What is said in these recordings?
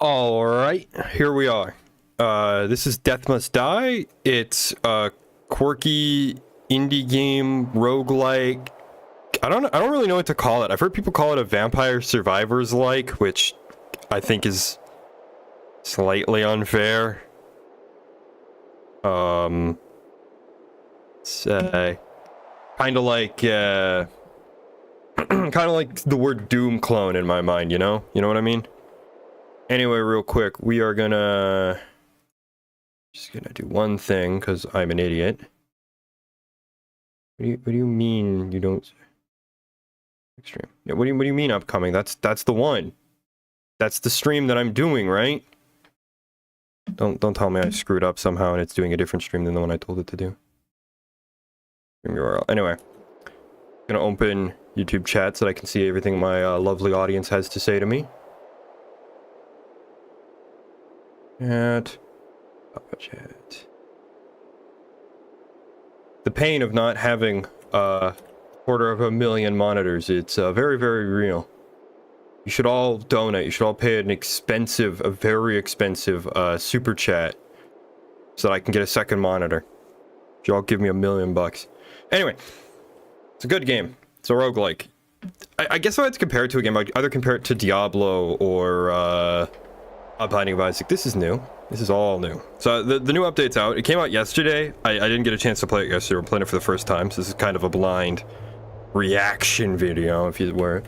All right, here we are. This is Death Must Die. It's a quirky indie game, roguelike. I don't really know what to call it. I've heard people call it a Vampire Survivors like, which I think is slightly unfair. Say kind of like kind of like the word Doom clone in my mind, you know what I mean? Anyway, real quick, we are just gonna do one thing because I'm an idiot. What do you mean you don't stream? Yeah, what do you mean upcoming? That's the one. That's the stream that I'm doing, right? Don't tell me I screwed up somehow and it's doing a different stream than the one I told it to do. Stream URL. Anyway, gonna open YouTube chat so that I can see everything my lovely audience has to say to me. Chat. The pain of not having a 250,000 monitors, it's very, very real. You should all donate. You should all pay a very expensive super chat so that I can get a second monitor. You should all give me $1 million. Anyway, it's a good game. It's a roguelike. I guess I had to compare it to a game. I'd either compare it to Diablo or Binding of Isaac. This is new. This is all new. So the new update's out. It came out yesterday. I didn't get a chance to play it yesterday. We're playing it for the first time, so this is kind of a blind reaction video, if you were.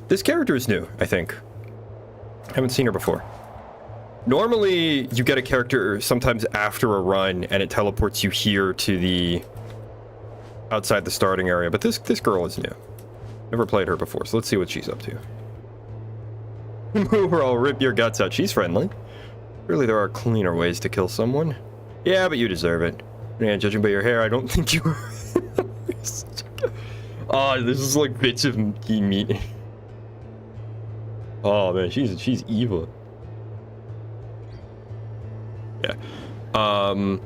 This character is new, I think. I haven't seen her before. Normally, you get a character sometimes after a run, and it teleports you here to the outside the starting area. But this girl is new. Never played her before, so let's see what she's up to. Move or I'll rip your guts out. She's friendly. Really, there are cleaner ways to kill someone. Yeah, but you deserve it. Yeah, judging by your hair, I don't think you are. Oh, this is like bits of meat. Oh man, she's evil. Yeah. I'm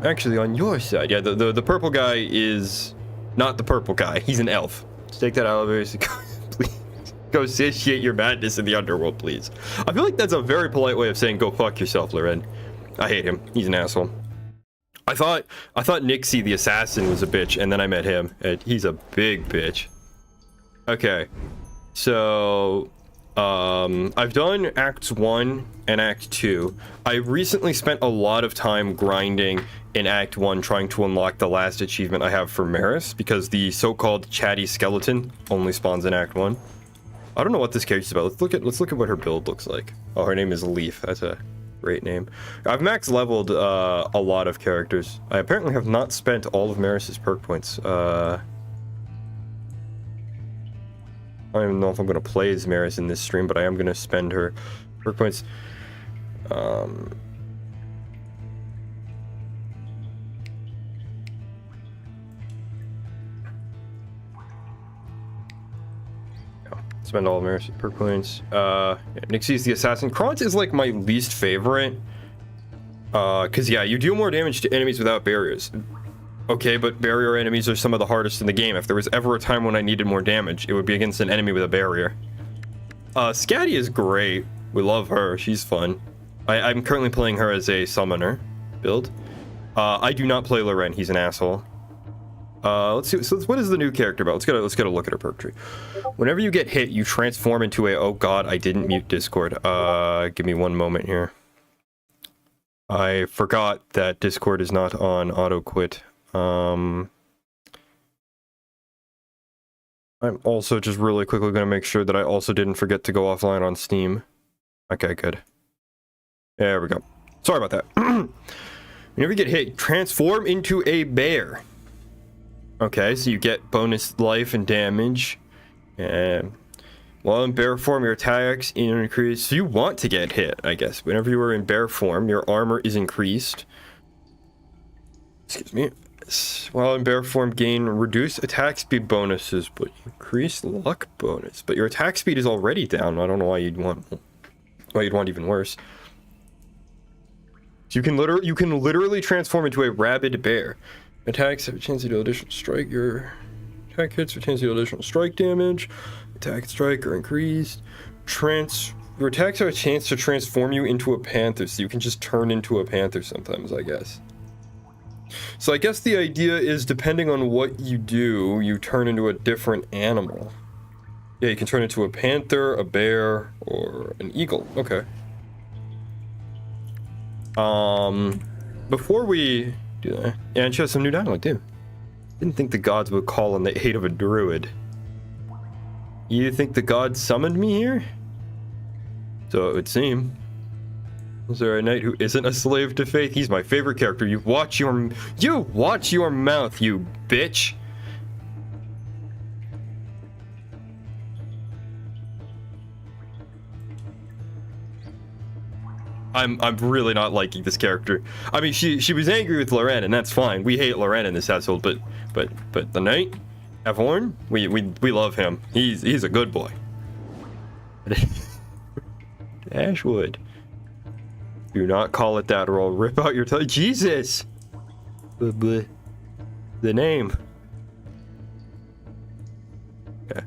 actually on your side. Yeah, the purple guy is not the purple guy. He's an elf. Let's take that elevator. Go satiate your madness in the underworld, please. I feel like that's a very polite way of saying go fuck yourself, Loren. I hate him. He's an asshole. I thought Nixie the assassin was a bitch, and then I met him, and he's a big bitch. Okay, so I've done Acts 1 and Act 2. I recently spent a lot of time grinding in Act 1 trying to unlock the last achievement I have for Maris, because the so-called chatty skeleton only spawns in Act 1. I don't know what this character's about. Let's look at what her build looks like. Oh, her name is Leaf. That's a great name. I've max leveled a lot of characters. I apparently have not spent all of Maris's perk points. I don't even know if I'm going to play as Maris in this stream, but I am going to spend her perk points. Spend all of Maris perk points. Yeah, Nixie's the assassin. Kront is like my least favorite. Cause yeah, you deal more damage to enemies without barriers. Okay, but barrier enemies are some of the hardest in the game. If there was ever a time when I needed more damage, it would be against an enemy with a barrier. Scatty is great. We love her. She's fun. I'm currently playing her as a summoner build. I do not play Loren. He's an asshole. Let's see. So what is the new character about? Let's get a look at her perk tree. Whenever you get hit, you transform into a. Oh God, I didn't mute Discord. Give me one moment here. I forgot that Discord is not on auto quit. I'm also just really quickly going to make sure that I also didn't forget to go offline on Steam. Okay, good. There we go. Sorry about that. Whenever you get hit, transform into a bear. Okay, so you get bonus life and damage. And while in bear form, your attacks increase. So you want to get hit, I guess. Whenever you are in bear form, your armor is increased. Excuse me. While in bear form, gain reduced attack speed bonuses, but increased luck bonus. But your attack speed is already down. I don't know why you'd want even worse. So you can literally transform into a rabid bear. Attacks have a chance to do additional strike. Your attack hits have a chance to do additional strike damage. Attack and strike are increased. Your attacks are a chance to transform you into a panther, so you can just turn into a panther sometimes, I guess. So I guess the idea is, depending on what you do, you turn into a different animal. Yeah, you can turn into a panther, a bear, or an eagle. Okay. Before we do that, yeah, and she has some new dialogue too. Didn't think the gods would call on the aid of a druid. You think the gods summoned me here? So it would seem. Is there a knight who isn't a slave to faith? He's my favorite character. You watch your mouth, you bitch. I'm really not liking this character. I mean, she was angry with Loren, and that's fine. We hate Loren in this household, but the knight, Avorn, we love him. He's a good boy. Ashwood. Do not call it that, or I'll rip out your tongue. Jesus. The name. Okay.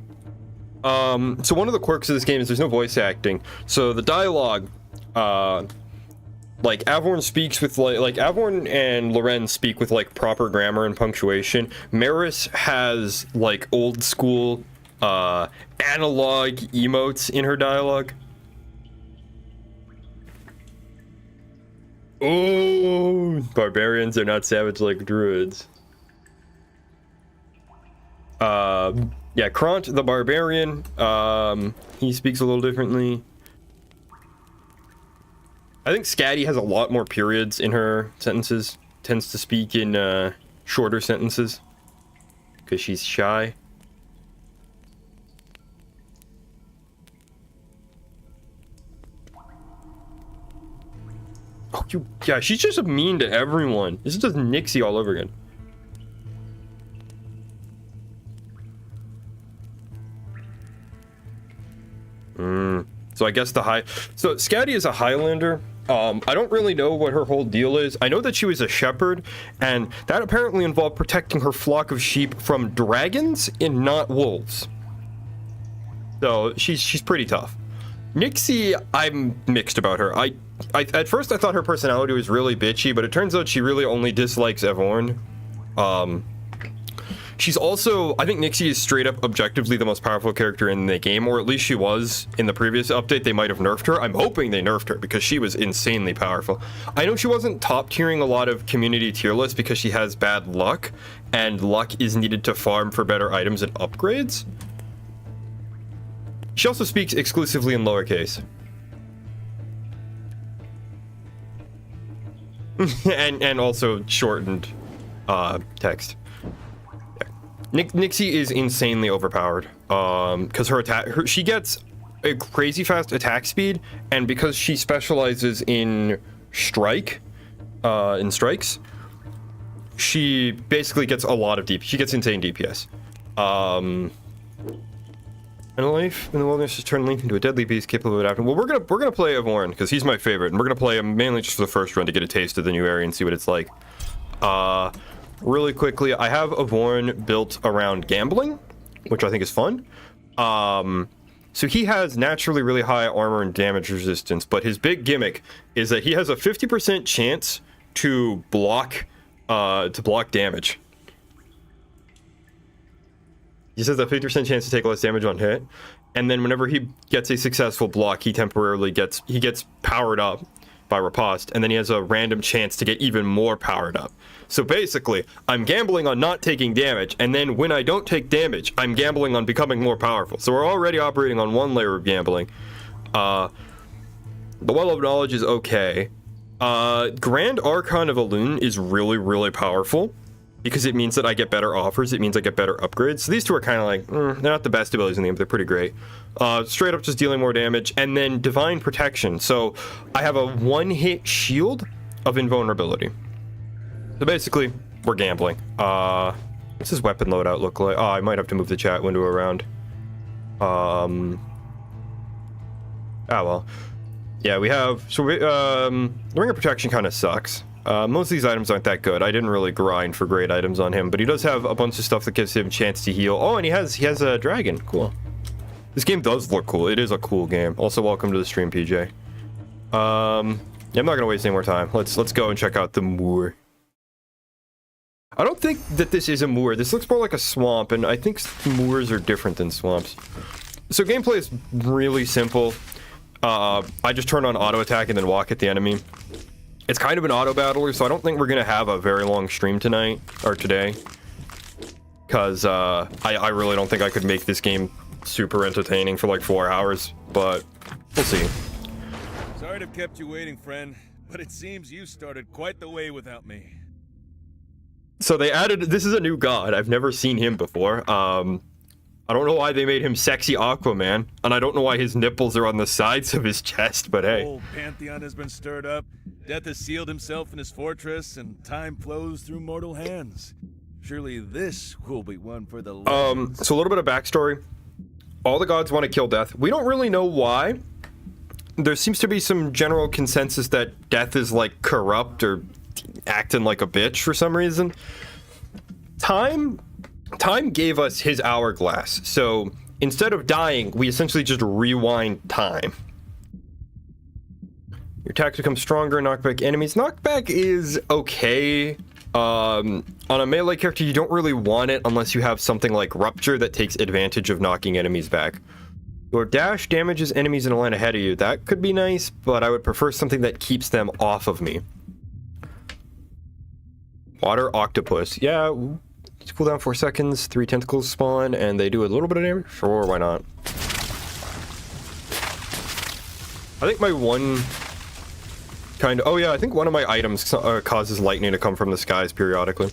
So one of the quirks of this game is there's no voice acting. So the dialogue, like Avorn speaks with like Avorn and Loren speak with like proper grammar and punctuation. Maris has like old school analog emotes in her dialogue. Oh, barbarians are not savage like druids. Yeah, Kront the barbarian, he speaks a little differently. I think Scatty has a lot more periods in her sentences, tends to speak in shorter sentences because she's shy. Oh, yeah, she's just mean to everyone. This is just Nixie all over again. So I guess so Scatty is a Highlander. I don't really know what her whole deal is. I know that she was a shepherd, and that apparently involved protecting her flock of sheep from dragons and not wolves. So she's pretty tough. Nixie, I'm mixed about her. At first I thought her personality was really bitchy, but it turns out she really only dislikes Avorn. She's also, I think Nixie is straight up objectively the most powerful character in the game, or at least she was in the previous update. They might have nerfed her. I'm hoping they nerfed her because she was insanely powerful. I know she wasn't top tiering a lot of community tier lists because she has bad luck, and luck is needed to farm for better items and upgrades. She also speaks exclusively in lowercase. and also shortened text. Nixie is insanely overpowered because she gets a crazy fast attack speed, and because she specializes in strikes, she basically gets a lot of DPS. She gets insane DPS. And a life in the wilderness has turned Link into a deadly beast capable of adapting. Well, we're gonna play Avorn because he's my favorite, and we're gonna play him mainly just for the first run to get a taste of the new area and see what it's like. Really quickly, I have Avorn built around gambling, which I think is fun. So he has naturally really high armor and damage resistance, but his big gimmick is that he has a 50% chance to block damage. He says a 50% chance to take less damage on hit, and then whenever he gets a successful block, he temporarily gets powered up by riposte, and then he has a random chance to get even more powered up. So basically, I'm gambling on not taking damage, and then when I don't take damage, I'm gambling on becoming more powerful. So we're already operating on one layer of gambling. The Well of Knowledge is okay. Grand Archon of Elune is really, really powerful, because it means that I get better offers, it means I get better upgrades. So these two are kind of like, they're not the best abilities in the game, but they're pretty great. Straight up just dealing more damage, and then Divine Protection. So I have a one-hit shield of invulnerability. So basically, we're gambling. What's his weapon loadout look like? Oh, I might have to move the chat window around. Well. Yeah, we have, so the Ring of Protection kind of sucks. Most of these items aren't that good. I didn't really grind for great items on him, but he does have a bunch of stuff that gives him a chance to heal. Oh, and he has a dragon. Cool. This game does look cool. It is a cool game. Also, welcome to the stream, PJ. Yeah, I'm not gonna waste any more time. Let's go and check out the moor. I don't think that this is a moor. This looks more like a swamp, and I think moors are different than swamps. So gameplay is really simple. I just turn on auto attack and then walk at the enemy. It's kind of an auto battler, so I don't think we're gonna have a very long stream tonight or today, because I really don't think I could make this game super entertaining for like 4 hours, but we'll see. Sorry to have kept you waiting, friend, but it seems you started quite the way without me. So they added, this is a new god. I've never seen him before. I don't know why they made him sexy Aquaman, and I don't know why his nipples are on the sides of his chest, but hey. The whole pantheon has been stirred up. Death has sealed himself in his fortress, and time flows through mortal hands. Surely this will be one for the legends. So a little bit of backstory. All the gods want to kill Death. We don't really know why. There seems to be some general consensus that Death is like corrupt or acting like a bitch for some reason. Time gave us his hourglass, so instead of dying, we essentially just rewind time. Your attacks become stronger, knockback enemies. Knockback is okay. On a melee character, you don't really want it unless you have something like Rupture that takes advantage of knocking enemies back. Your dash damages enemies in a line ahead of you. That could be nice, but I would prefer something that keeps them off of me. Water Octopus. Yeah, it's cooldown 4 seconds, 3 tentacles spawn, and they do a little bit of damage? Sure, why not? I think my one kind of... Oh yeah, I think one of my items causes lightning to come from the skies periodically.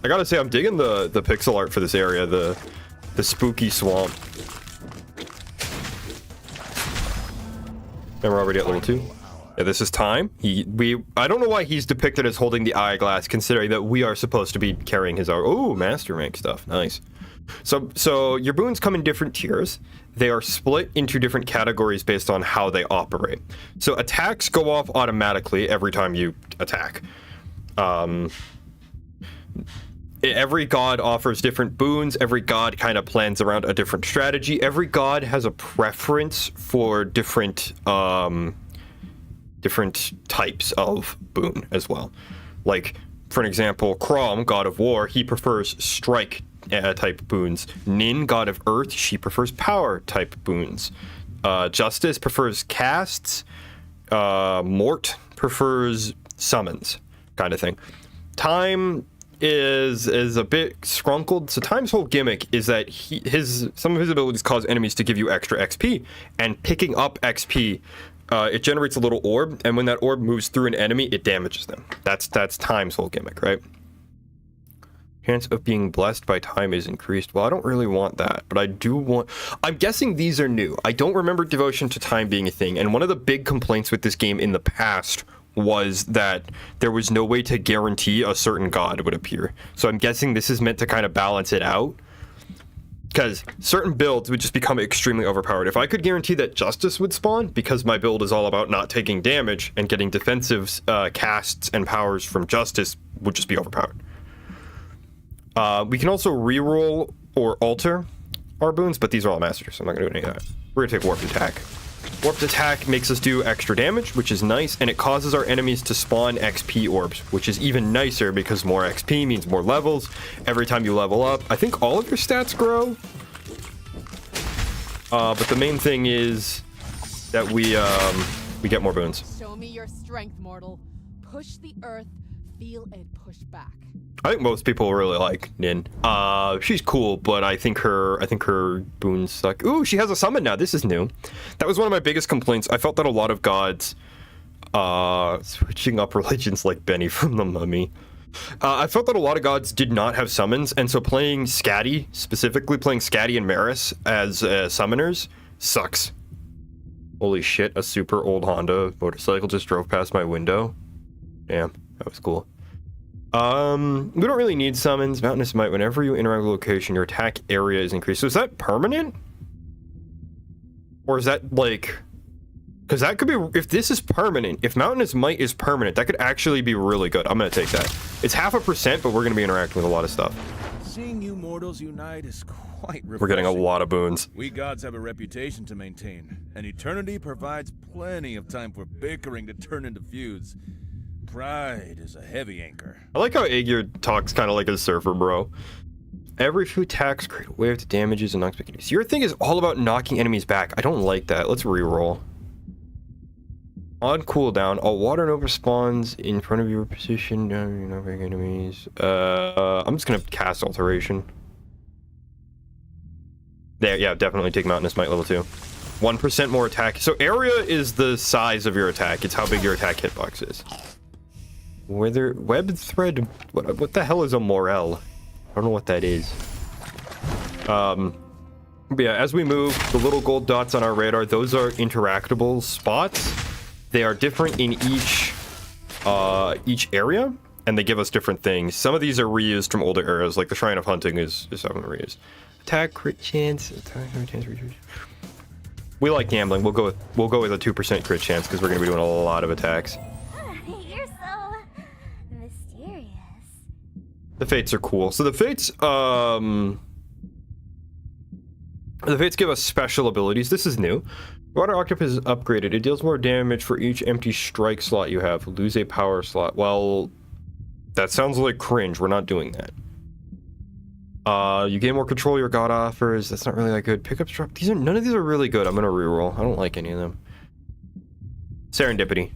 I gotta say, I'm digging the pixel art for this area, the spooky swamp. And we're already at level 2. Yeah, this is time. I don't know why he's depicted as holding the eyeglass, considering that we are supposed to be carrying his armor. Ooh, master rank stuff. Nice. So your boons come in different tiers. They are split into different categories based on how they operate. So attacks go off automatically every time you attack. Every god offers different boons. Every god kind of plans around a different strategy. Every god has a preference for different types of boon as well. Like, for an example, Crom, god of war, he prefers strike type boons. Nin, god of earth, she prefers power type boons. Justice prefers casts. Mort prefers summons, kind of thing. Time is a bit scrunkled. So Time's whole gimmick is that some of his abilities cause enemies to give you extra XP, and picking up XP, it generates a little orb, and when that orb moves through an enemy, it damages them. That's Time's whole gimmick, right? Chance of being blessed by Time is increased. Well, I don't really want that, but I do want... I'm guessing these are new. I don't remember devotion to Time being a thing, and one of the big complaints with this game in the past was that there was no way to guarantee a certain god would appear. So I'm guessing this is meant to kind of balance it out, because certain builds would just become extremely overpowered. If I could guarantee that Justice would spawn, because my build is all about not taking damage and getting defensive casts and powers from Justice, would just be overpowered. We can also reroll or alter our boons, but these are all masters, so I'm not going to do any of that. We're going to take Warped Attack. Warped Attack makes us do extra damage, which is nice, and it causes our enemies to spawn XP orbs, which is even nicer because more XP means more levels. Every time you level up, I think all of your stats grow. But the main thing is that we get more boons. Show me your strength, mortal. Push the earth, feel it push back. I think most people really like Nin. She's cool, but I think her boons suck. Ooh, she has a summon now. This is new. That was one of my biggest complaints. I felt that a lot of gods switching up religions like Benny from the Mummy. I felt that a lot of gods did not have summons, and so playing Scatty, specifically playing Scatty and Maris as summoners, sucks. Holy shit, a super old Honda motorcycle just drove past my window. Damn, that was cool. We don't really need summons. Mountainous Might. Whenever you interact with a location, your attack area is increased. So is that permanent? Or is that like... Because that could be... If this is permanent, if Mountainous Might is permanent, that could actually be really good. I'm going to take that. It's 0.5%, but we're going to be interacting with a lot of stuff. seeing you mortals unite is quite refreshing. We're getting a lot of boons. We gods have a reputation to maintain, and eternity provides plenty of time for bickering to turn into feuds. Pride is a heavy anchor. I like how Aegir talks kind of like a surfer, bro. Every few attacks create a wave to damages and knocks back enemies. Your thing is all about knocking enemies back. I don't like that. Let's reroll. On cooldown, all water nova spawns in front of your position. You're not very enemies. I'm just gonna cast alteration. There, yeah, definitely take Mountainous Might level 2. 1% more attack. So area is the size of your attack. It's how big your attack hitbox is. Whether web thread, what the hell is a morel? I don't know what that is. But yeah, as we move, the little gold dots on our radar, those are interactable spots. They are different in each area, and they give us different things. Some of these are reused from older eras, like the Shrine of Hunting is often reused. Attack crit chance, attack crit chance. We like gambling. We'll go with a 2% crit chance because we're gonna be doing a lot of attacks. You're so mysterious. The fates are cool. So the fates give us special abilities. This is new. Water Octopus is upgraded. It deals more damage for each empty strike slot you have. Lose a power slot. Well, that sounds like cringe. We're not doing that. You gain more control your god offers. That's not really that good. Pickups drop. None of these are really good. I'm gonna reroll. I don't like any of them. Serendipity.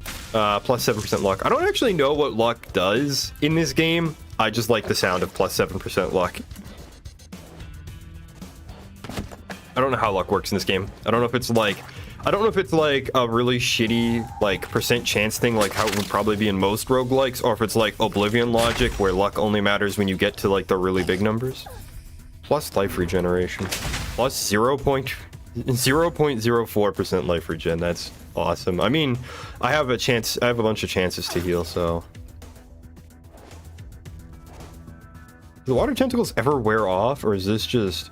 Plus 7% luck. I don't actually know what luck does in this game. I just like the sound of plus 7% luck. I don't know how luck works in this game. I don't know if it's like a really shitty like percent chance thing like how it would probably be in most roguelikes, or if it's like Oblivion logic where luck only matters when you get to like the really big numbers. Plus life regeneration. Plus 0.04% life regen. That's awesome. I mean, I have a bunch of chances to heal, so. Do the water tentacles ever wear off, or is this just...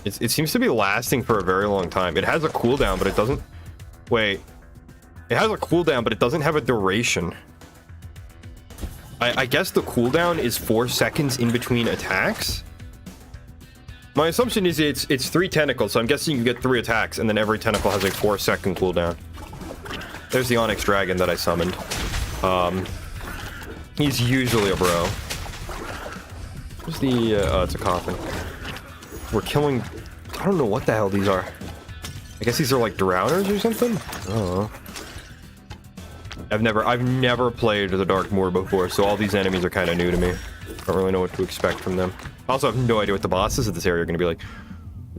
It seems to be lasting for a very long time. It has a cooldown, but it doesn't... Wait. It has a cooldown, but it doesn't have a duration. I guess the cooldown is 4 seconds in between attacks? My assumption is it's 3 tentacles, so I'm guessing you get 3 attacks, and then every tentacle has a 4-second cooldown. There's the Onyx Dragon that I summoned. He's usually a bro. Where's the... it's a coffin. We're killing... I don't know what the hell these are. I guess these are like drowners or something? I don't know. I've never played the Darkmoor before, so all these enemies are kind of new to me. I don't really know what to expect from them. I also have no idea what the bosses of this area are going to be like.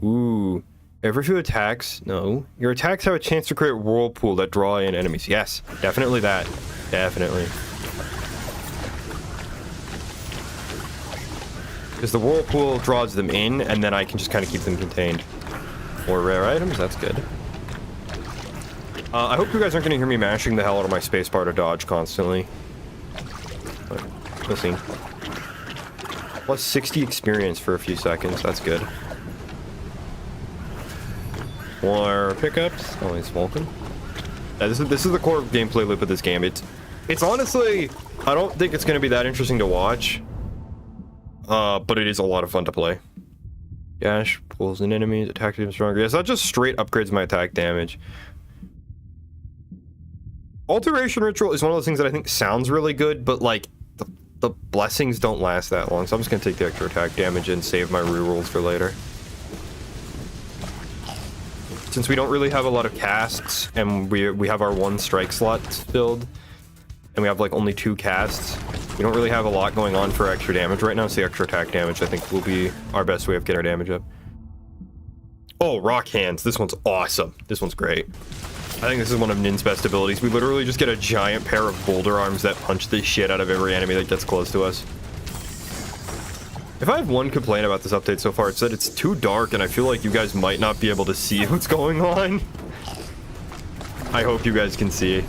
Ooh. Every few attacks... No. Your attacks have a chance to create a whirlpool that draw in enemies. Yes. Definitely that. Definitely. Because the whirlpool draws them in, and then I can just kind of keep them contained. More rare items, that's good. I hope you guys aren't going to hear me mashing the hell out of my spacebar to dodge constantly. But, we'll see. Plus 60 experience for a few seconds, that's good. More pickups, always welcome. Yeah, this is the core gameplay loop of this game. It's honestly, I don't think it's going to be that interesting to watch. But it is a lot of fun to play. Dash, pulls in enemies, attack them stronger. Yes, that just straight upgrades my attack damage. Alteration Ritual is one of those things that I think sounds really good, but like, the blessings don't last that long, so I'm just gonna take the extra attack damage and save my rerolls for later. Since we don't really have a lot of casts, and we have our 1 strike slot filled, and we have like only 2 casts, we don't really have a lot going on for extra damage right now, so the extra attack damage I think will be our best way of getting our damage up. Oh, Rock Hands. This one's awesome. This one's great. I think this is one of Nin's best abilities. We literally just get a giant pair of boulder arms that punch the shit out of every enemy that gets close to us. If I have one complaint about this update so far, it's that it's too dark and I feel like you guys might not be able to see what's going on. I hope you guys can see.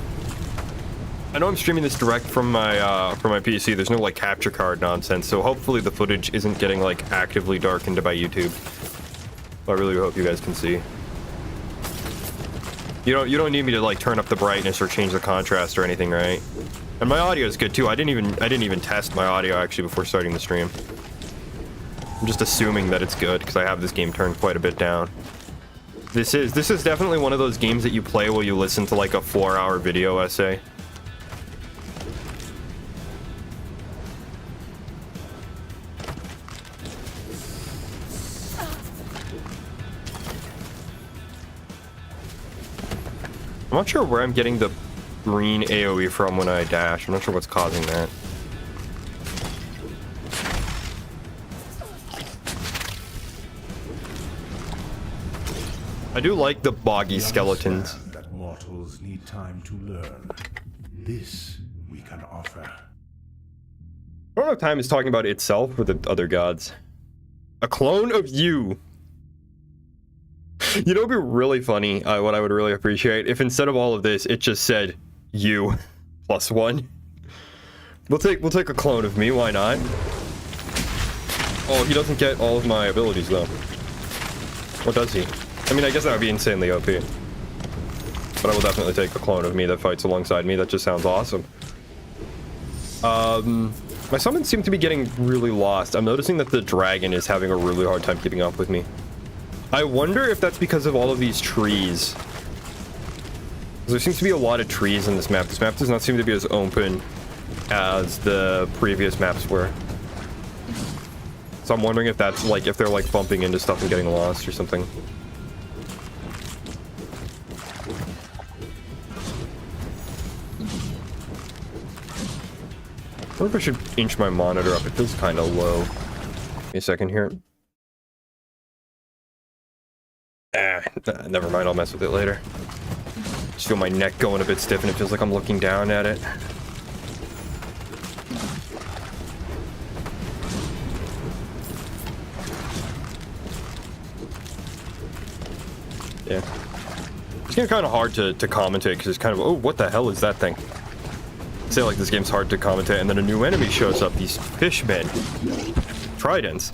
I know I'm streaming this direct from my PC. There's no like capture card nonsense, so hopefully the footage isn't getting like actively darkened by YouTube. I really hope you guys can see. You don't need me to like turn up the brightness or change the contrast or anything, right? And my audio is good too. I didn't even test my audio actually before starting the stream. I'm just assuming that it's good because I have this game turned quite a bit down. This is definitely one of those games that you play while you listen to like a 4-hour video essay. I'm not sure where I'm getting the green AoE from when I dash. I'm not sure what's causing that. I do like the boggy skeletons. That mortals need time to learn. This we can offer. I don't know if time is talking about itself or the other gods. A clone of you. You know, it'd be really funny, what I would really appreciate, if instead of all of this, it just said, you, +1. We'll take a clone of me, why not? Oh, he doesn't get all of my abilities, though. Or does he? I mean, I guess that would be insanely OP. But I will definitely take a clone of me that fights alongside me. That just sounds awesome. My summons seem to be getting really lost. I'm noticing that the dragon is having a really hard time keeping up with me. I wonder if that's because of all of these trees. There seems to be a lot of trees in this map. This map does not seem to be as open as the previous maps were. So I'm wondering if that's like, if they're like bumping into stuff and getting lost or something. I wonder if I should inch my monitor up. It feels kind of low. Give me a second here. Never mind, I'll mess with it later. Just feel my neck going a bit stiff and it feels like I'm looking down at it. Yeah. It's getting kind of hard to commentate because it's kind of, oh, what the hell is that thing? I say like this game's hard to commentate and then a new enemy shows up, these fishmen. Tridents.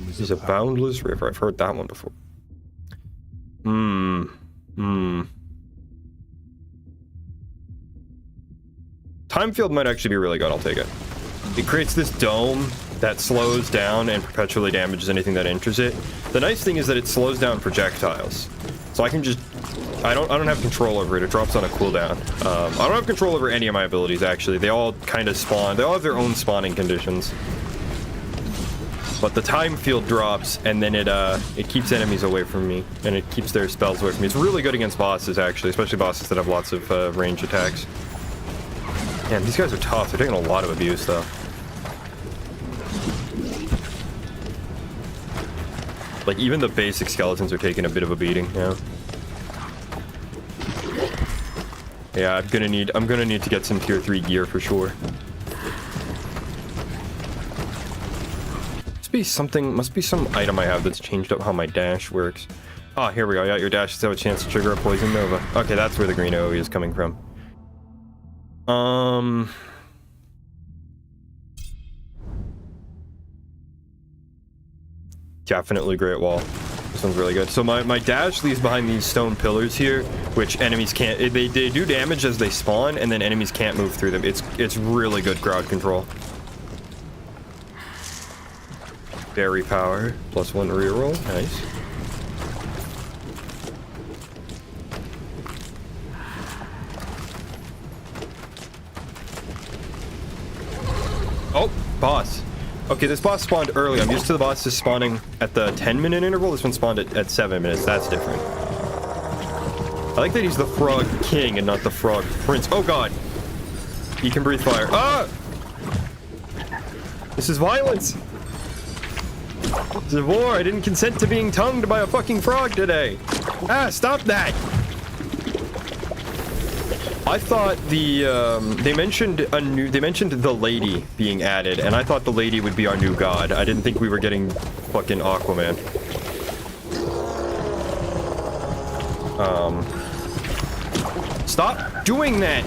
This is a boundless river. I've heard that one before. Time field might actually be really good. I'll take it. It creates this dome that slows down and perpetually damages anything that enters it. The nice thing is that it slows down projectiles, so I can just I don't have control over it. It drops on a cooldown. I don't have control over any of my abilities actually. They all kind of spawn. They all have their own spawning conditions. But the time field drops, and then it keeps enemies away from me, and it keeps their spells away from me. It's really good against bosses, actually, especially bosses that have lots of range attacks. Man, these guys are tough. They're taking a lot of abuse, though. Like, even the basic skeletons are taking a bit of a beating, yeah. Yeah, I'm gonna need to get some tier 3 gear for sure. Must be some item I have that's changed up how my dash works. Ah, here we go. Yeah, your dash have a chance to trigger a poison nova. Okay, that's where the green AoE is coming from. Definitely Great Wall. This one's really good. So my dash leaves behind these stone pillars here, which enemies can't. They do damage as they spawn, and then enemies can't move through them. It's really good crowd control. Berry power, +1 reroll, nice. Oh, boss. Okay, this boss spawned early. I'm used to the bosses spawning at the 10-minute interval. This one spawned at 7 minutes. That's different. I like that he's the frog king and not the frog prince. Oh god. He can breathe fire. Ah! This is violence. This is war. I didn't consent to being tongued by a fucking frog today. Ah, stop that. I thought they mentioned the lady being added, and I thought the lady would be our new god. I didn't think we were getting fucking Aquaman. Stop doing that.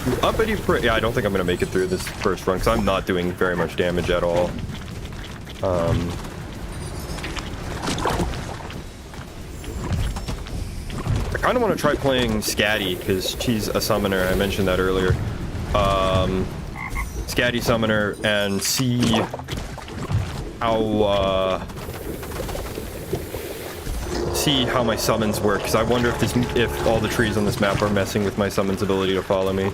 You uppity prick. Yeah, I don't think I'm gonna make it through this first run because I'm not doing very much damage at all. I kind of want to try playing Scatty because she's a summoner. I mentioned that earlier. Scatty summoner, and see how my summons work, because I wonder if all the trees on this map are messing with my summons ability to follow me.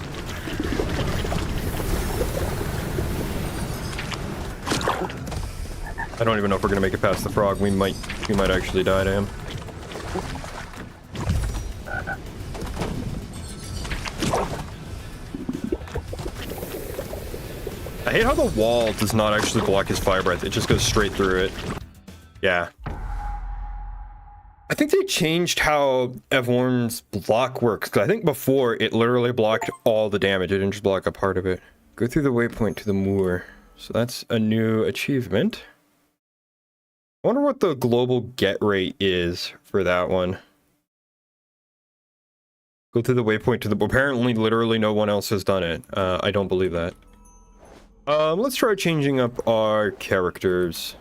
I don't even know if we're gonna make it past the frog. We might actually die to him. I hate how the wall does not actually block his fire breath. It just goes straight through it. Yeah. I think they changed how Evorn's block works, because I think before it literally blocked all the damage. It didn't just block a part of it. Go through the waypoint to the moor. So that's a new achievement. I wonder what the global get rate is for that one. Go through the waypoint to the... Apparently, literally no one else has done it. I don't believe that. Let's try changing up our characters.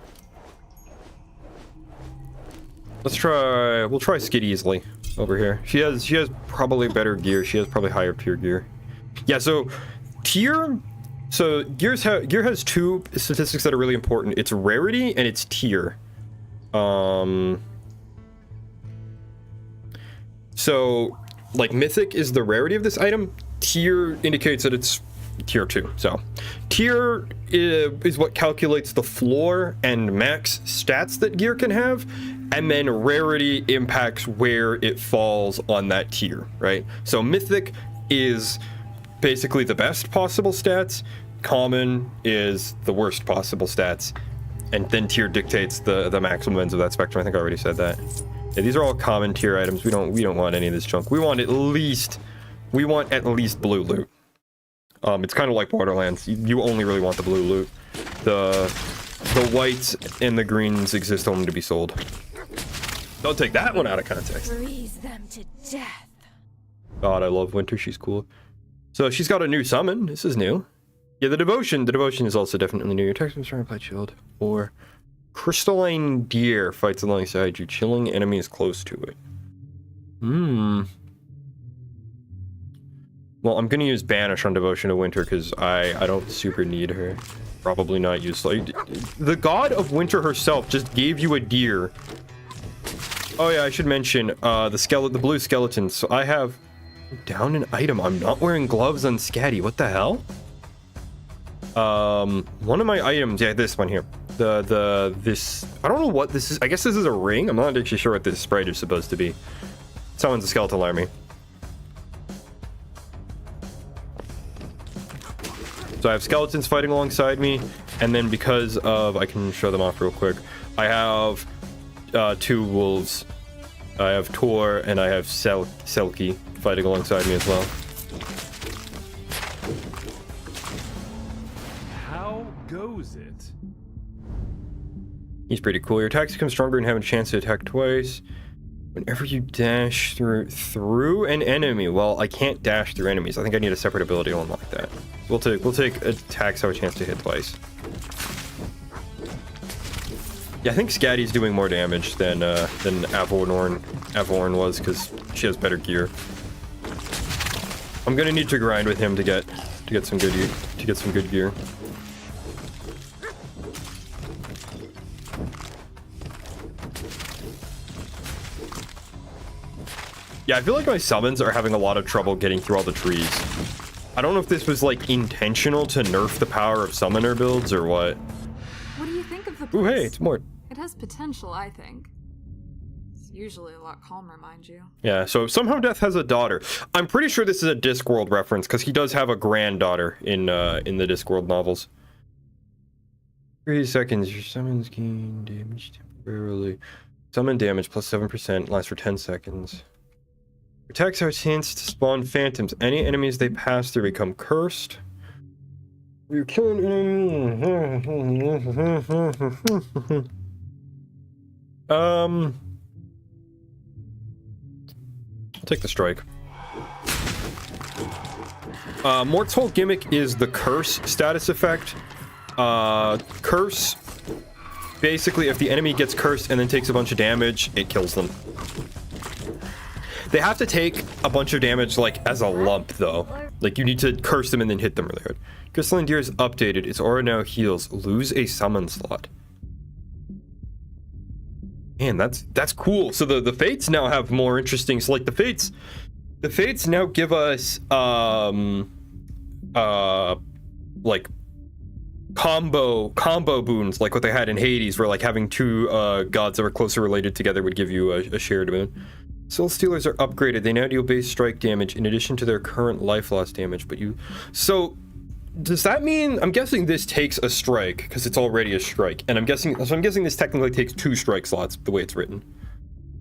We'll try Skid easily over here. She has probably better gear. She has probably higher tier gear. Yeah, so gear has two statistics that are really important. It's rarity and it's tier. So like mythic is the rarity of this item. Tier indicates that it's tier 2. So tier is what calculates the floor and max stats that gear can have, and then rarity impacts where it falls on that tier, right? So mythic is basically the best possible stats, common is the worst possible stats, and then tier dictates the maximum ends of that spectrum. I think I already said that. Yeah, these are all common tier items. We don't want any of this junk. We want at least blue loot. It's kind of like Borderlands. You only really want the blue loot. The whites and the greens exist only to be sold. Don't take that one out of context. Freeze them to death. God, I love Winter. She's cool. So she's got a new summon. This is new. Yeah, the devotion is also definitely new. Your text from Strong Applied Shield. Or Crystalline Deer fights alongside you, chilling enemies close to it. Well, I'm gonna use Banish on Devotion to Winter because I don't super need her. Probably not useful. The god of winter herself just gave you a deer. Oh yeah, I should mention the blue skeleton. So I have down an item. I'm not wearing gloves on Scatty. What the hell? One of my items, yeah, this one here. This, I don't know what this is. I guess this is a ring. I'm not actually sure what this sprite is supposed to be. Someone's a skeletal army. So I have skeletons fighting alongside me, and then because of, I can show them off real quick. I have 2 wolves. I have Tor and I have Selkie fighting alongside me as well. How goes it? He's pretty cool. Your attacks become stronger and have a chance to attack twice. Whenever you dash through an enemy. Well, I can't dash through enemies. I think I need a separate ability to unlock that. We'll take attacks have a chance to hit twice. Yeah, I think Scatty's doing more damage than Evorn was because she has better gear. I'm gonna need to grind with him to get some good gear. Yeah, I feel like my summons are having a lot of trouble getting through all the trees. I don't know if this was like intentional to nerf the power of summoner builds or what. What do you think of the Ooh, place? hey, it's more. It has potential, I think. It's usually a lot calmer, mind you. Yeah, so somehow Death has a daughter. I'm pretty sure this is a Discworld reference because he does have a granddaughter in the Discworld novels. 3 seconds. Your summons gain damage temporarily. Summon damage plus 7%. Lasts for 10 seconds. Attacks have a chance to spawn phantoms. Any enemies they pass through become cursed. You're killing I'll take the strike. Mort's whole gimmick is the curse status effect. Curse, basically if the enemy gets cursed and then takes a bunch of damage, it kills them. They have to take a bunch of damage, like, as a lump, though. Like, you need to curse them and then hit them really hard. Crystalline Deer is updated. Its aura now heals. Lose a summon slot. Man, that's cool. So the Fates now have more interesting... So, like, the Fates now give us, like, combo boons, like what they had in Hades, where, like, having two gods that were closely related together would give you a shared boon. Soul Stealers are upgraded. They now deal base strike damage in addition to their current life loss damage, but you... So, does that mean... I'm guessing this takes a strike, because it's already a strike, and I'm guessing this technically takes 2 strike slots, the way it's written.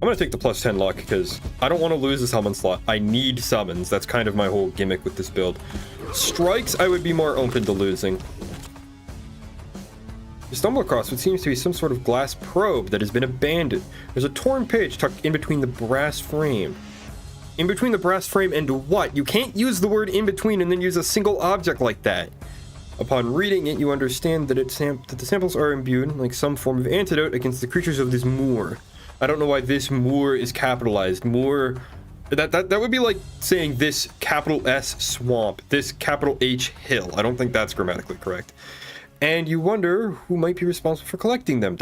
I'm gonna take the plus 10 luck, because I don't want to lose the summon slot. I need summons. That's kind of my whole gimmick with this build. Strikes, I would be more open to losing. You stumble across what seems to be some sort of glass probe that has been abandoned. There's a torn page tucked in between the brass frame. In between the brass frame and what? You can't use the word in between and then use a single object like that. Upon reading it, you understand that the samples are imbued like some form of antidote against the creatures of this moor. I don't know why this moor is capitalized. Moor, that would be like saying this capital S swamp, this capital H hill. I don't think that's grammatically correct. And you wonder who might be responsible for collecting them, ...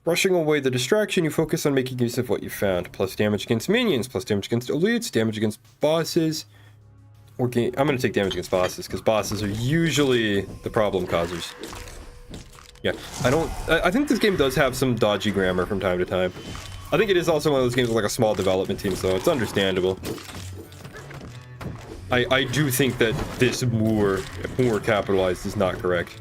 Brushing away the distraction, you focus on making use of what you found. Plus damage against minions, plus damage against elites, damage against bosses. I'm gonna take damage against bosses, because bosses are usually the problem causers. Yeah, I think this game does have some dodgy grammar from time to time. I think it is also one of those games with like a small development team, so it's understandable. I do think that this moor capitalized is not correct.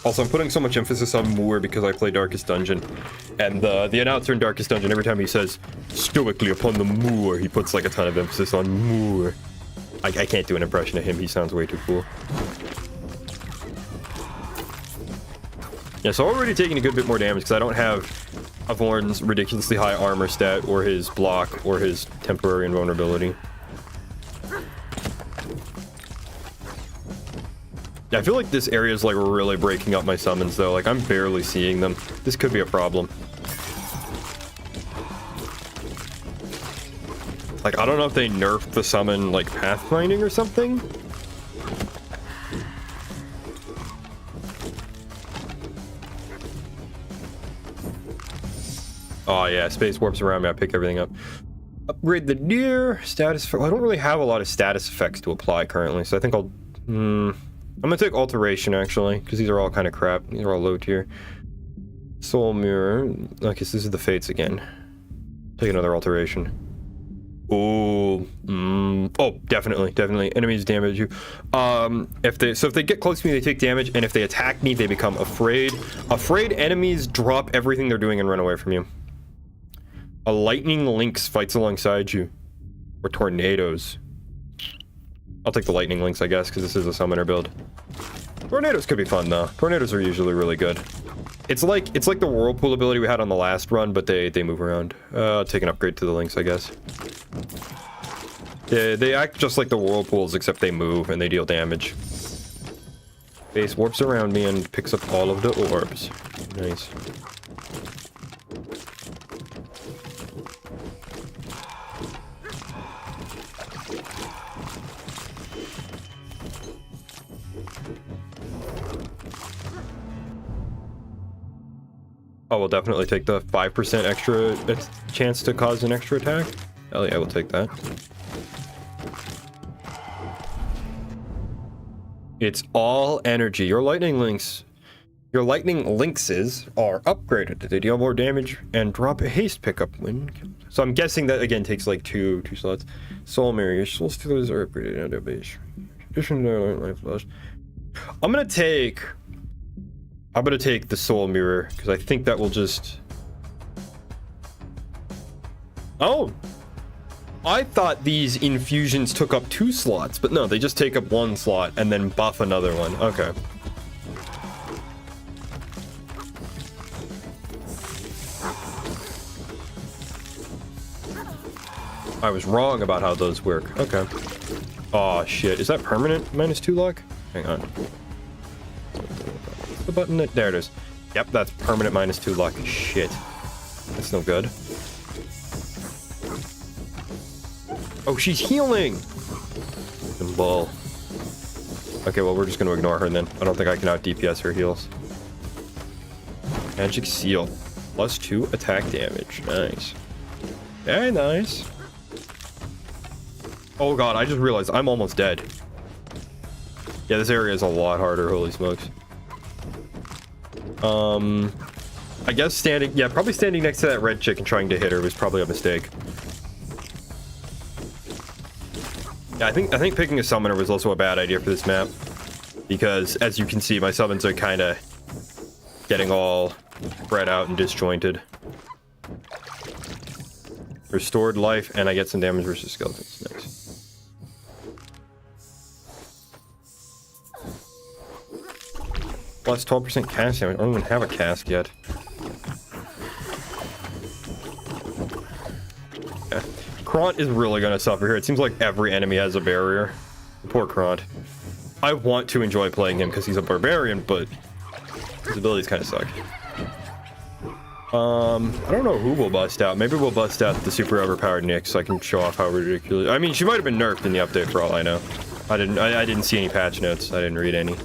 Also, I'm putting so much emphasis on moor because I play Darkest Dungeon, and the announcer in Darkest Dungeon, every time he says stoically upon the moor, he puts like a ton of emphasis on moor. I can't do an impression of him. He sounds way too cool. Yeah, so already taking a good bit more damage because I don't have Avorn's ridiculously high armor stat, or his block, or his temporary invulnerability. Yeah, I feel like this area is like really breaking up my summons though. Like I'm barely seeing them. This could be a problem. Like I don't know if they nerfed the summon like pathfinding or something. Oh yeah, space warps around me. I pick everything up. Upgrade the deer. Status. Well, I don't really have a lot of status effects to apply currently, so I think I'll. I'm gonna take alteration actually, because these are all kind of crap. These are all low tier. Soul mirror. Okay, so this is the fates again. Take another alteration. Oh, definitely. Enemies damage you. If they get close to me, they take damage, and if they attack me, they become afraid. Afraid enemies drop everything they're doing and run away from you. A lightning lynx fights alongside you, or tornadoes. I'll take the lightning lynx, I guess, because this is a summoner build. Tornadoes could be fun though. Tornadoes are usually really good. It's like the whirlpool ability we had on the last run, but they move around. I'll take an upgrade to the lynx, I guess. Yeah, they act just like the whirlpools, except they move and they deal damage. Base warps around me and picks up all of the orbs. Nice. Oh, we'll definitely take the 5% extra chance to cause an extra attack. Hell yeah, we'll take that. It's all energy. Your lightning lynxes are upgraded. They deal more damage and drop a haste pickup when killed. So I'm guessing that again takes like two slots. Soul mirror. Your soul stealers are upgraded on their base. Additional life lost. I'm gonna take the soul mirror because I think that will just. Oh, I thought these infusions took up 2 slots, but no, they just take up 1 slot and then buff another one. Okay. I was wrong about how those work. Okay. Oh shit, is that permanent -2 luck? Hang on. The button that there it is. Yep, that's permanent -2 luck. Shit, that's no good. Oh, she's healing! Ball. Okay, well, we're just gonna ignore her then. I don't think I can out DPS her heals. Magic Seal. +2 attack damage. Nice. Very nice. Oh god, I just realized I'm almost dead. Yeah, this area is a lot harder, holy smokes. I guess standing, yeah, probably standing next to that red chick and trying to hit her was probably a mistake. Yeah, I think picking a summoner was also a bad idea for this map. Because, as you can see, my summons are kind of getting all spread out and disjointed. Restored life, and I get some damage versus skeletons. Nice. Plus 12% cast damage. I don't even have a cast yet. Yeah. Kront is really going to suffer here. It seems like every enemy has a barrier. Poor Kront. I want to enjoy playing him because he's a barbarian, but his abilities kind of suck. I don't know who will bust out. Maybe we'll bust out the super overpowered Nyx so I can show off how ridiculous. I mean, she might have been nerfed in the update for all I know. I didn't see any patch notes. I didn't read any.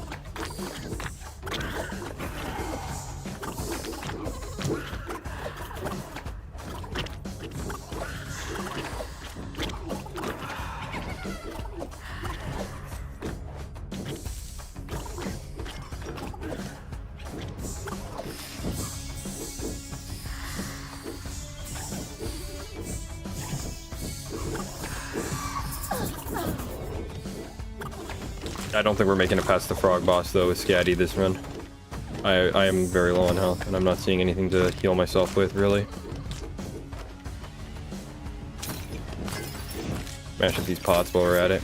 I don't think we're making it past the frog boss though with Scatty this run. I am very low on health and I'm not seeing anything to heal myself with really. Smash up these pots while we're at it.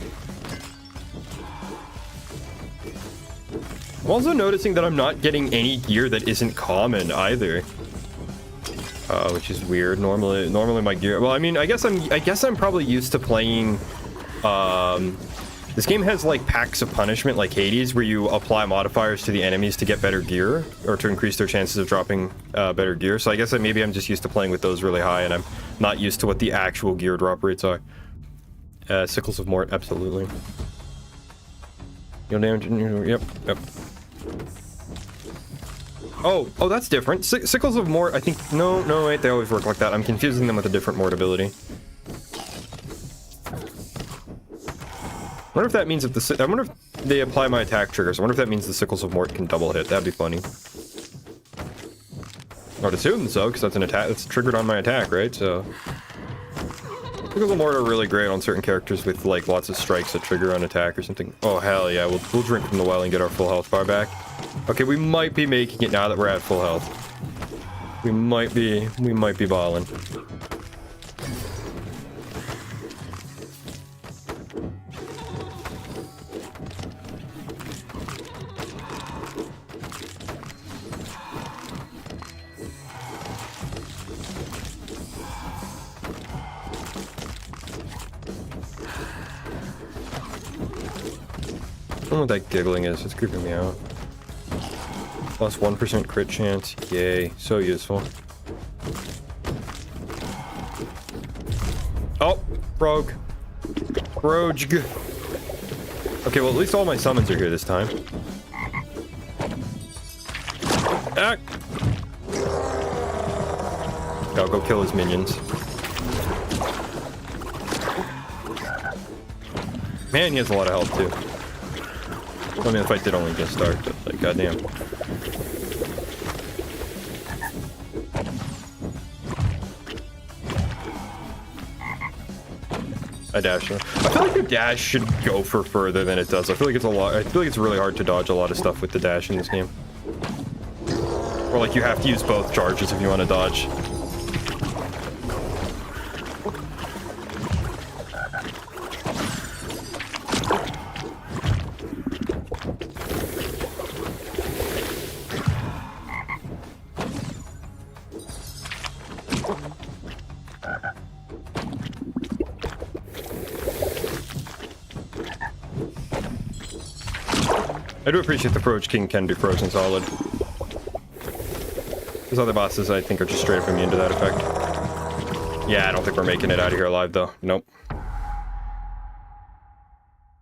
I'm also noticing that I'm not getting any gear that isn't common either. Which is weird. Normally my gear, well, I mean, I guess I'm probably used to playing this game has like packs of punishment like Hades where you apply modifiers to the enemies to get better gear or to increase their chances of dropping better gear. So I guess that maybe I'm just used to playing with those really high and I'm not used to what the actual gear drop rates are. Sickles of Mort, absolutely. You'll damage, yep. Oh, that's different. Sickles of Mort, I think, no, wait, they always work like that. I'm confusing them with a different Mort ability. I wonder if that means I wonder if they apply my attack triggers. I wonder if that means the Sickles of Mort can double hit. That'd be funny. I would assume so, because that's an attack. That's triggered on my attack, right? So Sickles of Mort are really great on certain characters with like lots of strikes that trigger on attack or something. Oh hell yeah, we'll drink from the well and get our full health bar back. Okay, we might be making it now that we're at full health. We might be balling. I don't know what that giggling is. It's creeping me out. Plus 1% crit chance. Yay. So useful. Oh! Rogue. Rogue. Okay, well at least all my summons are here this time. Ah! I'll go kill his minions. Man, he has a lot of health too. I mean, the fight did only just start, but like, goddamn. I dash. I feel like your dash should go for further than it does. I feel like it's really hard to dodge a lot of stuff with the dash in this game. Or like you have to use both charges if you want to dodge. I do appreciate the Froge King can be frozen solid. Those other bosses I think are just straight up immune to that effect. Yeah, I don't think we're making it out of here alive though. Nope.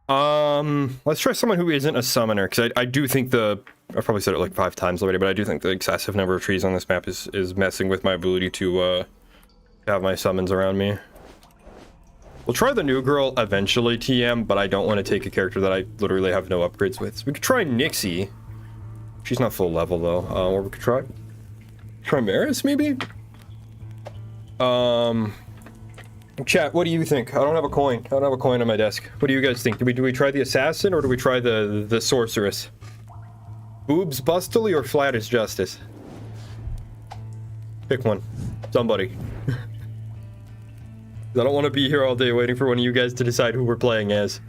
Let's try someone who isn't a summoner, because I do think I've probably said it like 5 times already, but I do think the excessive number of trees on this map is messing with my ability to have my summons around me. We'll try the new girl eventually, TM, but I don't want to take a character that I literally have no upgrades with. So we could try Nixie. She's not full level though. Or we could try Maris maybe? Chat, what do you think? I don't have a coin. I don't have a coin on my desk. What do you guys think? Do we try the assassin or do we try the sorceress? Boobs bustily or flat as justice? Pick one. Somebody. I don't want to be here all day waiting for one of you guys to decide who we're playing as.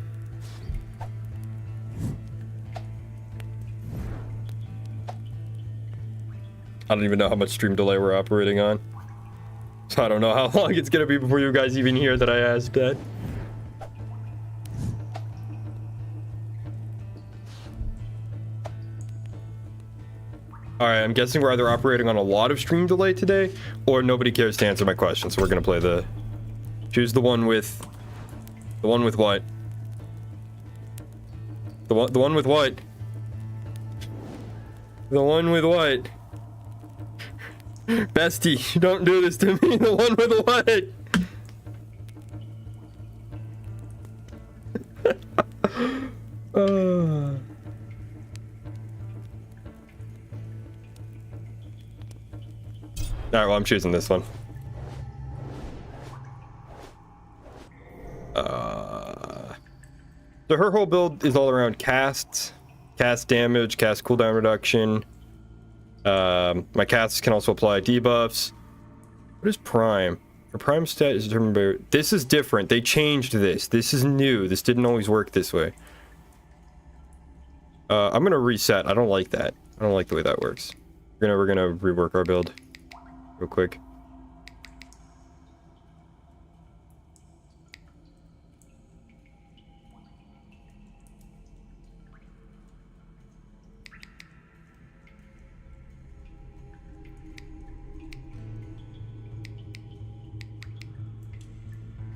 I don't even know how much stream delay we're operating on. So I don't know how long it's gonna be before you guys even hear that I asked that. Alright, I'm guessing we're either operating on a lot of stream delay today, or nobody cares to answer my question, so we're gonna play the... Choose the one with... The one with what? The one with what? The one with what? Bestie, don't do this to me. The one with what? Alright, well, I'm choosing this one. So her whole build is all around casts, cast damage, cast cooldown reduction. My casts can also apply debuffs. What is prime? Her prime stat is determined by... This is different. They changed this. This is new. This didn't always work this way. I'm gonna reset. I don't like that. I don't like the way that works. We're gonna rework our build real quick.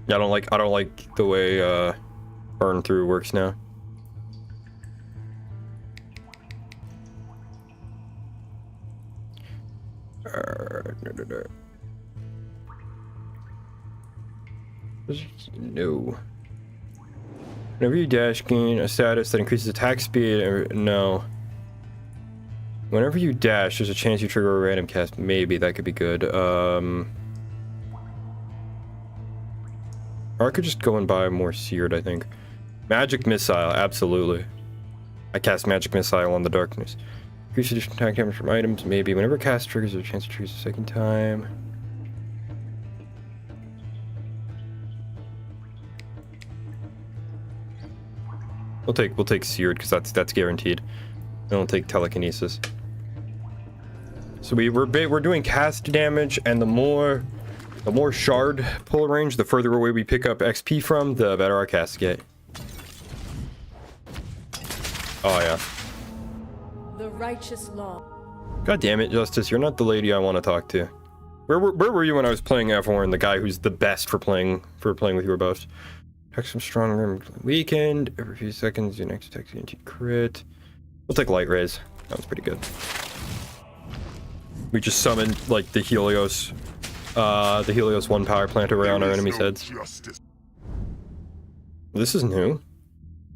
Yeah, I don't like the way burn through works now. No. Whenever you dash, gain a status that increases attack speed. No. Whenever you dash, there's a chance you trigger a random cast. Maybe that could be good. Or I could just go and buy more seared, I think. Magic Missile, absolutely. I cast Magic Missile on the darkness. Increase additional attack damage from items, maybe. Whenever cast triggers, there's a chance to choose a second time. We'll take seared because that's guaranteed. I don't take telekinesis. So we're doing cast damage, and the more shard pull range, the further away we pick up XP from, the better our casts get. Oh yeah. The righteous law. God damn it, Justice, you're not the lady I want to talk to. Where were you when I was playing F1, the guy who's the best for playing with your buffs? Attack some strong room weakened. Every few seconds, your next attack guaranteed crit. We'll take light rays. That was pretty good. We just summoned like the Helios 1 power plant around our enemies' heads. This is new.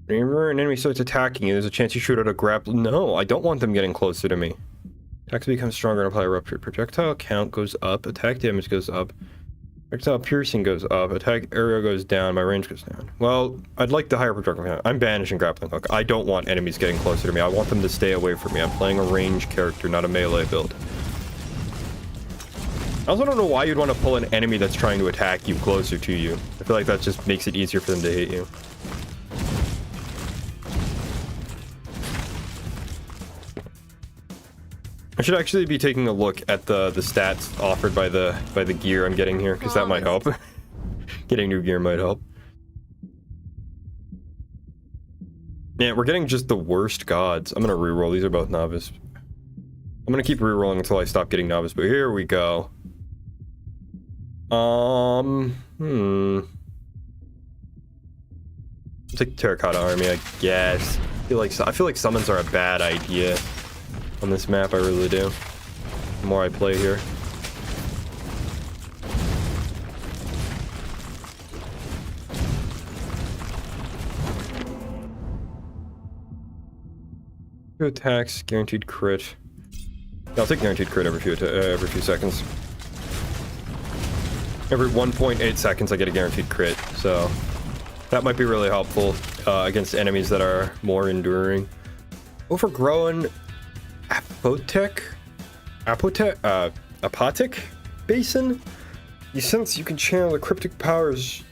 Whenever an enemy starts attacking you, there's a chance you shoot out a grapple. No, I don't want them getting closer to me. Attacks become stronger and apply rupture. Projectile count goes up. Attack damage goes up. Projectile piercing goes up. Attack area goes down. My range goes down. Well, I'd like the higher projectile count. I'm banishing grappling hook. I don't want enemies getting closer to me. I want them to stay away from me. I'm playing a range character, not a melee build. I also don't know why you'd want to pull an enemy that's trying to attack you closer to you. I feel like that just makes it easier for them to hit you. I should actually be taking a look at the stats offered by the gear I'm getting here, because that might help. Getting new gear might help. Man, we're getting just the worst gods. I'm gonna reroll. These are both novice. I'm gonna keep rerolling until I stop getting novice, but here we go. Take the terracotta army, I guess. I feel like summons are a bad idea on this map. I really do. The more I play here. Two attacks, guaranteed crit. Yeah, I'll take guaranteed crit every few seconds. Every 1.8 seconds, I get a guaranteed crit, so that might be really helpful against enemies that are more enduring. Overgrown Apotic Basin. You sense you can channel the cryptic powers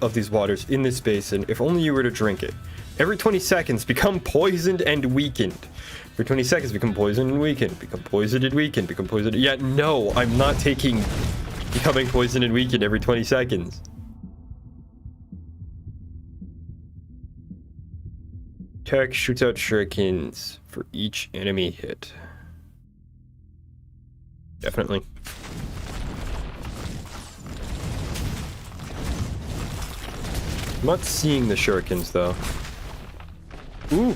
of these waters in this basin if only you were to drink it. Every 20 seconds, become poisoned and weakened. Every 20 seconds, become poisoned and weakened. Become poisoned and weakened. Become poisoned. Yeah, no, I'm not taking becoming poisoned and weakened every 20 seconds. Attack shoots out shurikens for each enemy hit. Definitely. I'm not seeing the shurikens though. Ooh.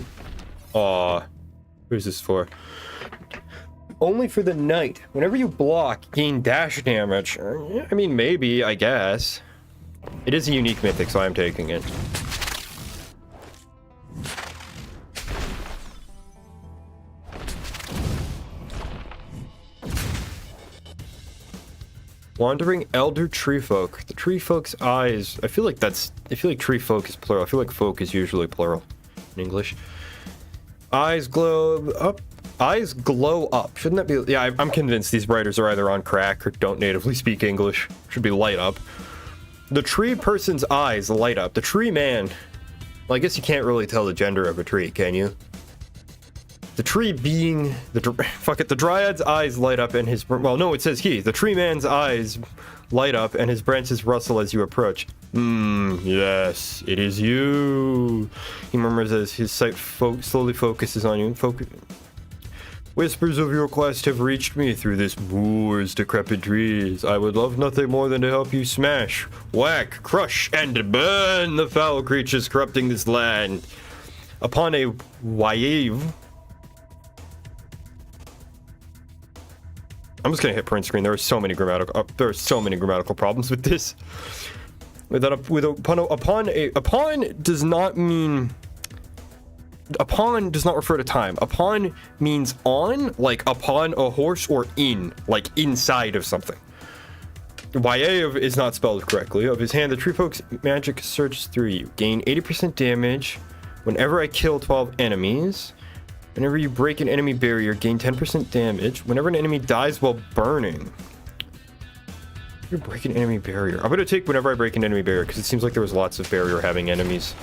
Aw. Who's this for? Only for the night. Whenever you block, gain dash damage. I mean, maybe, I guess. It is a unique mythic, so I'm taking it. Wandering Elder Tree Folk. The Tree Folk's eyes. I feel like Tree Folk is plural. I feel like folk is usually plural in English. Eyes glow up. Shouldn't that be? Yeah, I'm convinced these writers are either on crack or don't natively speak English. Should be light up. The tree person's eyes light up. The tree man. Well, I guess you can't really tell the gender of a tree, can you? The tree being the dryad's eyes light up and his it says the tree man's eyes light up and his branches rustle as you approach. Yes, it is you. He murmurs as his sight slowly focuses on you. Whispers of your quest have reached me through this moor's decrepit trees. I would love nothing more than to help you smash, whack, crush, and burn the foul creatures corrupting this land. Upon a wave. I'm just gonna hit print screen. There are so many grammatical problems with this. Upon does not refer to time. Upon means on, like upon a horse, or in, like inside of something. Yaev is not spelled correctly. Of his hand, the tree folk's magic surges through you. Gain 80% damage whenever I kill 12 enemies. Whenever you break an enemy barrier, gain 10% damage. Whenever an enemy dies while burning. You break an enemy barrier. I'm gonna take whenever I break an enemy barrier because it seems like there was lots of barrier having enemies.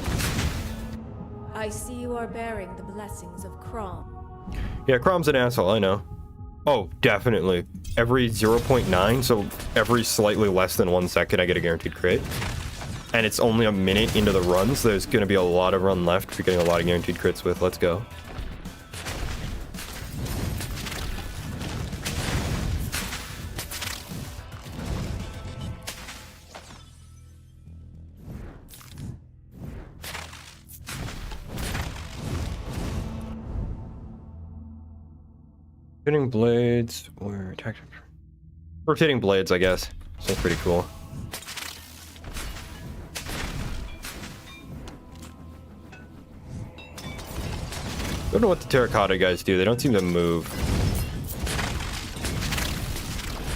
I see you are bearing the blessings of Crom. Yeah, Crom's an asshole, I know. Oh, definitely. Every 0.9, so every slightly less than 1 second, I get a guaranteed crit. And it's only a minute into the run, so there's gonna be a lot of run left for getting a lot of guaranteed crits with. Let's go. Rotating blades or attack. Rotating blades, I guess. Sounds pretty cool. I don't know what the terracotta guys do. They don't seem to move.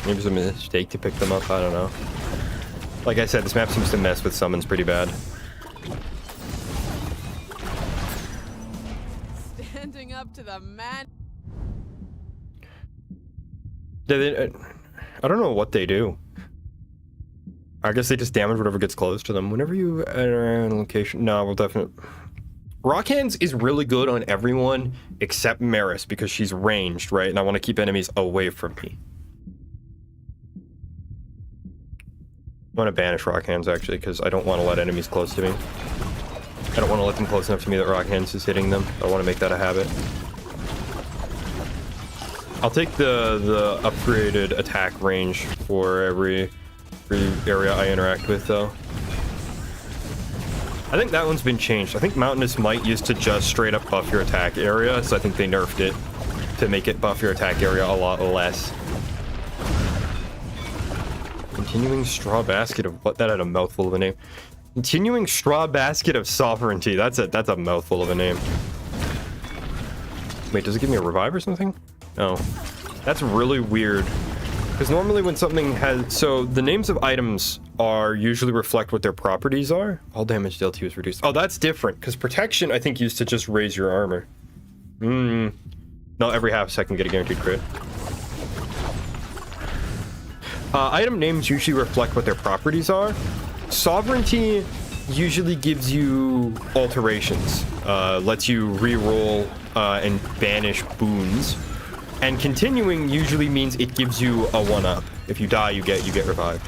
Maybe it's a mistake to pick them up. I don't know. Like I said, this map seems to mess with summons pretty bad. Standing up to the man. I don't know what they do. I guess they just damage whatever gets close to them. Whenever you enter a location... No, we'll definitely... Rock Hands is really good on everyone except Maris because she's ranged, right? And I want to keep enemies away from me. I want to banish Rock Hands, actually, because I don't want to let enemies close to me. I don't want to let them close enough to me that Rock Hands is hitting them. I want to make that a habit. I'll take the upgraded attack range for every area I interact with, though. I think that one's been changed. I think Mountainous Might used to just straight up buff your attack area, so I think they nerfed it to make it buff your attack area a lot less. Continuing Straw Basket of what? That had a mouthful of a name. Continuing Straw Basket of Sovereignty. That's a mouthful of a name. Wait, does it give me a revive or something? No. That's really weird. Because normally when something has... So, the names of items are usually reflect what their properties are. All damage dealt to you is reduced. Oh, that's different. Because protection, I think, used to just raise your armor. No, every half second get a guaranteed crit. Item names usually reflect what their properties are. Sovereignty usually gives you alterations. Lets you reroll and banish boons. And continuing usually means it gives you a 1-up. If you die, you get revived.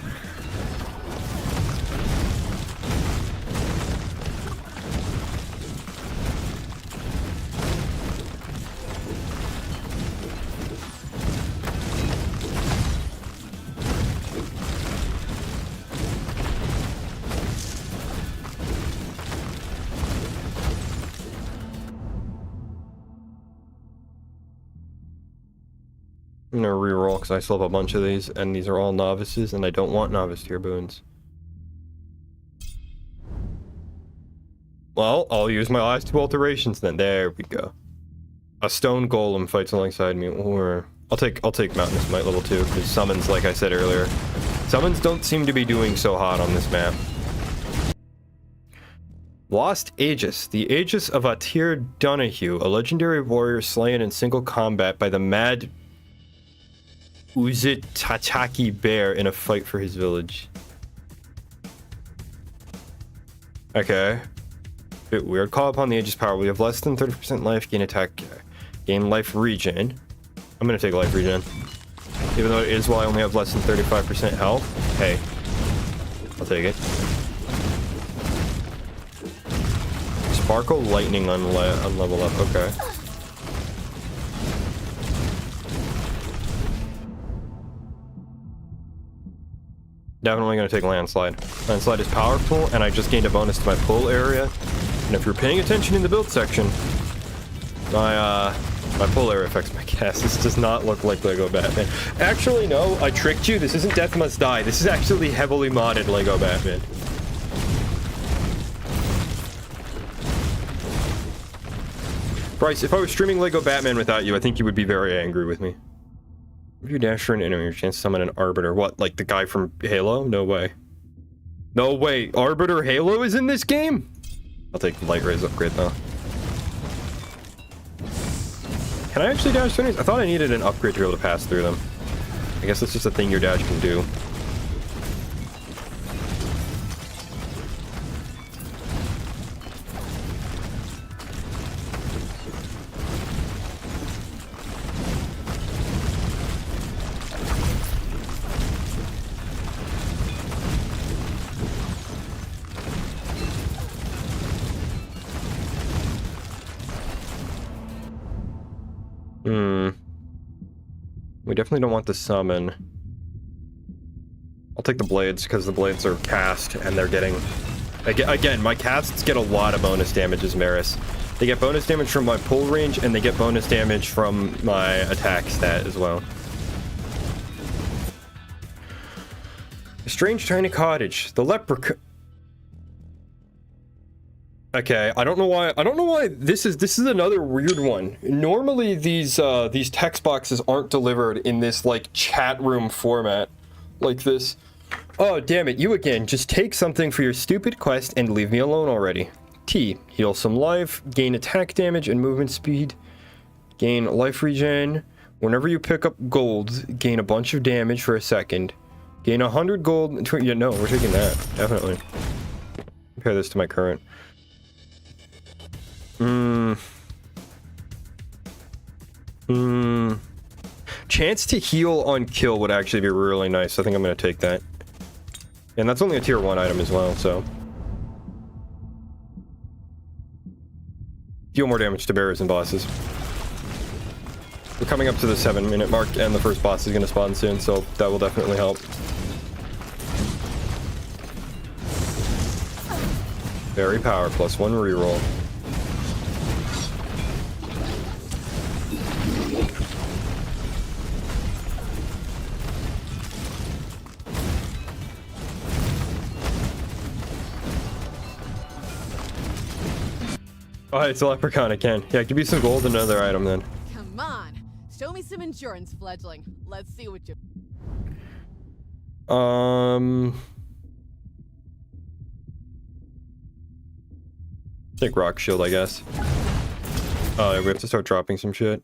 I'm gonna reroll because I still have a bunch of these, and these are all novices, and I don't want novice tier boons. Well, I'll use my last 2 alterations then. There we go. A stone golem fights alongside me, or I'll take Mountainous Might level 2 because summons, like I said earlier, summons don't seem to be doing so hot on this map. Lost Aegis. The Aegis of Atir Donahue, a legendary warrior slain in single combat by the mad Uzit Tataki bear in a fight for his village. Okay. Bit weird. Call upon the Aegis power. We have less than 30% life. Gain attack. Gain life regen. I'm gonna take life regen. Even though it is while I only have less than 35% health. Hey. I'll take it. Sparkle lightning on level up. Okay. Definitely going to take Landslide. Landslide is powerful, and I just gained a bonus to my pull area. And if you're paying attention in the build section, my pull area affects my cast. This does not look like Lego Batman. Actually, no, I tricked you. This isn't Death Must Die. This is actually heavily modded Lego Batman. Bryce, if I was streaming Lego Batman without you, I think you would be very angry with me. If you dash for an enemy, your chance to summon an Arbiter. What, like the guy from Halo? No way. No way. Arbiter Halo is in this game? I'll take the Light Rays upgrade, though. Can I actually dash through enemies? I thought I needed an upgrade to be able to pass through them. I guess that's just a thing your dash can do. We definitely don't want the summon. I'll take the blades because the blades are cast and they're getting... Again, my casts get a lot of bonus damage as Maris. They get bonus damage from my pull range and they get bonus damage from my attack stat as well. A strange tiny cottage. The leprechaun... Okay, I don't know why this is another weird one. Normally these text boxes aren't delivered in this like chat room format like this. Oh, damn it, you again. Just take something for your stupid quest and leave me alone already. T, heal some life, gain attack damage and movement speed, gain life regen. Whenever you pick up gold, gain a bunch of damage for a second. Gain 100 gold. Yeah, no, we're taking that. Definitely. Compare this to my current. Chance to heal on kill would actually be really nice. I think I'm going to take that. And that's only a tier 1 item as well, so. Deal more damage to bearers and bosses. We're coming up to the 7-minute mark, and the first boss is going to spawn soon, so that will definitely help. Berry power, +1 reroll. Oh, it's a leprechaun again. Yeah, give me some gold and another item then. Come on. Show me some endurance, fledgling. Let's see what you... Take rock shield, I guess. Oh, yeah, we have to start dropping some shit.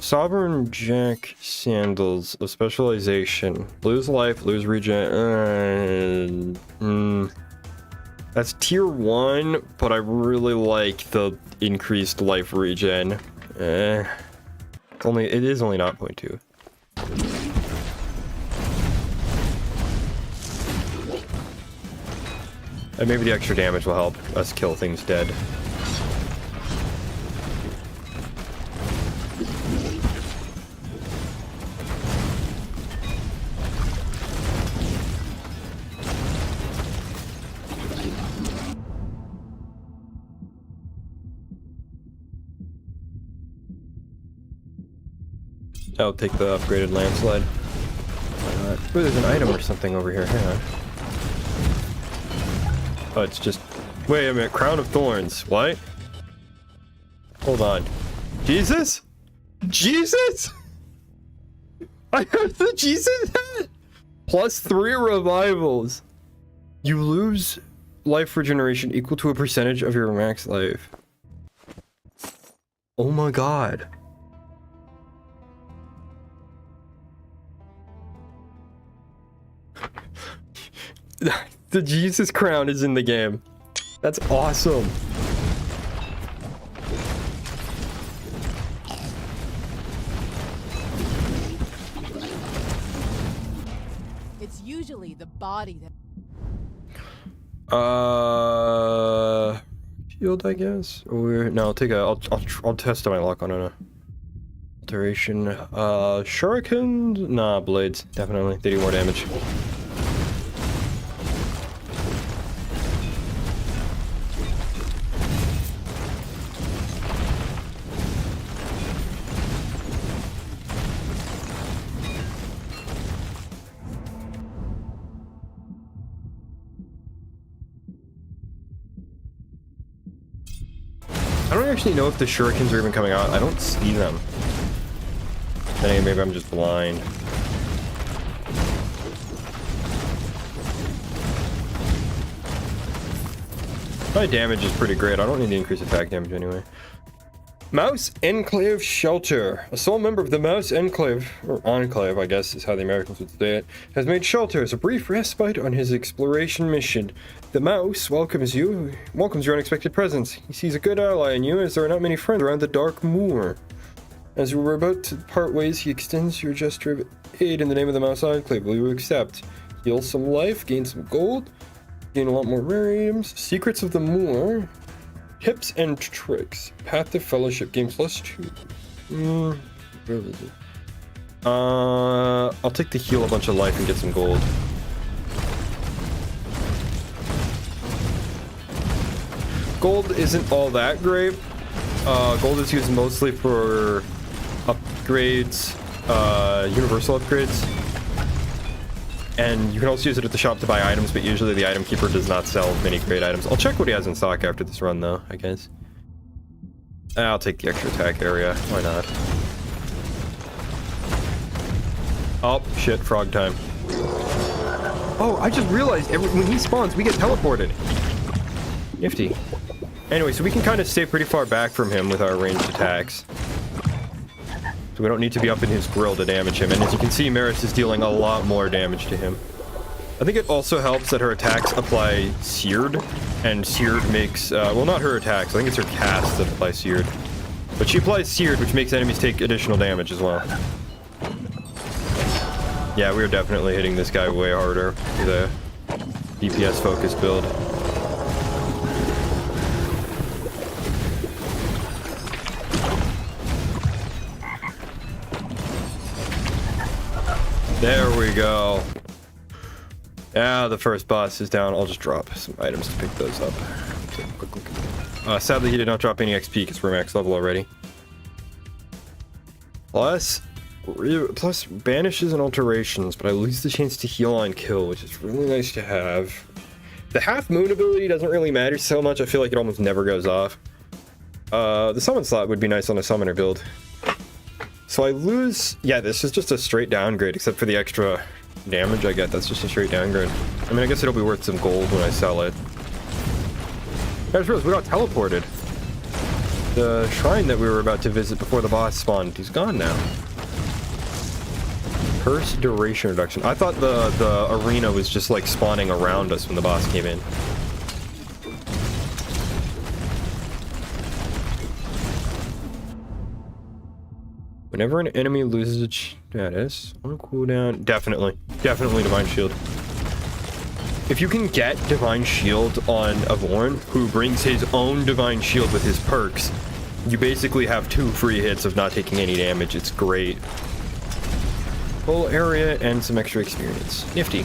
Sovereign Jack sandals of specialization. Lose life, lose regen. That's tier 1, but I really like the increased life regen. It is only 0.2. And maybe the extra damage will help us kill things dead. I'll take the upgraded landslide. Why not? Ooh, there's an item or something over here. Hang on. Oh, it's just... Wait a minute. Crown of Thorns. What? Hold on. Jesus? Jesus? I have the Jesus hat? +3 revivals. You lose life regeneration equal to a percentage of your max life. Oh my god. The Jesus crown is in the game. That's awesome. It's usually the body that... Shield, I guess. Or no, I'll take a. I'll test my luck on an alteration. Shuriken. Nah, blades. Definitely. They do more damage. I don't actually know if the shurikens are even coming out. I don't see them. Then maybe I'm just blind. My damage is pretty great. I don't need the increased attack damage anyway. Mouse Enclave Shelter. A sole member of the Mouse Enclave, or Enclave, I guess is how the Americans would say it, has made shelter as a brief respite on his exploration mission. The mouse welcomes your unexpected presence. He sees a good ally in you, as there are not many friends around the Darkmoor. As we were about to part ways, he extends your gesture of aid in the name of the Mouse Enclave. Will you accept? Heal some life, gain some gold, gain a lot more rare items. Secrets of the Moor. Tips and tricks. Path to Fellowship gains +2. Where is it? I'll take the heal a bunch of life and get some gold. Gold isn't all that great. Gold is used mostly for upgrades, universal upgrades. And you can also use it at the shop to buy items, but usually the item keeper does not sell many great items. I'll check what he has in stock after this run, though, I guess. I'll take the extra attack area. Why not? Oh, shit. Frog time. Oh, I just realized when he spawns, we get teleported. Nifty. Anyway, so we can kind of stay pretty far back from him with our ranged attacks. So we don't need to be up in his grill to damage him. And as you can see, Maris is dealing a lot more damage to him. I think it also helps that her attacks apply Seared. And Seared makes... well, not her attacks. I think it's her casts that apply Seared. But she applies Seared, which makes enemies take additional damage as well. Yeah, we are definitely hitting this guy way harder with a DPS-focused build. There we go. Yeah, the first boss is down. I'll just drop some items to pick those up. Take a quick look at them. Sadly, he did not drop any XP because we're max level already. Plus banishes and alterations, but I lose the chance to heal on kill, which is really nice to have. The half moon ability doesn't really matter so much. I feel like it almost never goes off. The summon slot would be nice on a summoner build. So I lose... Yeah, this is just a straight downgrade, except for the extra damage I get. That's just a straight downgrade. I mean, I guess it'll be worth some gold when I sell it. I just realized we got teleported. The shrine that we were about to visit before the boss spawned, he's gone now. Curse duration reduction. I thought the arena was just like spawning around us when the boss came in. Whenever an enemy loses a status on cooldown, definitely Divine Shield. If you can get Divine Shield on a Vorn who brings his own Divine Shield with his perks, you basically have 2 free hits of not taking any damage. It's great. Full area and some extra experience. Nifty.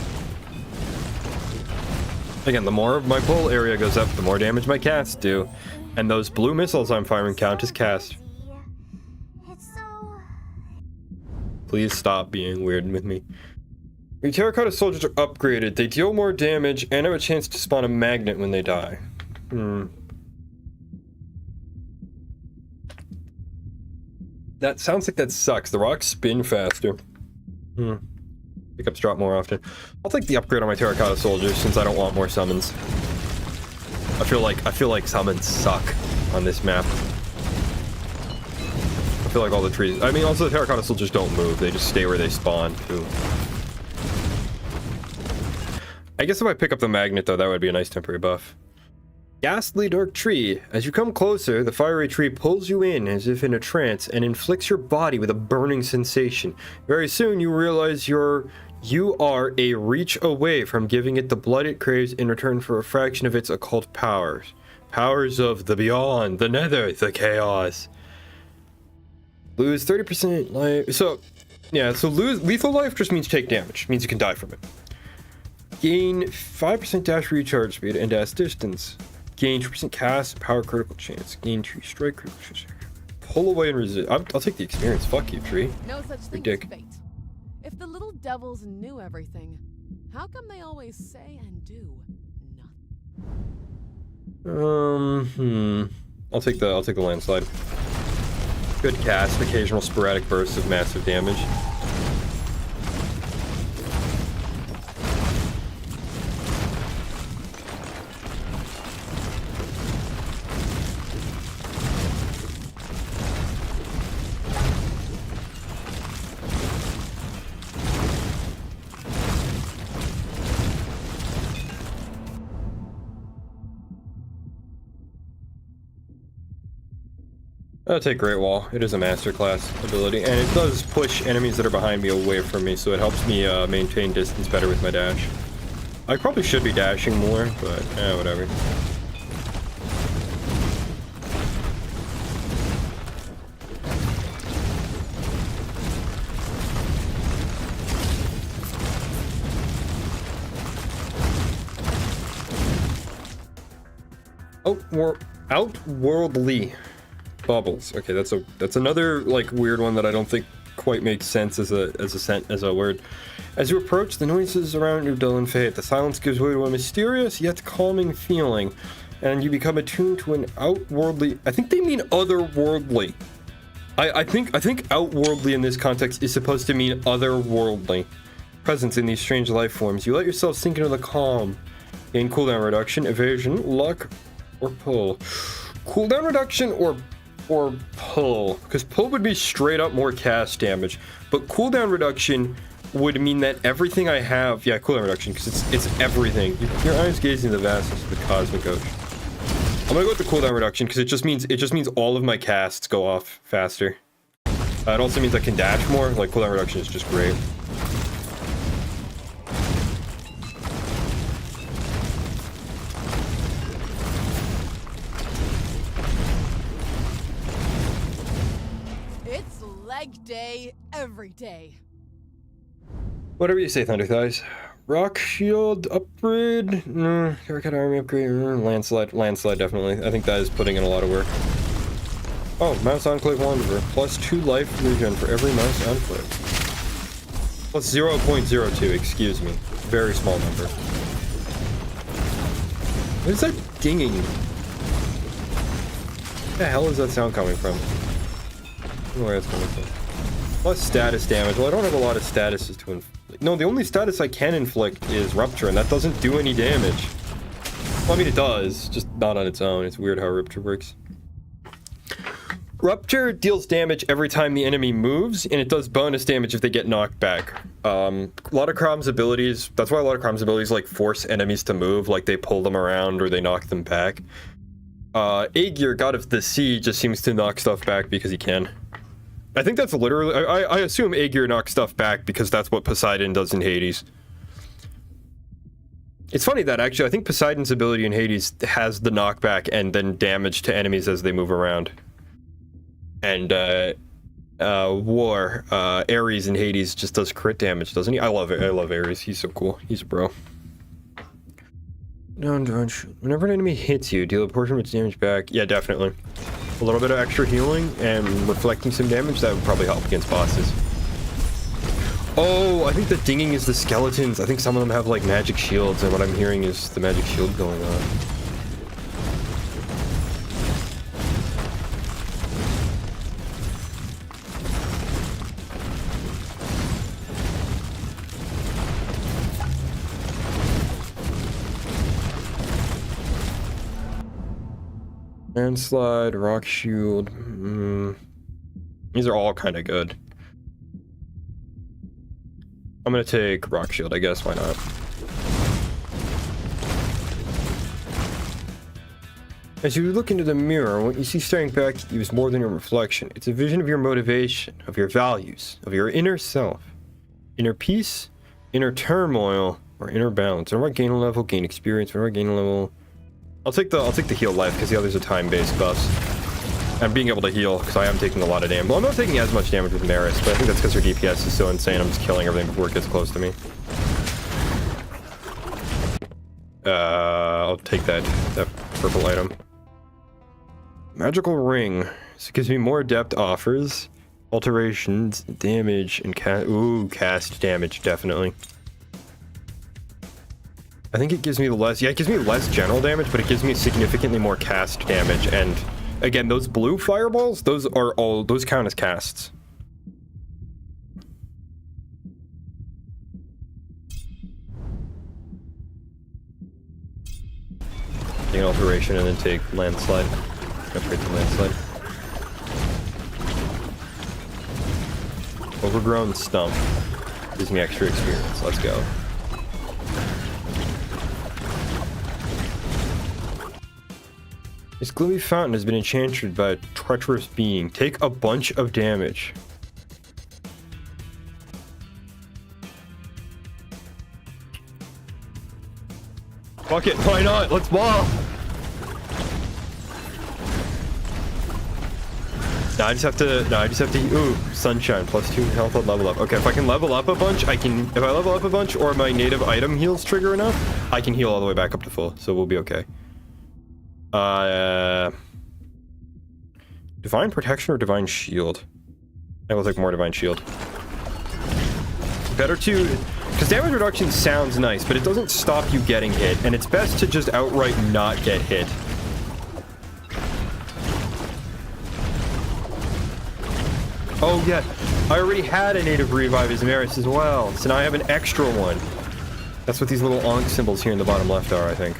Again, the more my pull area goes up, the more damage my casts do. And those blue missiles I'm firing count as cast. It's so... Please stop being weird with me. Your terracotta soldiers are upgraded. They deal more damage and have a chance to spawn a magnet when they die. That sounds like that sucks. The rocks spin faster. Pickups drop more often. I'll take the upgrade on my terracotta soldiers since I don't want more summons. I feel like summons suck on this map. I feel like all the trees... I mean, also the terracotta soldiers don't move. They just stay where they spawn, too. I guess if I pick up the magnet, though, that would be a nice temporary buff. Ghastly Dark Tree. As you come closer, the fiery tree pulls you in as if in a trance and inflicts your body with a burning sensation. Very soon, you realize you are a reach away from giving it the blood it craves in return for a fraction of its occult powers. Powers of the beyond, the nether, the chaos. Lose 30% life. So lose lethal life just means take damage. Means you can die from it. Gain 5% dash recharge speed and dash distance. Gain 2% cast, power critical chance. Gain 2 strike critical chance. Pull away and resist. I'll take the experience. Fuck you, tree. No such thing as fate. If the little devils knew everything, how come they always say and do nothing? I'll take the landslide. Good cast, occasional sporadic bursts of massive damage. I'll take Great Wall. It is a masterclass ability, and it does push enemies that are behind me away from me, so it helps me maintain distance better with my dash. I probably should be dashing more, but whatever. Outworldly bubbles. Okay, that's another like weird one that I don't think quite makes sense as a word. As you approach, the noises around you dull and fade. The silence gives way to a mysterious yet calming feeling, and you become attuned to an outworldly. I think they mean otherworldly. I think outworldly in this context is supposed to mean otherworldly presence in these strange life forms. You let yourself sink into the calm. Gain cooldown reduction, evasion, luck, or pull. Cooldown reduction or pull, because pull would be straight up more cast damage, but cooldown reduction would mean that everything I have, cooldown reduction, because it's everything. Your eyes gazing the vastness of the cosmic ocean. I'm gonna go with the cooldown reduction because it just means all of my casts go off faster. It also means I can dash more. Like cooldown reduction is just great. Leg day every day. Whatever you say, Thunder Thighs. Rock shield upgrade. No. Got army upgrade. Landslide. Landslide definitely. I think that is putting in a lot of work. Oh, Mouse Enclave Wanderer. +2 life regen for every Mouse Enclave. Plus 0.02, excuse me. Very small number. What is that dinging? Where the hell is that sound coming from? I don't know where it's coming from. Plus status damage. Well, I don't have a lot of statuses to inflict. No, the only status I can inflict is Rupture, and that doesn't do any damage. Well, I mean, it does, just not on its own. It's weird how Rupture works. Rupture deals damage every time the enemy moves, and it does bonus damage if they get knocked back. A lot of Crom's abilities, that's why a lot of Crom's abilities like force enemies to move, like they pull them around or they knock them back. Aegir, God of the Sea, just seems to knock stuff back because he can. I think that's literally, I assume Aegir knocks stuff back because that's what Poseidon does in Hades. It's funny that actually, I think Poseidon's ability in Hades has the knockback and then damage to enemies as they move around. And Ares in Hades just does crit damage, doesn't he? I love it. I love Ares. He's so cool. He's a bro. Whenever an enemy hits you, deal a portion of its damage back. Yeah, definitely. A little bit of extra healing and reflecting some damage, that would probably help against bosses. Oh, I think the dinging is the skeletons. I think some of them have like magic shields, and what I'm hearing is the magic shield going on. Landslide, rock shield. These are all kind of good. I'm gonna take rock shield, I guess. Why not? As you look into the mirror, what you see staring back at you is more than your reflection. It's a vision of your motivation, of your values, of your inner self, inner peace, inner turmoil, or inner balance. Whenever I gain a level, gain experience. Whenever I gain a level. I'll take the heal life because the others are time-based buffs. And being able to heal because I am taking a lot of damage. Well, I'm not taking as much damage with Maris, but I think that's because her DPS is so insane. I'm just killing everything before it gets close to me. I'll take that purple item. Magical ring. So it gives me more adept offers, alterations, damage, and cast damage definitely. I think it gives me less, yeah, it gives me less general damage, but it gives me significantly more cast damage. And again, those blue fireballs, those count as casts. Take an alteration and then take landslide. Upgrade to landslide. Overgrown stump. Gives me extra experience. Let's go. This gloomy fountain has been enchanted by a treacherous being. Take a bunch of damage. Fuck it, why not? Let's ball! No, I just have to, ooh, sunshine, +2 health on level up. Okay, if I can level up a bunch, if I level up a bunch or my native item heals trigger enough, I can heal all the way back up to full, so we'll be okay. Divine Protection or Divine Shield? I will take more Divine Shield. Better to... Because damage reduction sounds nice, but it doesn't stop you getting hit, and it's best to just outright not get hit. Oh yeah, I already had a native revive as Maris as well, so now I have an extra one. That's what these little onk symbols here in the bottom left are, I think.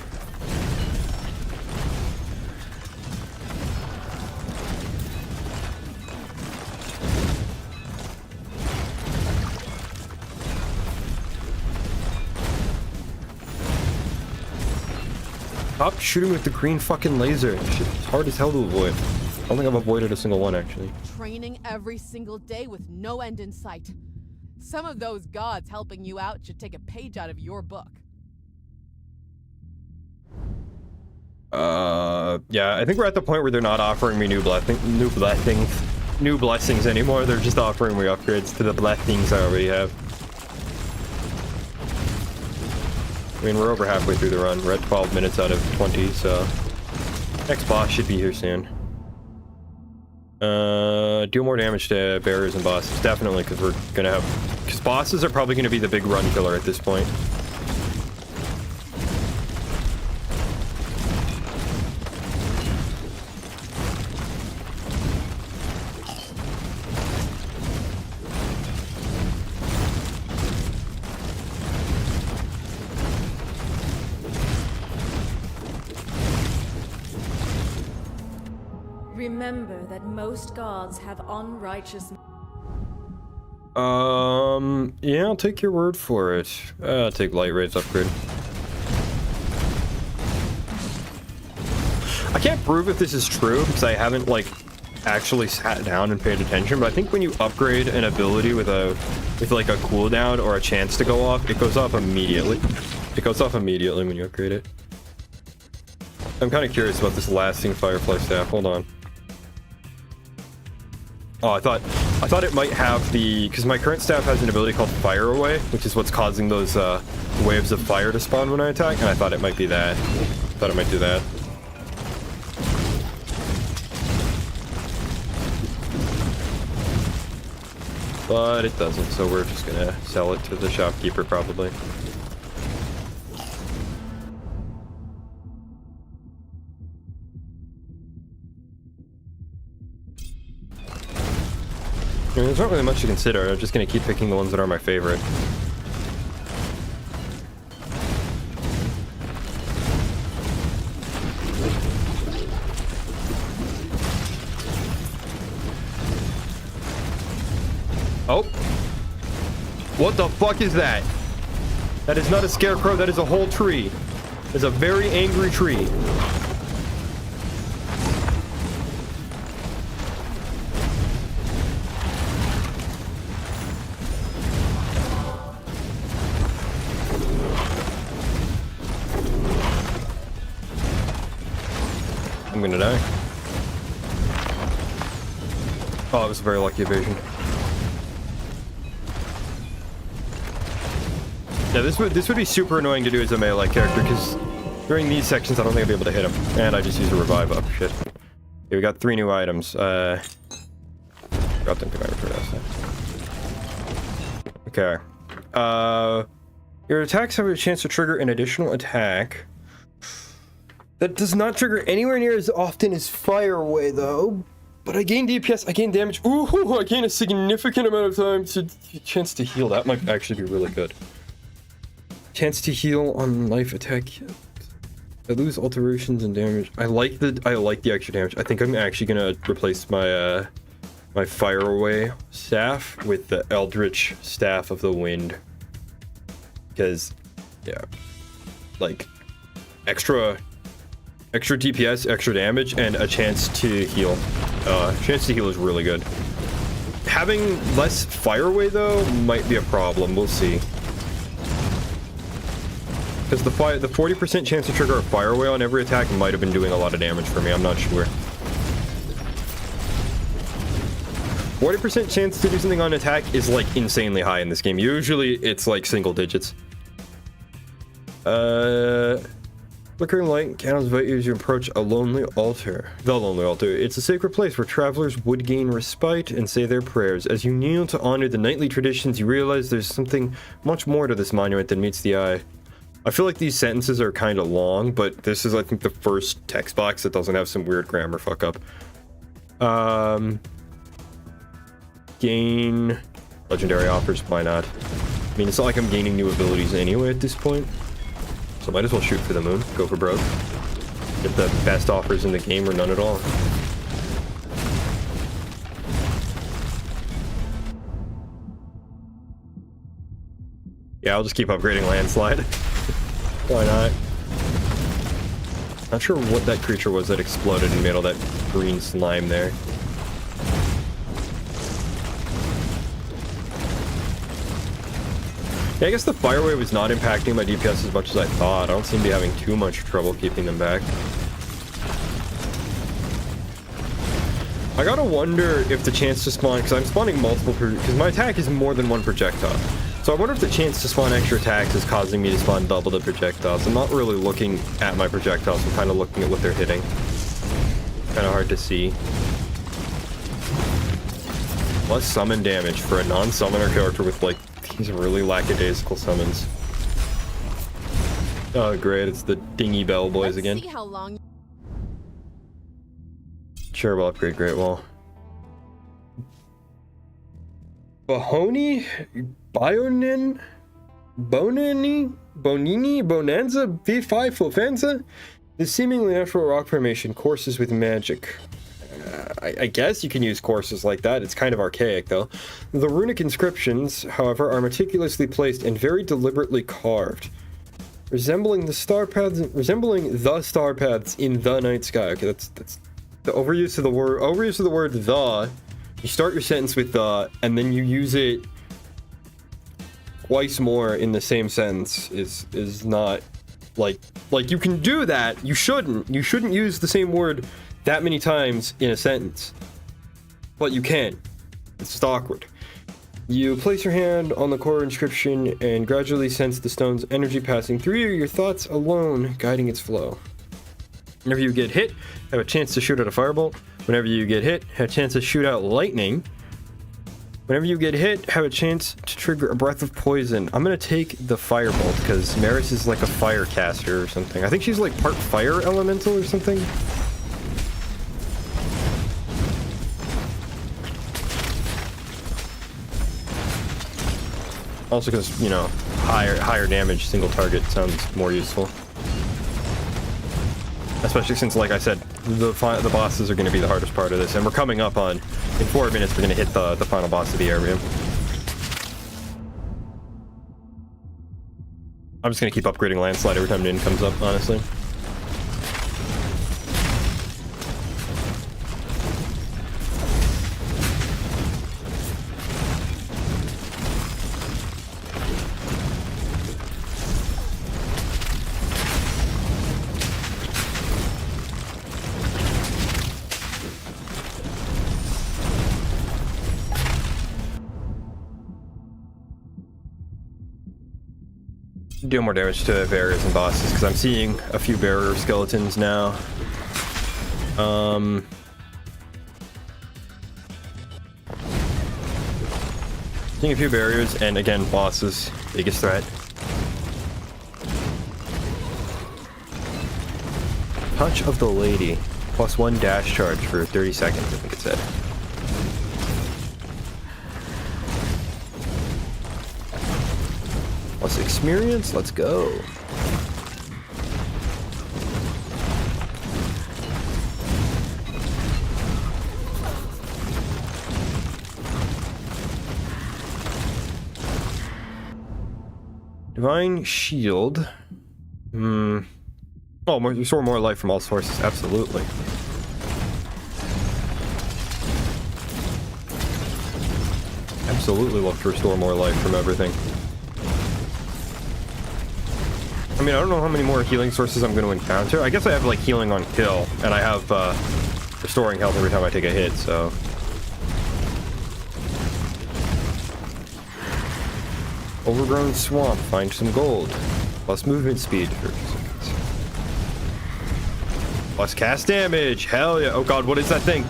Stop shooting with the green fucking laser. It's hard as hell to avoid. I don't think I've avoided a single one, actually. Training every single day with no end in sight. Some of those gods helping you out should take a page out of your book. Yeah, I think we're at the point where they're not offering me new blessings anymore. They're just offering me upgrades to the blessings I already have. I mean, we're over halfway through the run. We're at 12 minutes out of 20, so next boss should be here soon. Deal more damage to barriers and bosses, definitely, because we're gonna have, because bosses are probably gonna be the big run killer at this point. Remember that most gods have unrighteous. Yeah, I'll take your word for it. I'll take light rays upgrade. I can't prove if this is true because I haven't like actually sat down and paid attention, but I think when you upgrade an ability with like a cooldown or a chance to go off, it goes off immediately. It goes off immediately when you upgrade it. I'm kind of curious about this lasting Firefly staff. Hold on. Oh, I thought it might have the, because my current staff has an ability called Fire Away, which is what's causing those waves of fire to spawn when I attack, and I thought it might be that. Thought it might do that. But it doesn't, so we're just gonna sell it to the shopkeeper probably. I mean, there's not really much to consider. I'm just gonna keep picking the ones that are my favorite. Oh. What the fuck is that? That is not a scarecrow, that is a whole tree. It's a very angry tree. I'm gonna die. Oh, it was a very lucky evasion. Yeah, this would be super annoying to do as a melee character, because during these sections I don't think I'll be able to hit him. And I just used a revive up. Shit. Okay, we got 3 new items. Got them to my return outside. Okay. Your attacks have a chance to trigger an additional attack. That does not trigger anywhere near as often as Fire Away, though. But I gain DPS, I gain damage. Ooh, I gain a significant amount of time to chance to heal. That might actually be really good. Chance to heal on life attack. I lose alterations and damage. I like the extra damage. I think I'm actually gonna replace my my Fire Away staff with the Eldritch Staff of the Wind. Because, yeah, like extra DPS, extra damage, and a chance to heal. Chance to heal is really good. Having less Fire Away though might be a problem. We'll see. Because the 40% chance to trigger a Fire Away on every attack might have been doing a lot of damage for me. I'm not sure. 40% chance to do something on attack is like insanely high in this game. Usually it's like single digits. Flickering light candles invite you as you approach a lonely altar. The lonely altar. It's a sacred place where travelers would gain respite and say their prayers. As you kneel to honor the nightly traditions, you realize there's something much more to this monument than meets the eye. I feel like these sentences are kind of long, but this is, I think, the first text box that doesn't have some weird grammar fuck up. Gain legendary offers, why not? I mean, it's not like I'm gaining new abilities anyway at this point. So might as well shoot for the moon, go for broke. Get the best offers in the game or none at all. Yeah, I'll just keep upgrading landslide. Why not? Not sure what that creature was that exploded and made all that green slime there. Yeah, I guess the Fire Wave was not impacting my DPS as much as I thought. I don't seem to be having too much trouble keeping them back. I gotta wonder if the chance to spawn, because I'm spawning multiple, because my attack is more than one projectile. So So I wonder if the chance to spawn extra attacks is causing me to spawn double the projectiles. I'm not really looking at my projectiles. I'm kind of looking at what they're hitting. Kind of hard to see. Plus summon damage for a non-summoner character with like these really lackadaisical summons. Oh great, it's the dingy bell boys again. See how long. Sure, we'll upgrade Great Wall. Bahoni? Bionin? Bonini? Bonanza? V5 Flofanza? The seemingly natural rock formation courses with magic. I guess you can use courses like that. It's kind of archaic, though. The runic inscriptions, however, are meticulously placed and very deliberately carved, resembling the star paths in the night sky. Okay, that's the overuse of the word the. You start your sentence with the, and then you use it twice more in the same sentence is not like you can do that. You shouldn't use the same word that many times in a sentence, but you can. It's just awkward. You place your hand on the core inscription and gradually sense the stone's energy passing through you, your thoughts alone guiding its flow. Whenever you get hit, have a chance to shoot out a firebolt. Whenever you get hit, have a chance to shoot out lightning. Whenever you get hit, have a chance to trigger a breath of poison. I'm gonna take the firebolt because Maris is like a fire caster or something. I think she's like part fire elemental or something. Also because, you know, higher damage single target sounds more useful. Especially since, like I said, the bosses are going to be the hardest part of this, and we're coming up on, in 4 minutes, we're going to hit the final boss of the area. I'm just going to keep upgrading Landslide every time Nin comes up, honestly. Deal more damage to barriers and bosses because I'm seeing a few barrier skeletons now. Seeing a few barriers and again bosses, biggest threat. Touch of the Lady, +1 dash charge for 30 seconds, I think it said. Plus experience, let's go. Divine Shield. Oh, restore more life from all sources, absolutely. Absolutely love to restore more life from everything. I mean, I don't know how many more healing sources I'm going to encounter. I guess I have, like, healing on kill, and I have, restoring health every time I take a hit, so... Overgrown swamp, find some gold. Plus movement speed for 2 seconds. Plus cast damage, hell yeah. Oh god, what is that thing?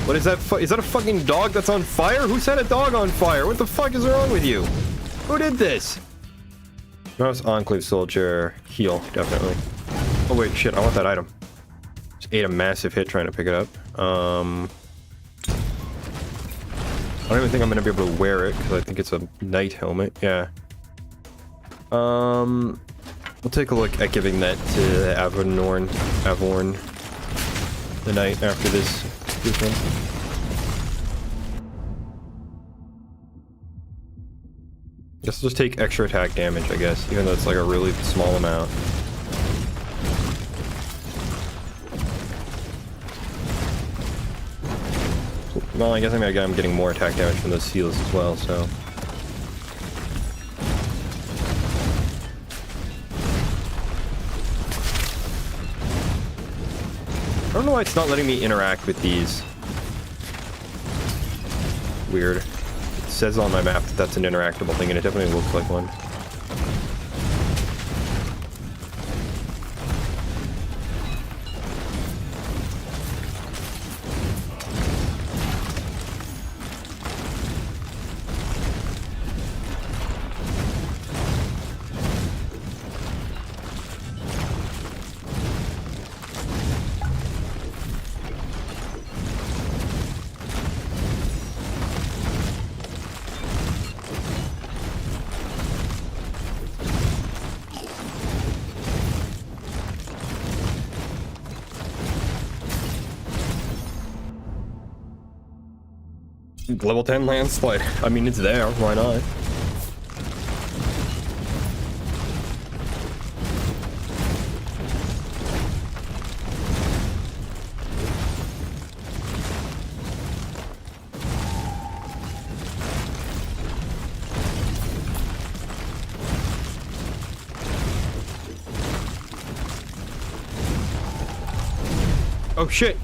What is that? Is that a fucking dog that's on fire? Who set a dog on fire? What the fuck is wrong with you? Who did this? Mouse Enclave Soldier, heal, definitely. Oh wait, shit, I want that item. Just ate a massive hit trying to pick it up. I don't even think I'm gonna be able to wear it because I think it's a knight helmet. Yeah. We'll take a look at giving that to Avorn, the knight after this one. Guess I'll just take extra attack damage, I guess, even though it's like a really small amount. Well, I guess I'm getting more attack damage from those seals as well, so... I don't know why it's not letting me interact with these. Weird. It's says on my map that that's an interactable thing, and it definitely looks like one. Level 10 landslide. I mean, it's there. Why not? Oh shit!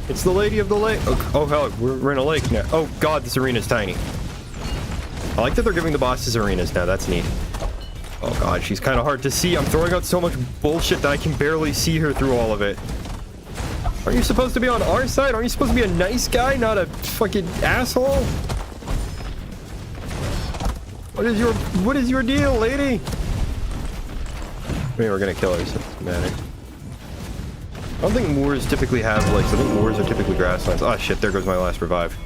It's the lady of the lake. Oh hell, we're in a lake now. Oh god, this arena's tiny. I like that they're giving the bosses arenas now. That's neat. Oh god, she's kind of hard to see. I'm throwing out so much bullshit that I can barely see her through all of it. Aren't you supposed to be on our side? Aren't you supposed to be a nice guy, not a fucking asshole? What is your deal, lady? I mean, we're gonna kill her, so it doesn't matter. I don't think moors typically have lakes. I think moors are typically grasslands. Oh shit, there goes my last revive.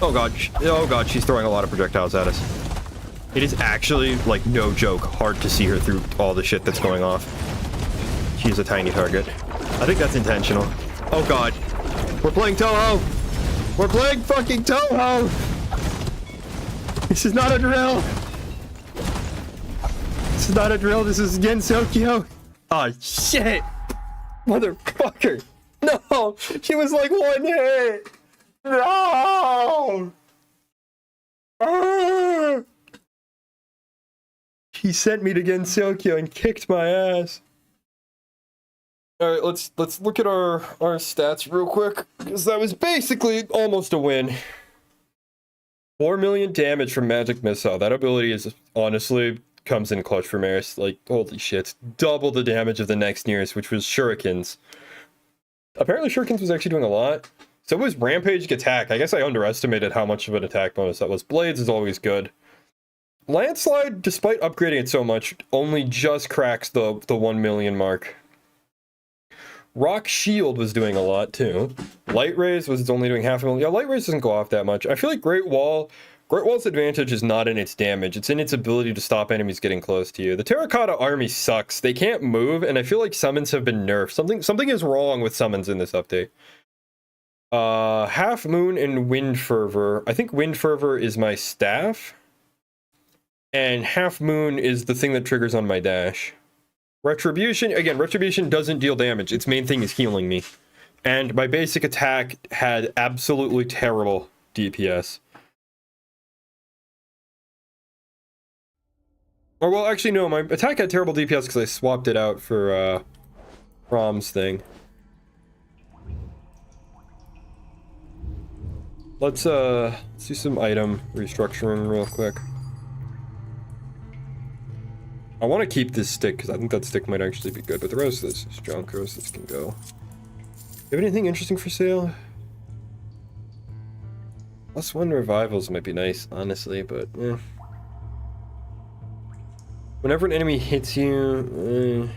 Oh god, she's throwing a lot of projectiles at us. It is actually, like, no joke, hard to see her through all the shit that's going off. She's a tiny target. I think that's intentional. Oh god. We're playing Toho! We're playing fucking Toho! This is not a drill! This is not a drill, this is Gensokyo! Oh shit! Motherfucker! No! She was like one hit! No! He sent me to Gensokyo and kicked my ass. Alright, let's look at our stats real quick, because that was basically almost a win. 4 million damage from Magic Missile. That ability is honestly comes in clutch for Maris. Like, holy shit. Double the damage of the next nearest, which was Shurikens. Apparently Shurikens was actually doing a lot. So was Rampage Attack. I guess I underestimated how much of an attack bonus that was. Blades is always good. Landslide, despite upgrading it so much, only just cracks the 1 million mark. Rock Shield was doing a lot too. Light Rays was only doing 500,000. Yeah, Light Rays doesn't go off that much. I feel like Great Wall's advantage is not in its damage. It's in its ability to stop enemies getting close to you. The Terracotta army sucks. They can't move, and I feel like summons have been nerfed. Something is wrong with summons in this update. Half Moon and Wind Fervor. I think Wind Fervor is my staff. And Half Moon is the thing that triggers on my dash. Retribution, again, Retribution doesn't deal damage. Its main thing is healing me. And my basic attack had absolutely terrible DPS. Or, well, actually, no, my attack had terrible DPS because I swapped it out for, Rom's thing. Let's do some item restructuring real quick. I want to keep this stick because I think that stick might actually be good, but the rest of this is junk. The rest of this can go. You have anything interesting for sale? +1 revivals might be nice, honestly, but eh. Whenever an enemy hits you,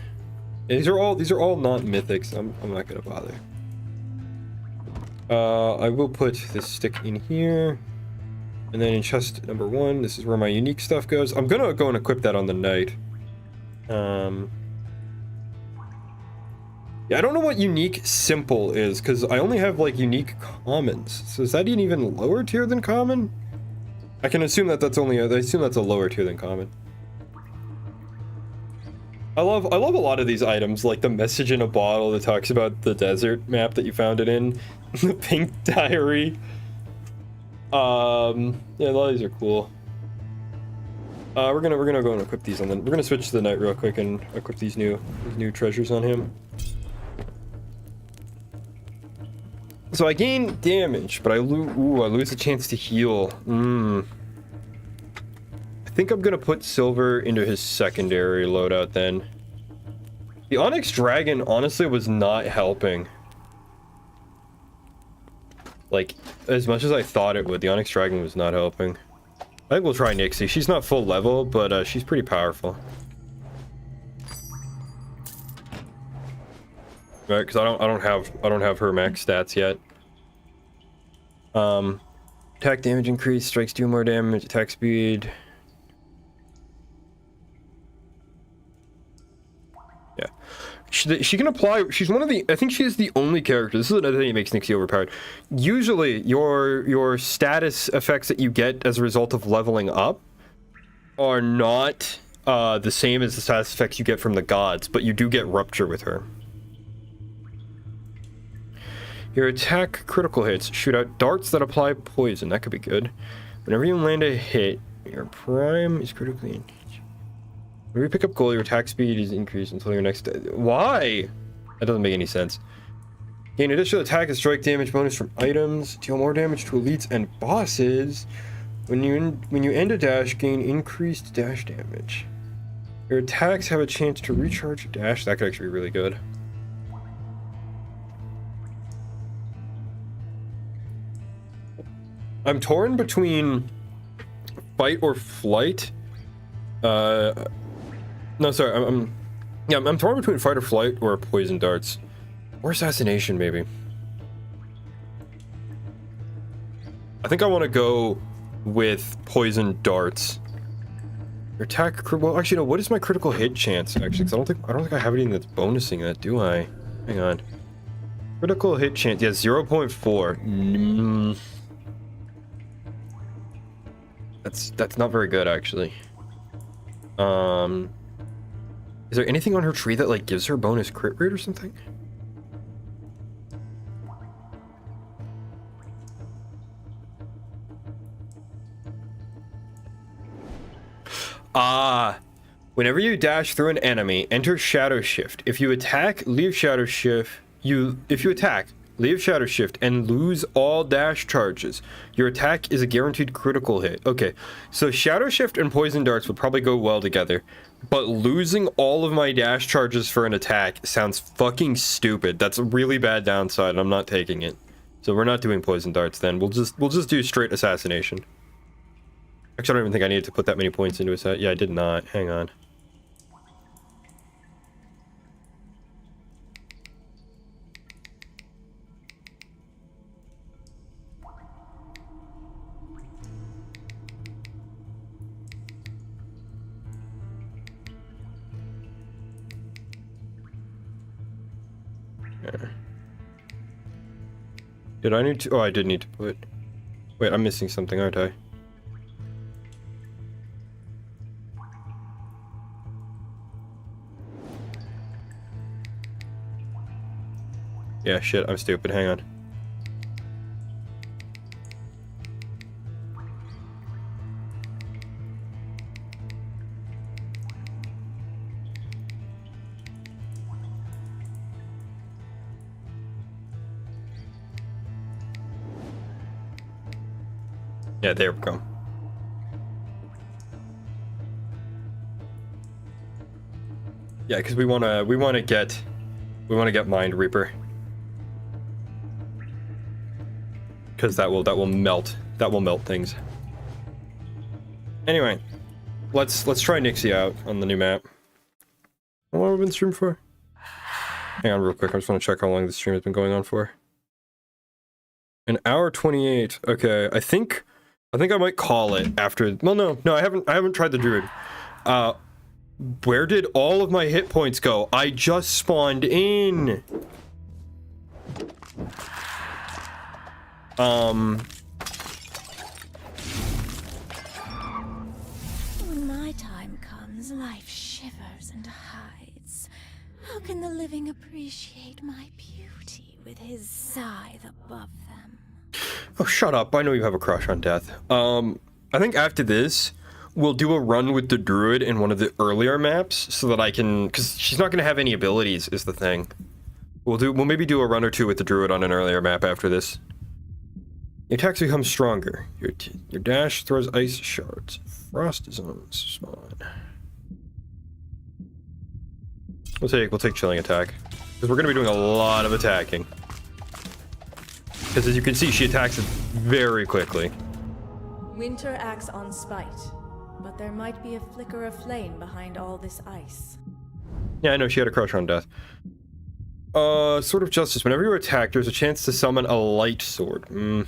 these are all not mythics. I'm not gonna bother. I will put this stick in here, and then in chest number 1, this is where my unique stuff goes. I'm gonna go and equip that on the knight. Yeah, I don't know what unique simple is, because I only have, like, unique commons. So is that an even lower tier than common? I can assume that that's only I assume that's a lower tier than common. I love a lot of these items, like the message in a bottle that talks about the desert map that you found it in, the pink diary. Yeah, a lot of these are cool. We're gonna go and equip these, and then we're gonna switch to the knight real quick and equip these new treasures on him. So I gain damage, but I lose a chance to heal. I think I'm gonna put Silver into his secondary loadout then. The Onyx Dragon honestly was not helping. Like, as much as I thought it would, the Onyx Dragon was not helping. I think we'll try Nixie. She's not full level, but she's pretty powerful. Right, because I don't have her max stats yet. Attack damage increase, strikes do more damage, attack speed. Yeah. She can apply, she's one of the, I think she is the only character, this is another thing that makes Nixie overpowered. Usually, your status effects that you get as a result of leveling up are not the same as the status effects you get from the gods, but you do get Rupture with her. Your attack critical hits shoot out darts that apply poison. That could be good. Whenever you land a hit, your prime is critically engaged. Whenever you pick up gold, your attack speed is increased until your next... Why? That doesn't make any sense. Gain additional attack and strike damage bonus from items. Deal more damage to elites and bosses. When you end a dash, gain increased dash damage. Your attacks have a chance to recharge your dash. That could actually be really good. I'm torn between fight or flight. No, sorry. I'm torn between fight or flight or poison darts, or assassination maybe. I think I want to go with poison darts. Your attack. Well, actually, no. What is my critical hit chance? Actually, because I don't think I have anything that's bonusing that, do I? Hang on. Critical hit chance. Yeah, 0.4. That's not very good, actually. Is there anything on her tree that, like, gives her bonus crit rate or something? Whenever you dash through an enemy, enter Shadow Shift. If you attack, leave Shadow Shift. If you attack, leave Shadow Shift and lose all dash charges. Your attack is a guaranteed critical hit. Okay, so Shadow Shift and Poison Darts would probably go well together, but losing all of my dash charges for an attack sounds fucking stupid. That's a really bad downside, and I'm not taking it. So we're not doing Poison Darts then. We'll just do straight assassination. Actually, I don't even think I needed to put that many points into it. Yeah, I did not. Hang on. Did I need to? Oh, I did need to put... Wait, I'm missing something, aren't I? Yeah, shit, I'm stupid. Hang on. Yeah, there we go. Yeah, because we wanna get Mind Reaper. Because that will melt things. Anyway, let's try Nixie out on the new map. How long have we been streaming for? Hang on real quick, I just want to check how long the stream has been going on for. An hour 28. Okay, I think I might call it after. Well, no, I haven't tried the druid. Where did all of my hit points go? I just spawned in. When my time comes, life shivers and hides. How can the living appreciate my beauty with his scythe above them? Oh, shut up. I know you have a crush on Death. I think after this, we'll do a run with the druid in one of the earlier maps so that I can... Because she's not going to have any abilities, is the thing. We'll maybe do a run or two with the druid on an earlier map after this. Your attacks become stronger. Your dash throws ice shards. Frost zones spawn. We'll take chilling attack. Because we're gonna be doing a lot of attacking. Because as you can see, she attacks very quickly. Winter acts on spite, but there might be a flicker of flame behind all this ice. Yeah, I know, she had a crush on death. Sword of Justice. Whenever you attack, there's a chance to summon a light sword. Whenever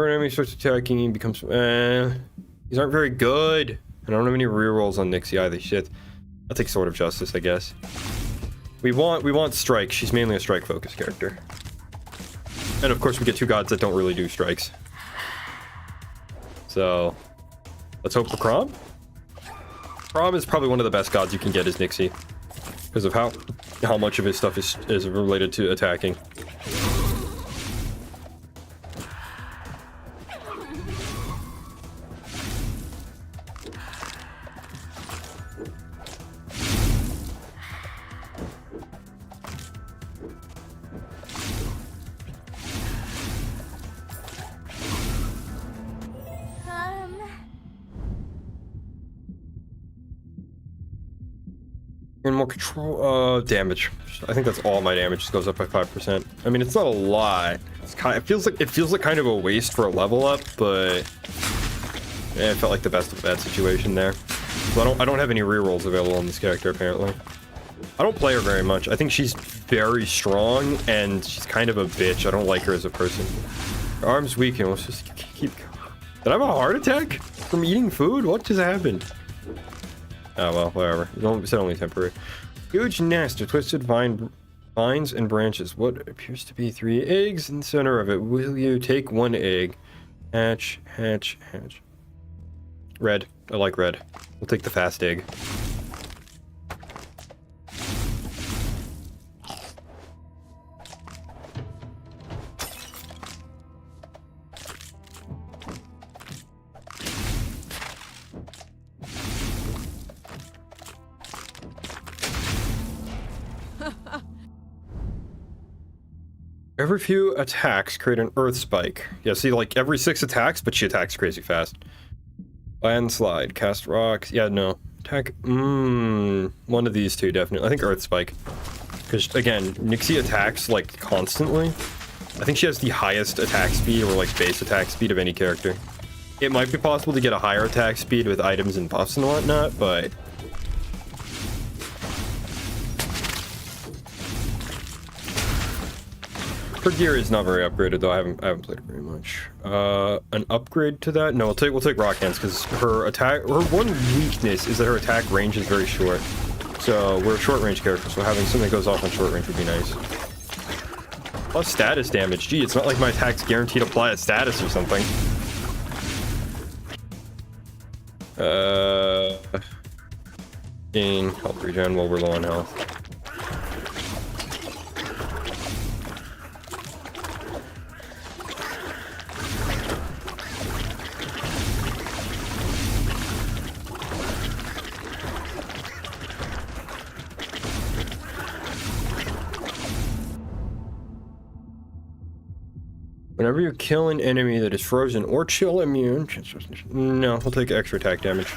an enemy starts attacking, he becomes... these aren't very good. I don't have any rerolls on Nixie either. Shit. I'll take Sword of Justice, I guess. We want Strike. She's mainly a strike-focused character. And of course, we get two gods that don't really do strikes. So, let's hope for Crom. Crom is probably one of the best gods you can get as Nixie. Because of how much of his stuff is related to attacking. And more control, damage. I think that's all my damage just goes up by 5%. I mean, it's not a lot. It feels like kind of a waste for a level up, but yeah, it felt like the best of that situation there. So I don't have any rerolls available on this character apparently. I don't play her very much. I think she's very strong and she's kind of a bitch. I don't like her as a person. Her arm's weakened. Let's just keep going. Did I have a heart attack from eating food? What just happened? Oh well, whatever. It's only temporary. Huge nest of twisted vines and branches. What appears to be 3 eggs in the center of it. Will you take 1 egg? Hatch, hatch, hatch. Red. I like red. We'll take the fast egg. Every few attacks create an earth spike. Yeah, see, like every 6 attacks, but she attacks crazy fast. Landslide, cast rocks. Yeah, no. Attack. One of these two, definitely. I think earth spike. Because, again, Nixie attacks, like, constantly. I think she has the highest attack speed, or, like, base attack speed of any character. It might be possible to get a higher attack speed with items and buffs and whatnot, but... her gear is not very upgraded though. I haven't played it very much. An upgrade to that? No, we'll take rock hands because her one weakness is that her attack range is very short. So we're a short range character, so having something that goes off on short range would be nice. Plus status damage. Gee, it's not like my attack's guaranteed to apply a status or something. Gain health regen while we're low on health. Whenever you kill an enemy that is frozen or chill immune, no, we'll take extra attack damage.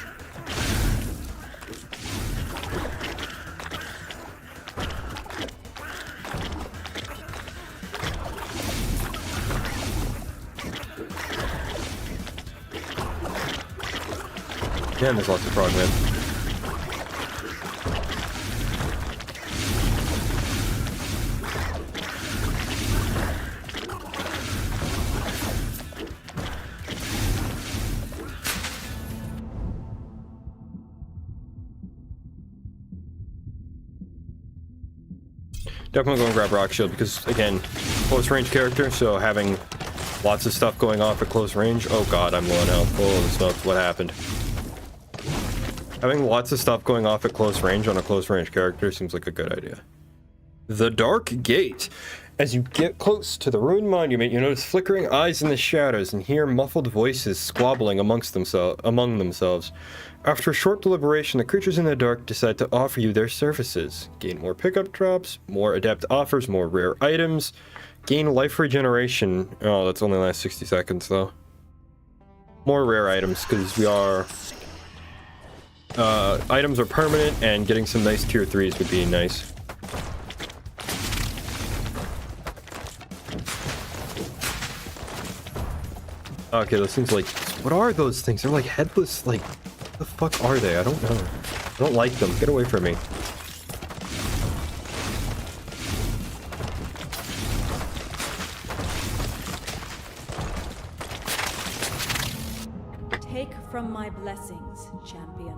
Damn, there's lots of frog men. Definitely going to grab Rock Shield because, again, close range character, so having lots of stuff going off at close range. Oh god, I'm low on health. Holy smokes, what happened? Having lots of stuff going off at close range on a close range character seems like a good idea. The Dark Gate. As you get close to the ruined monument, you notice flickering eyes in the shadows and hear muffled voices squabbling among themselves. After a short deliberation, the creatures in the dark decide to offer you their services. Gain more pickup drops, more adept offers, more rare items, gain life regeneration. Oh, that's only lasts 60 seconds though. More rare items, because we are... items are permanent, and getting some nice tier 3s would be nice. Okay, those things like... What are those things? They're like headless, like... What the fuck are they? I don't know. I don't like them. Get away from me. Take from my blessings, champion.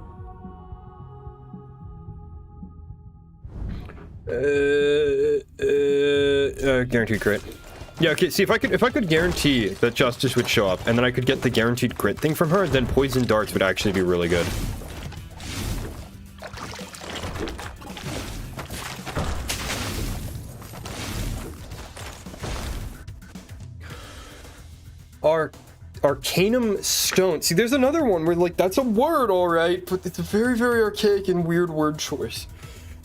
Guaranteed crit. Yeah, okay, see, if I could guarantee that Justice would show up, and then I could get the guaranteed crit thing from her, then Poison Darts would actually be really good. Arcanum Stone. See, there's another one where, like, that's a word, alright, but it's a very, very archaic and weird word choice.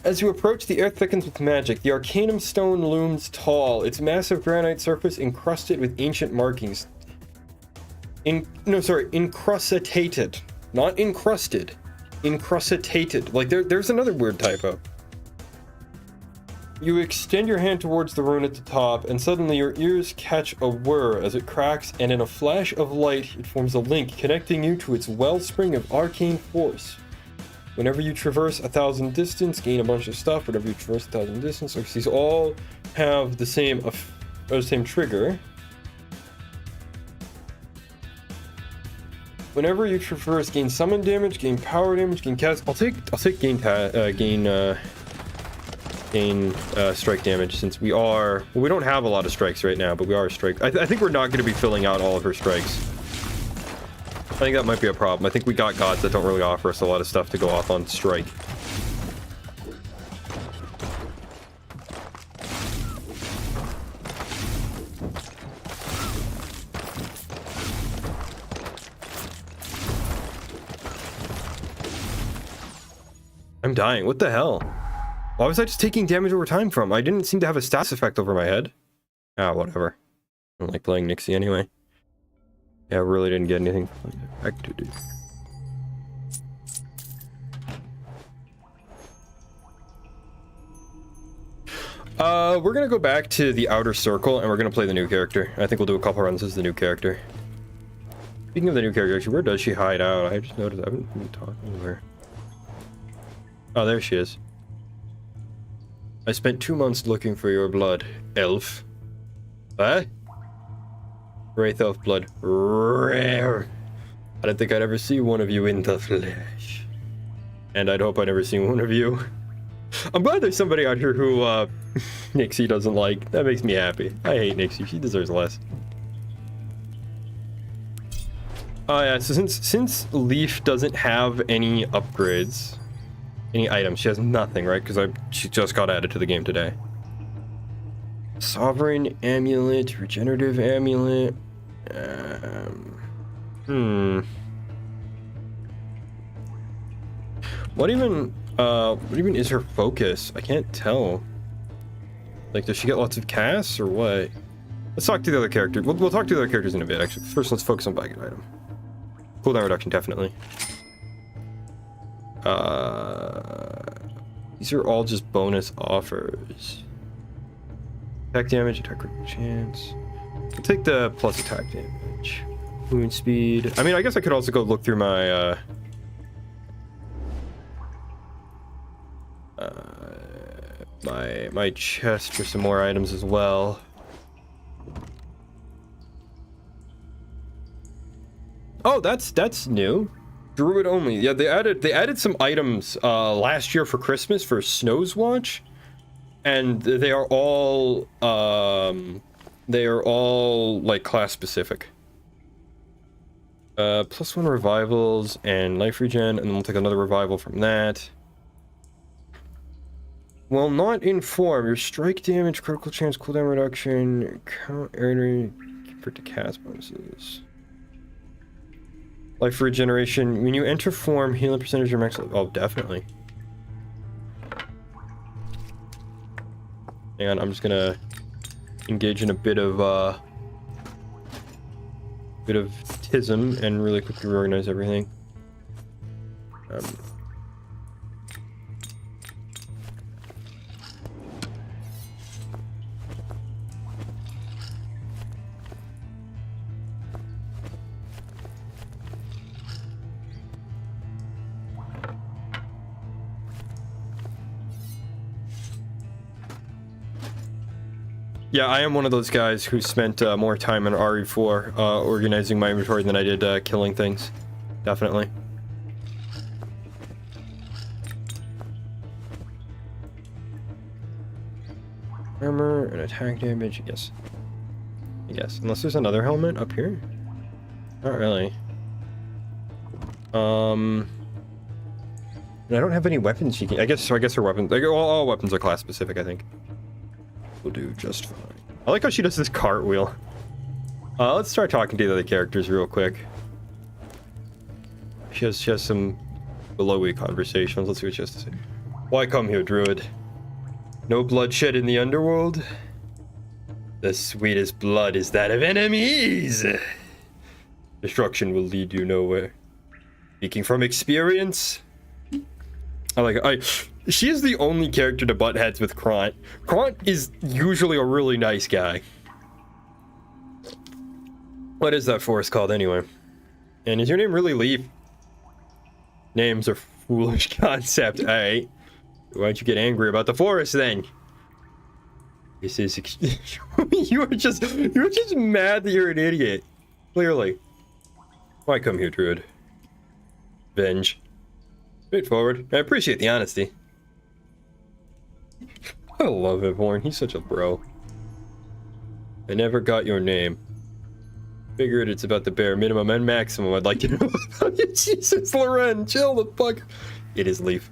As you approach, the air thickens with magic. The Arcanum Stone looms tall, its massive granite surface encrusted with ancient markings. Encrustated. Not encrusted. Encrustated. Like, there's another weird typo. You extend your hand towards the rune at the top, and suddenly your ears catch a whir as it cracks, and in a flash of light, it forms a link connecting you to its wellspring of arcane force. Whenever you traverse 1,000 distance, gain a bunch of stuff. Whenever you traverse 1,000 distance, so these all have the same trigger. Whenever you traverse, gain summon damage, gain power damage, gain cast. I'll take gain strike damage, since we don't have a lot of strikes right now, but we are strike. I think we're not going to be filling out all of her strikes. I think that might be a problem. I think we got gods that don't really offer us a lot of stuff to go off on strike. I'm dying. What the hell? Why was I just taking damage over time from? I didn't seem to have a stats effect over my head. Ah, whatever. I don't like playing Nixie anyway. Yeah, I really didn't get anything back to do. We're gonna go back to the outer circle and we're gonna play the new character. I think we'll do a couple runs as the new character. Speaking of the new character, actually, where does she hide out? I just noticed I haven't been talking to her. Oh, there she is. I spent 2 months looking for your blood, elf. What? Wraith elf blood. Rare. I didn't think I'd ever see one of you in the flesh. And I'd hope I never see one of you. I'm glad there's somebody out here who, Nixie doesn't like. That makes me happy. I hate Nixie. She deserves less. Oh yeah, so since Leaf doesn't have any upgrades, any items, she has nothing, right? Because she just got added to the game today. Sovereign Amulet, Regenerative Amulet. What even is her focus? I can't tell. Like, does she get lots of casts or what? Let's talk to the other character. We'll talk to the other characters in a bit, actually. First, let's focus on baggage item. Cooldown reduction, definitely. These are all just bonus offers. Attack damage, attack critical chance. I'll take the plus attack damage. Wound speed. I mean, I guess I could also go look through my my chest for some more items as well. Oh, that's new. Druid only. Yeah, they added some items last year for Christmas for Snow's Watch, and they are all like class specific. +1 revivals and life regen, and then we'll take another revival from that. While not in form, your strike damage, critical chance, cooldown reduction, count area for to cast bonuses. Life regeneration. When you enter form, healing percentage or max. Oh, definitely. Hang on, I'm just gonna engage in a bit of tism and really quickly reorganize everything. Yeah, I am one of those guys who spent more time in RE4 organizing my inventory than I did killing things. Definitely. Armor and attack damage, yes. Yes, unless there's another helmet up here. Not really. And I don't have any weapons you can. I guess her weapons. Like, all weapons are class specific, I think. Will do just fine. I like how she does this cartwheel. Let's start talking to the other characters real quick. She has some below-y conversations. Let's see what she has to say. Why come here, Druid? No bloodshed in the underworld? The sweetest blood is that of enemies! Destruction will lead you nowhere. Speaking from experience? She is the only character to butt heads with Krant. Krant is usually a really nice guy. What is that forest called anyway? And is your name really Leaf? Names are foolish concept, alright. Why'd you get angry about the forest then? This is you're just mad that you're an idiot. Clearly. Why come here, Druid? Venge. Straightforward. I appreciate the honesty. I love Ivorn. He's such a bro. I never got your name. Figured it's about the bare minimum and maximum I'd like to know about you. Jesus, Loren, chill the fuck. It is Leaf.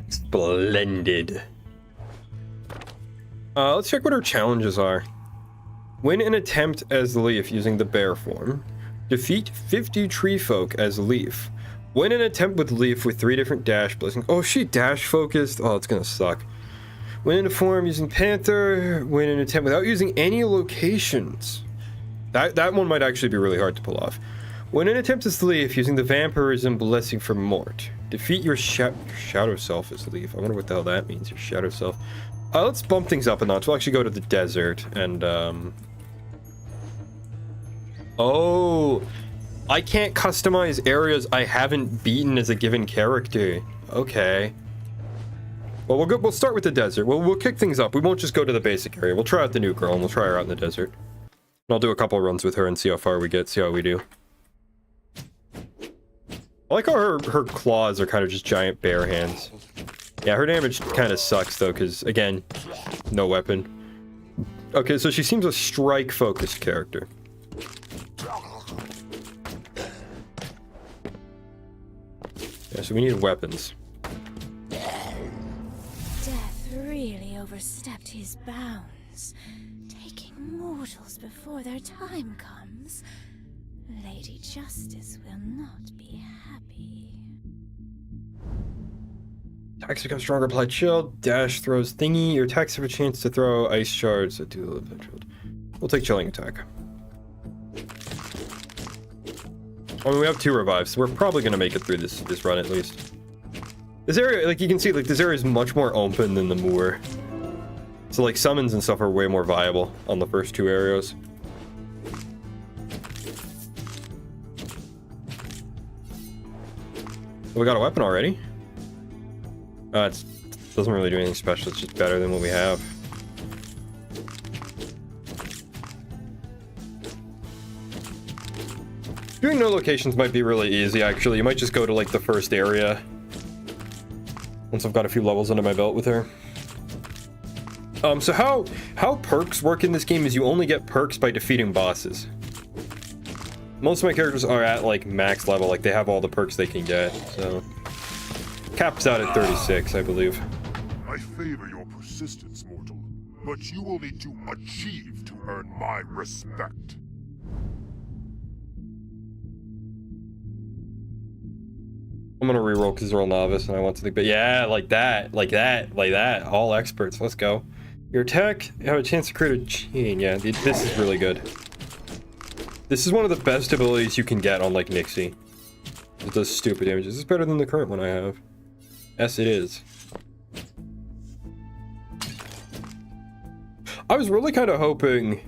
Splendid. Let's check what her challenges are. Win an attempt as Leaf using the bear form. Defeat 50 tree folk as Leaf. Win an attempt with Leaf with 3 different dash blessings. Oh, she dash focused? Oh, it's gonna suck. Win a form using Panther. Win an attempt without using any locations. That one might actually be really hard to pull off. Win an attempt as Leaf using the Vampirism Blessing from Mort. Defeat your shadow self as Leaf. I wonder what the hell that means, your shadow self. Let's bump things up a notch. We'll actually go to the desert and Oh, I can't customize areas I haven't beaten as a given character. Okay. Well, we'll start with the desert. We'll kick things up. We won't just go to the basic area. We'll try out the new girl and we'll try her out in the desert. And I'll do a couple runs with her and see how far we get, see how we do. I like how her claws are kind of just giant bear hands. Yeah, her damage kind of sucks though, because again, no weapon. Okay, so she seems a strike-focused character. Yeah, so we need weapons. Death really overstepped his bounds, taking mortals before their time comes. Lady Justice will not be happy. Attacks become stronger, apply chill, dash throws thingy. Your attacks have a chance to throw ice shards that do the chilled. We'll take chilling attack. I mean, we have 2 revives, so we're probably gonna make it through this run at least. This area, like you can see, like this area is much more open than the moor. So like summons and stuff are way more viable on the first 2 areas. We got a weapon already. It doesn't really do anything special. It's just better than what we have. Doing no locations might be really easy, actually. You might just go to, like, the first area. Once I've got a few levels under my belt with her. So how perks work in this game is you only get perks by defeating bosses. Most of my characters are at, like, max level. Like, they have all the perks they can get, so... Caps out at 36, I believe. I favor your persistence, mortal, but you will need to achieve to earn my respect. I'm gonna reroll because they're all novice and I want something, but yeah, like that, like that, like that. All experts, let's go. Your attack, you have a chance to create a chain. Yeah, this is really good. This is one of the best abilities you can get on like Nixie. It does stupid damage. This is better than the current one I have. Yes, it is. I was really kind of hoping.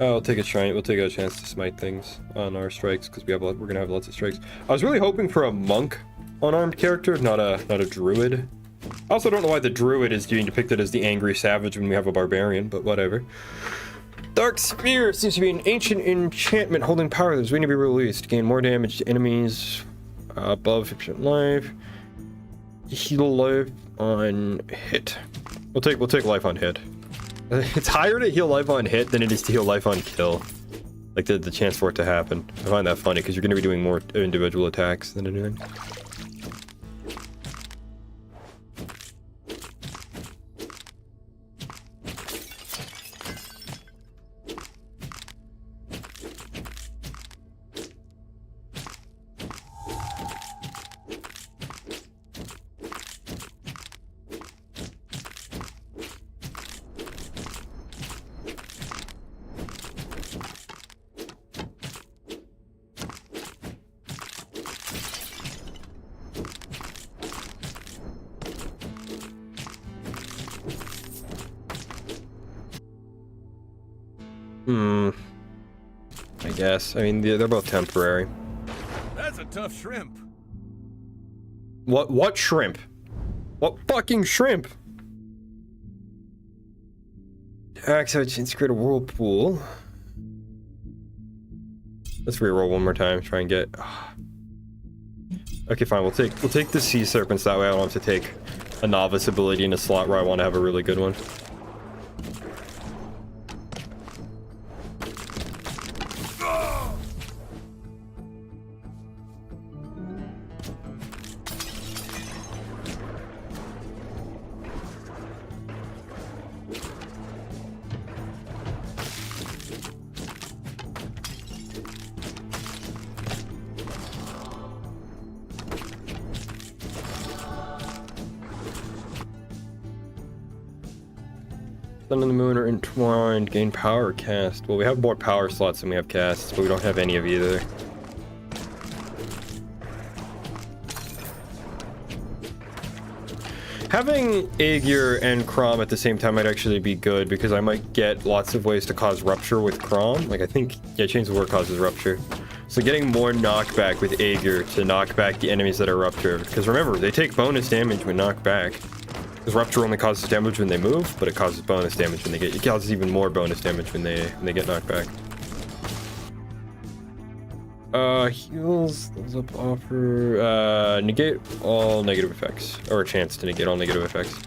Oh, we'll take a shrine. We'll take a chance to smite things on our strikes because we're gonna have lots of strikes. I was really hoping for a monk unarmed character, not a druid. I also don't know why the druid is being depicted as the angry savage when we have a barbarian, but whatever. Dark Spear seems to be an ancient enchantment holding power that's waiting to be released. Gain more damage to enemies above 50% life. Heal life on hit. We'll take life on hit. It's higher to heal life on hit than it is to heal life on kill. Like the chance for it to happen. I find that funny because you're going to be doing more individual attacks than anything. I guess. I mean, they're both temporary. That's a tough shrimp. What shrimp? What fucking shrimp? Axe out to create a whirlpool. Let's reroll one more time. Try and get. Okay, fine. We'll take the sea serpents. That way, I don't have to take a novice ability in a slot where I want to have a really good one. Sun and the moon are entwined. Gain power cast. Well, we have more power slots than we have casts, but we don't have any of either. Having Aegir and Crom at the same time might actually be good because I might get lots of ways to cause rupture with Crom. Like I think, yeah, Chains of War causes rupture. So getting more knockback with Aegir to knock back the enemies that are ruptured. Because remember, they take bonus damage when knocked back. Because rupture only causes damage when they move, but it causes bonus damage when they get. It causes even more bonus damage when they get knocked back. Heals up offer. Negate all negative effects, or a chance to negate all negative effects.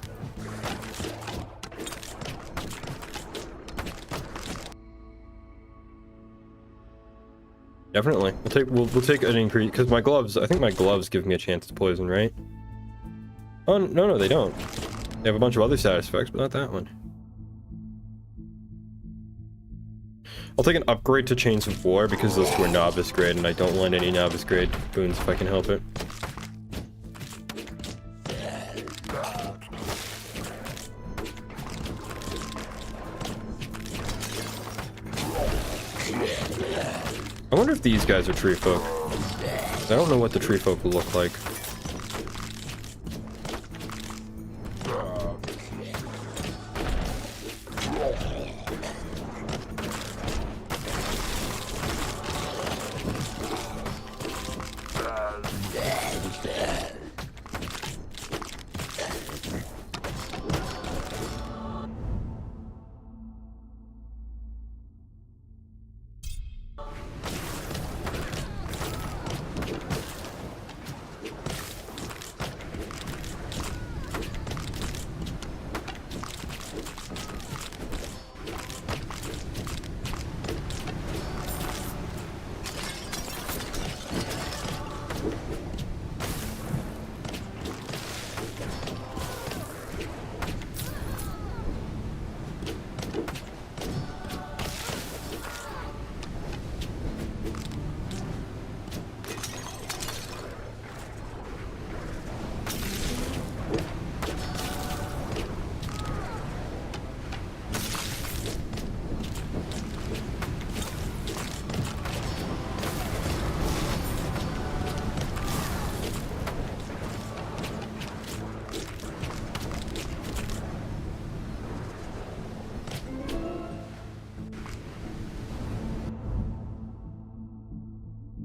Definitely, we'll take an increase because my gloves. I think my gloves give me a chance to poison, right? Oh no, they don't. They have a bunch of other status effects, but not that one. I'll take an upgrade to Chains of War because those two are novice grade, and I don't want any novice grade boons if I can help it. I wonder if these guys are tree folk. I don't know what the tree folk will look like.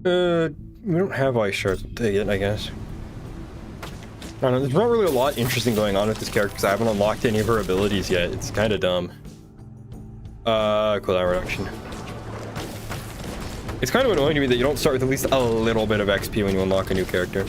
We don't have ice shards. We'll take it, I guess. I don't know, there's not really a lot interesting going on with this character because I haven't unlocked any of her abilities yet. It's kind of dumb. Cooldown reduction. It's kind of annoying to me that you don't start with at least a little bit of XP when you unlock a new character.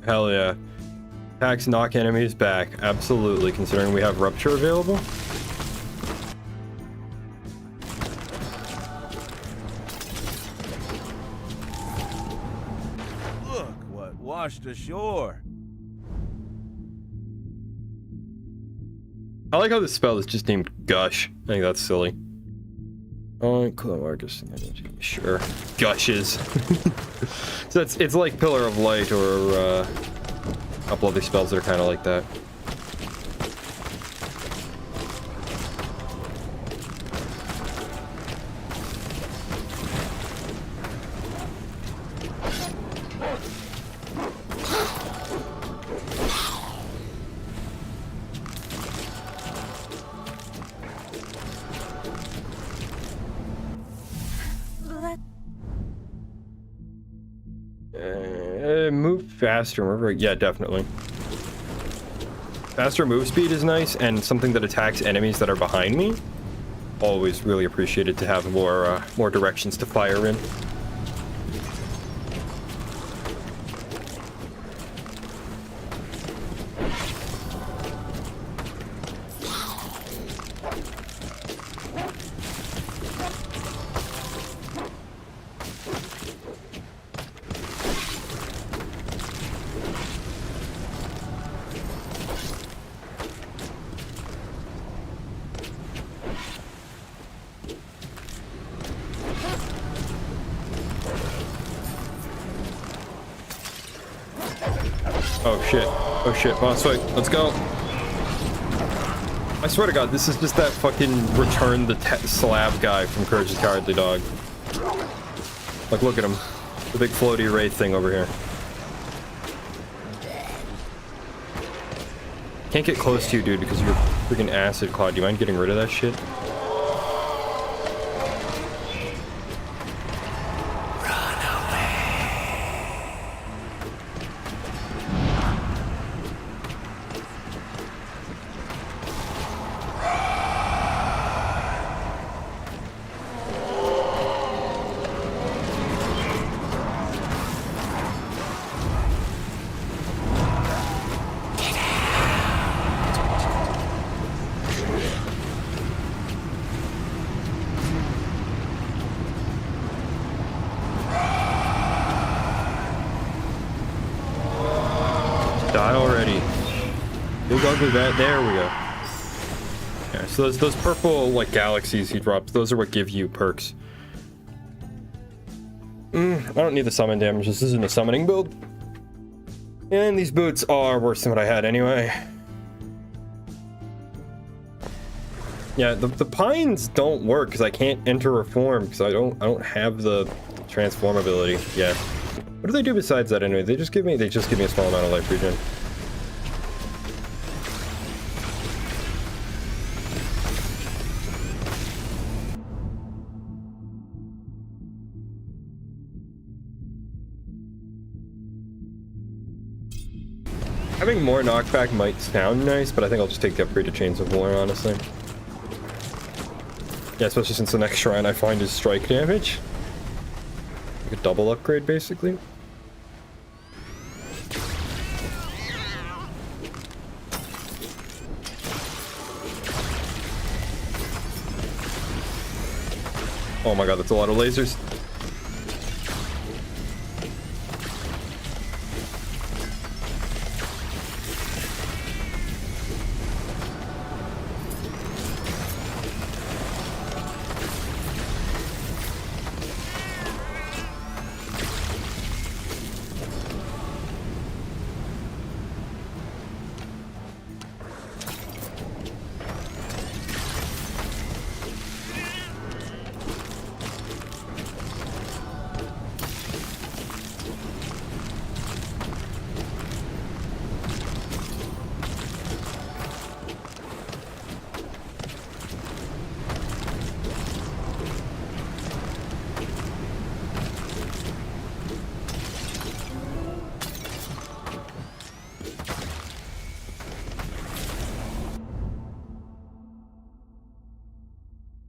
Hell yeah. Attacks knock enemies back. Absolutely, considering we have Rupture available. Look what washed ashore. I like how this spell is just named Gush. I think that's silly. Oh, cool, Marcus. Sure. Gushes. So it's like Pillar of Light or a couple other spells that are kind of like that. Move faster, remember? Yeah, definitely. Faster move speed is nice, and something that attacks enemies that are behind me. Always really appreciated to have more directions to fire in. Oh shit. Oh shit. Boss fight. Let's go. I swear to God, this is just that fucking Return the Slab guy from Courage the Cowardly Dog. Like, look at him. The big floaty wraith thing over here. Can't get close to you, dude, because you're freaking acid cloud. Do you mind getting rid of that shit? Die already. Big ugly bat. There we go. Yeah, so those purple like galaxies he drops, those are what give you perks. I don't need the summon damage. This isn't a summoning build. And these boots are worse than what I had anyway. Yeah, the pines don't work because I can't enter reform because I don't have the transform ability yet. What do they do besides that anyway? They just give me a small amount of life regen. Having more knockback might sound nice, but I think I'll just take the upgrade to Chains of War, honestly. Yeah, especially since the next shrine I find is strike damage. Like a double upgrade, basically. Oh my god, that's a lot of lasers.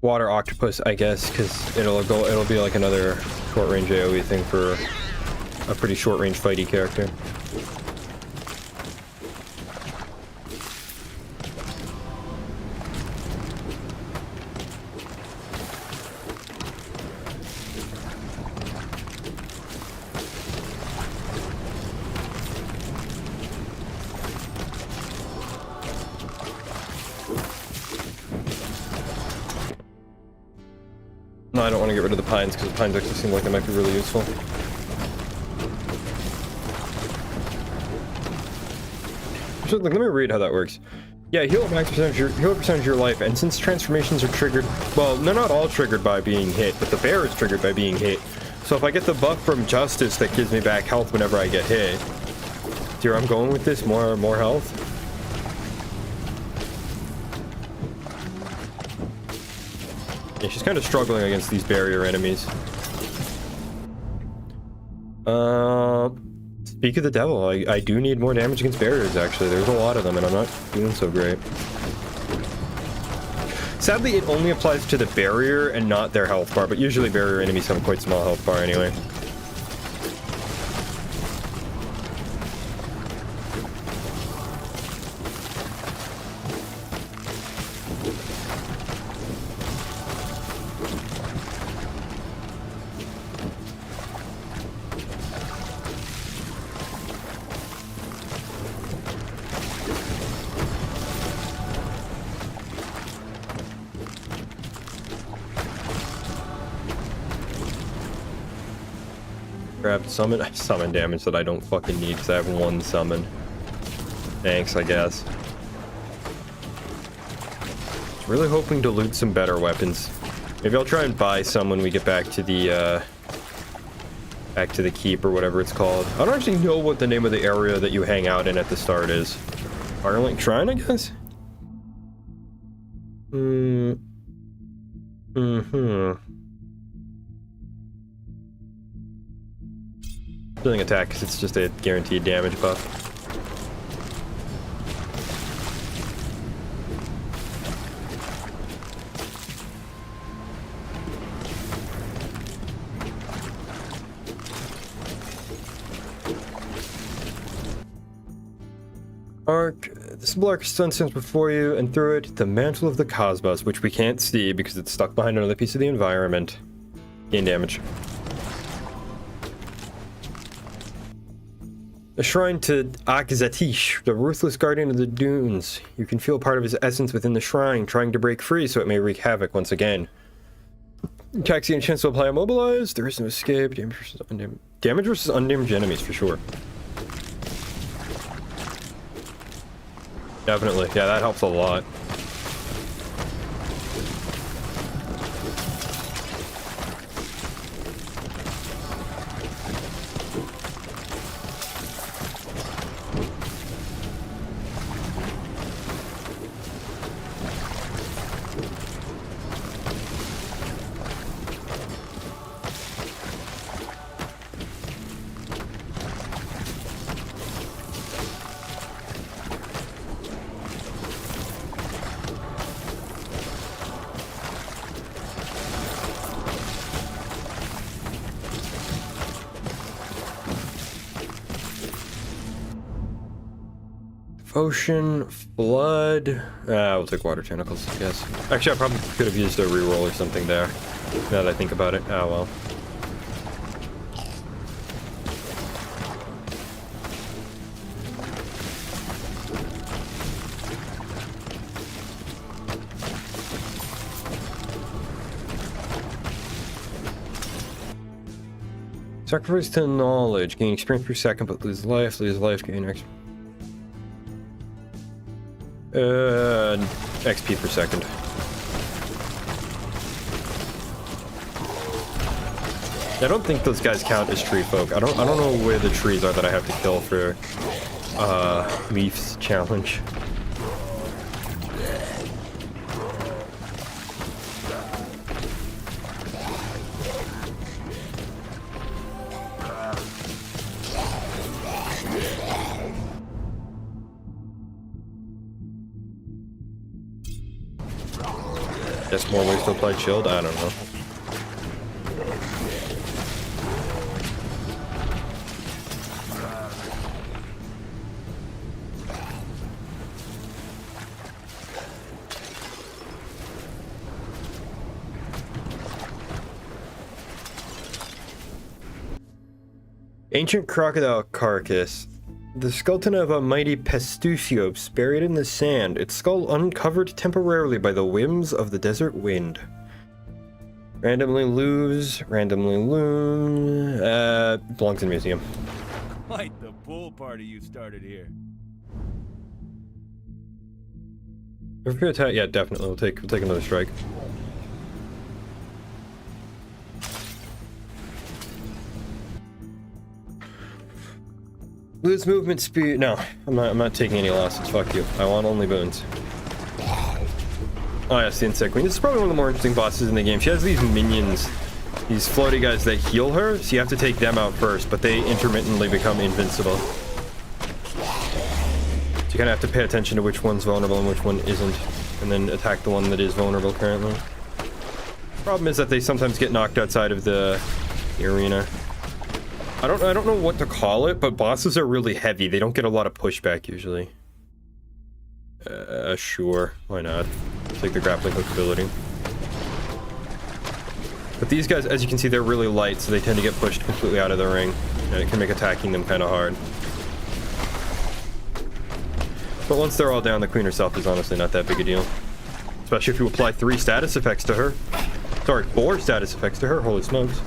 water octopus, I guess, because it'll be like another short range AoE thing for a pretty short range fighty character. No, I don't want to get rid of the pines because the pines actually seem like they might be really useful. So, like, let me read how that works. Yeah, heal up max percentage of your life, and since transformations are triggered, well, they're not all triggered by being hit, but the bear is triggered by being hit. So if I get the buff from Justice that gives me back health whenever I get hit, here I'm going with this, more health. Yeah, she's kind of struggling against these barrier enemies. Speak of the devil, I do need more damage against barriers, actually. There's a lot of them, and I'm not doing so great. Sadly, it only applies to the barrier and not their health bar, but usually barrier enemies have a quite small health bar anyway. Grabbed summon damage that I don't fucking need because I have one summon. Thanks, I guess. Really hoping to loot some better weapons. Maybe I'll try and buy some when we get back to the keep or whatever it's called. I don't actually know what the name of the area that you hang out in at the start is. Firelink Shrine, I guess? Healing attack because it's just a guaranteed damage buff. The simple arc sun stands before you, and through it, the mantle of the cosmos, which we can't see because it's stuck behind another piece of the environment. Gain damage. A shrine to Akzatish, the ruthless guardian of the dunes. You can feel part of his essence within the shrine, trying to break free so it may wreak havoc once again. Taxi and chance to apply immobilize. There is no escape. Damage versus undamaged enemies for sure. Definitely. Yeah, that helps a lot. Ocean, flood. We'll take water tentacles, I guess. Actually, I probably could have used a reroll or something there. Now that I think about it. Oh well. Sacrifice to knowledge. Gain experience per second, but lose life, gain experience. XP per second. I don't think those guys count as tree folk. I don't know where the trees are that I have to kill for Leaf's challenge. Guess more ways to apply shield? I don't know. Ancient crocodile carcass. The skeleton of a mighty Pastusios buried in the sand, its skull uncovered temporarily by the whims of the desert wind. Randomly lose, belongs in a museum. Quite the pool party you started here. Yeah, definitely. We'll take another strike. Lose movement speed. No, I'm not taking any losses. Fuck you. I want only boons. Oh yes, the insect queen. This is probably one of the more interesting bosses in the game. She has these minions, these floaty guys that heal her, so you have to take them out first, but they intermittently become invincible. So you kind of have to pay attention to which one's vulnerable and which one isn't, and then attack the one that is vulnerable currently. Problem is that they sometimes get knocked outside of the arena. I don't know what to call it, but bosses are really heavy. They don't get a lot of pushback usually. Sure, why not? Take the grappling hook ability. But these guys, as you can see, they're really light, so they tend to get pushed completely out of the ring, and it can make attacking them kind of hard. But once they're all down, the queen herself is honestly not that big a deal. Especially if you apply 3 status effects to her. Sorry, 4 status effects to her, holy smokes.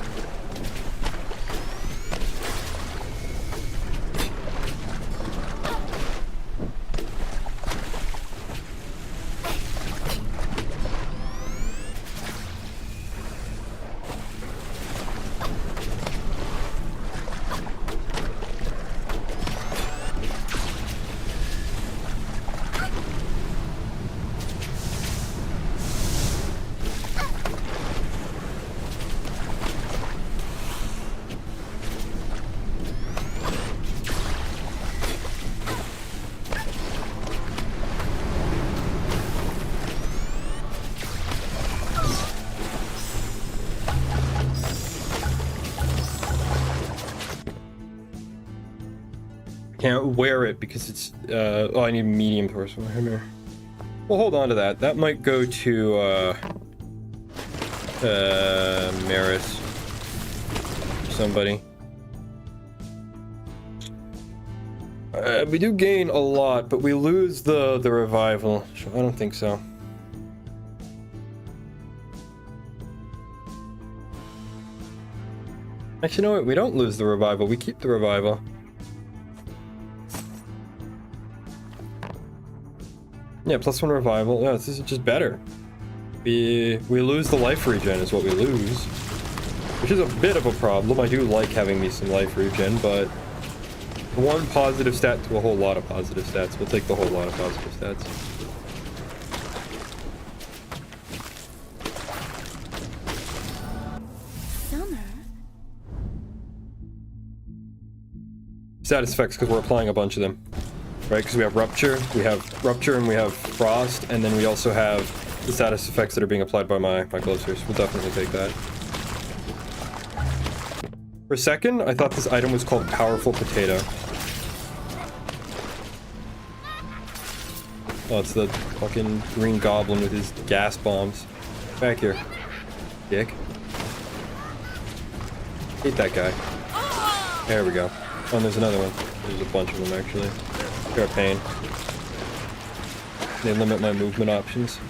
Can't wear it because it's oh, I need medium torso hammer. Well, hold on to that. That might go to Maris. Somebody. We do gain a lot, but we lose the revival. I don't think so. Actually, you know what? We don't lose the revival. We keep the revival. Yeah, +1 revival. Yeah, this is just better. We lose the life regen is what we lose, which is a bit of a problem. I do like having me some life regen, but one positive stat to a whole lot of positive stats. We'll take the whole lot of positive stats. Summer? Status effects because we're applying a bunch of them. Right, because we have rupture, and we have frost, and then we also have the status effects that are being applied by my closers. We'll definitely take that. For a second, I thought this item was called Powerful Potato. Oh, it's the fucking green goblin with his gas bombs. Back here, dick. Hate that guy. There we go. Oh, and there's another one. There's a bunch of them actually. They're a pain. They limit my movement options.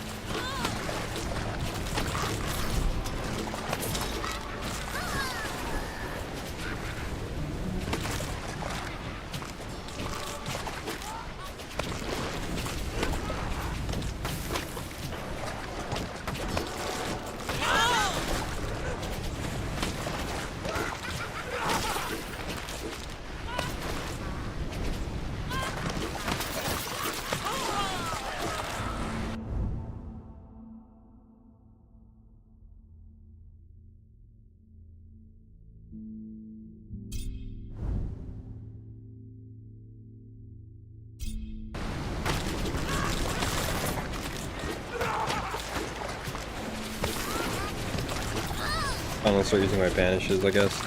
I'm gonna start using my banishes, I guess.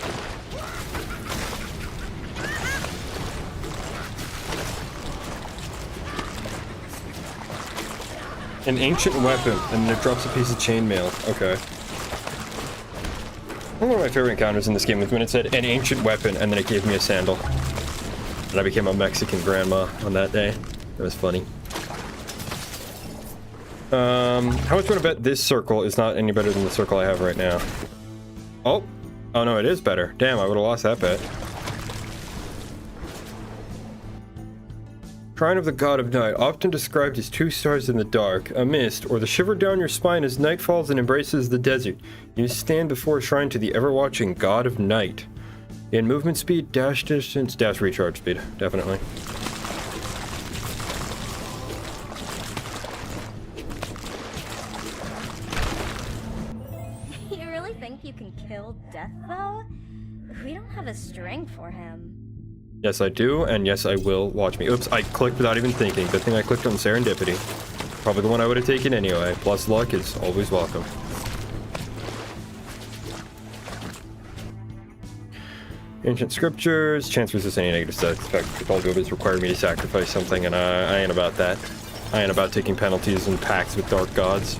An ancient weapon, and then it drops a piece of chainmail. Okay. One of my favorite encounters in this game was when it said an ancient weapon, and then it gave me a sandal. And I became a Mexican grandma on that day. That was funny. How much would I bet this circle is not any better than the circle I have right now? Oh no, it is better. Damn, I would have lost that bet. Shrine of the God of Night, often described as 2 stars in the dark, a mist, or the shiver down your spine as night falls and embraces the desert. You stand before a shrine to the ever-watching God of Night. In movement speed, dash distance, dash recharge speed, definitely. You really think you can kill Death, though? We don't have a string for him. Yes, I do, and yes, I will. Watch me. Oops, I clicked without even thinking. Good thing I clicked on Serendipity. Probably the one I would have taken anyway. Plus luck is always welcome. Ancient scriptures, chance resist any negative side effect. If all goobers require me to sacrifice something, and I ain't about that. I ain't about taking penalties and pacts with dark gods.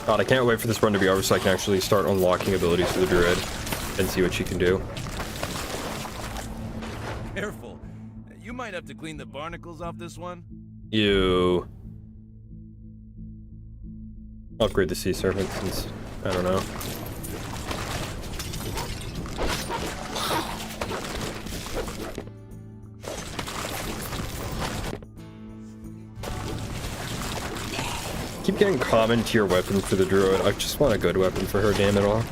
God, I can't wait for this run to be over so I can actually start unlocking abilities for the druid and see what she can do. Careful. You might have to clean the barnacles off this one. You upgrade the sea serpent since I don't know. Keep getting common tier weapons for the druid. I just want a good weapon for her, damn it all.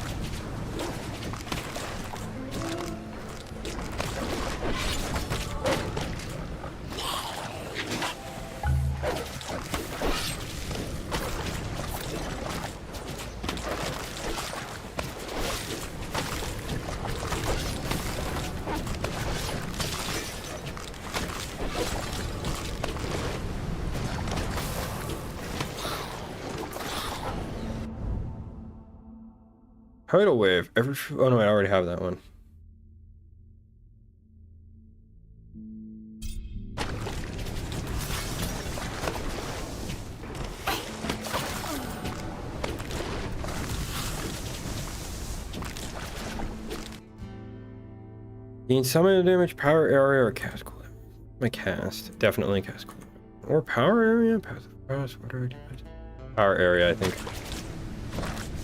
Tidal wave. Oh no, I already have that one. Gain summon damage, power area, or cast cooldown. My cast. Definitely cast cooldown. Or power area? Passive, what do I do? Power area, I think.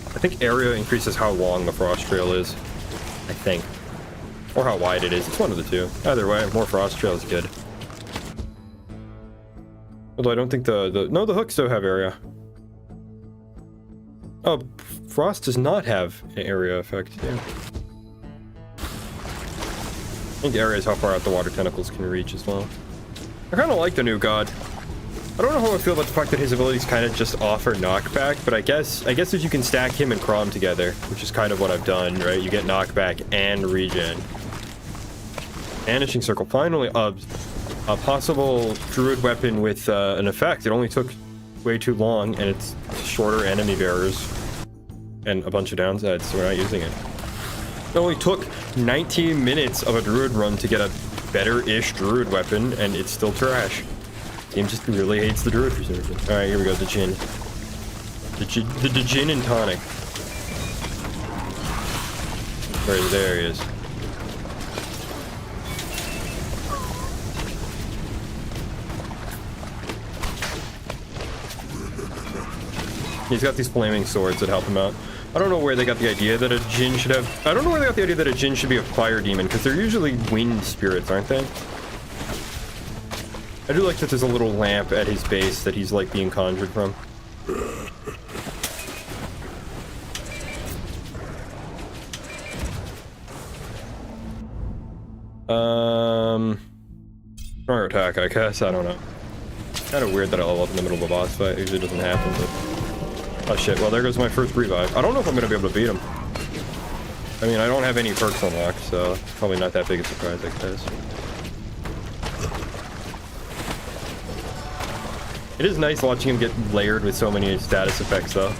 I think area increases how long the frost trail is. I think. Or how wide it is. It's one of the two. Either way, more frost trail is good. Although I don't think no, the hooks do have area. Oh, frost does not have an area effect. Yeah. I think area is how far out the water tentacles can reach as well. I kind of like the new god. I don't know how I feel about the fact that his abilities kind of just offer knockback, but I guess if you can stack him and Crom together, which is kind of what I've done, right? You get knockback and regen. Vanishing Circle, finally a possible druid weapon with an effect. It only took way too long, and it's shorter enemy bearers and a bunch of downsides, so we're not using it. It only took 19 minutes of a druid run to get a better-ish druid weapon, and it's still trash. Game just really hates the druid for some reason. Alright, here we go, the gin. The gin and tonic. There he is. He's got these flaming swords that help him out. I don't know where they got the idea that a djinn should have... I don't know where they got the idea that a djinn should be a fire demon, because they're usually wind spirits, aren't they? I do like that there's a little lamp at his base that he's like being conjured from. Stronger attack, I guess. I don't know. Kind of weird that I level up in the middle of a boss fight. It usually doesn't happen, but... Oh shit, well there goes my first revive. I don't know if I'm gonna be able to beat him. I mean, I don't have any perks unlocked, so probably not that big a surprise, I guess. It is nice watching him get layered with so many status effects, though.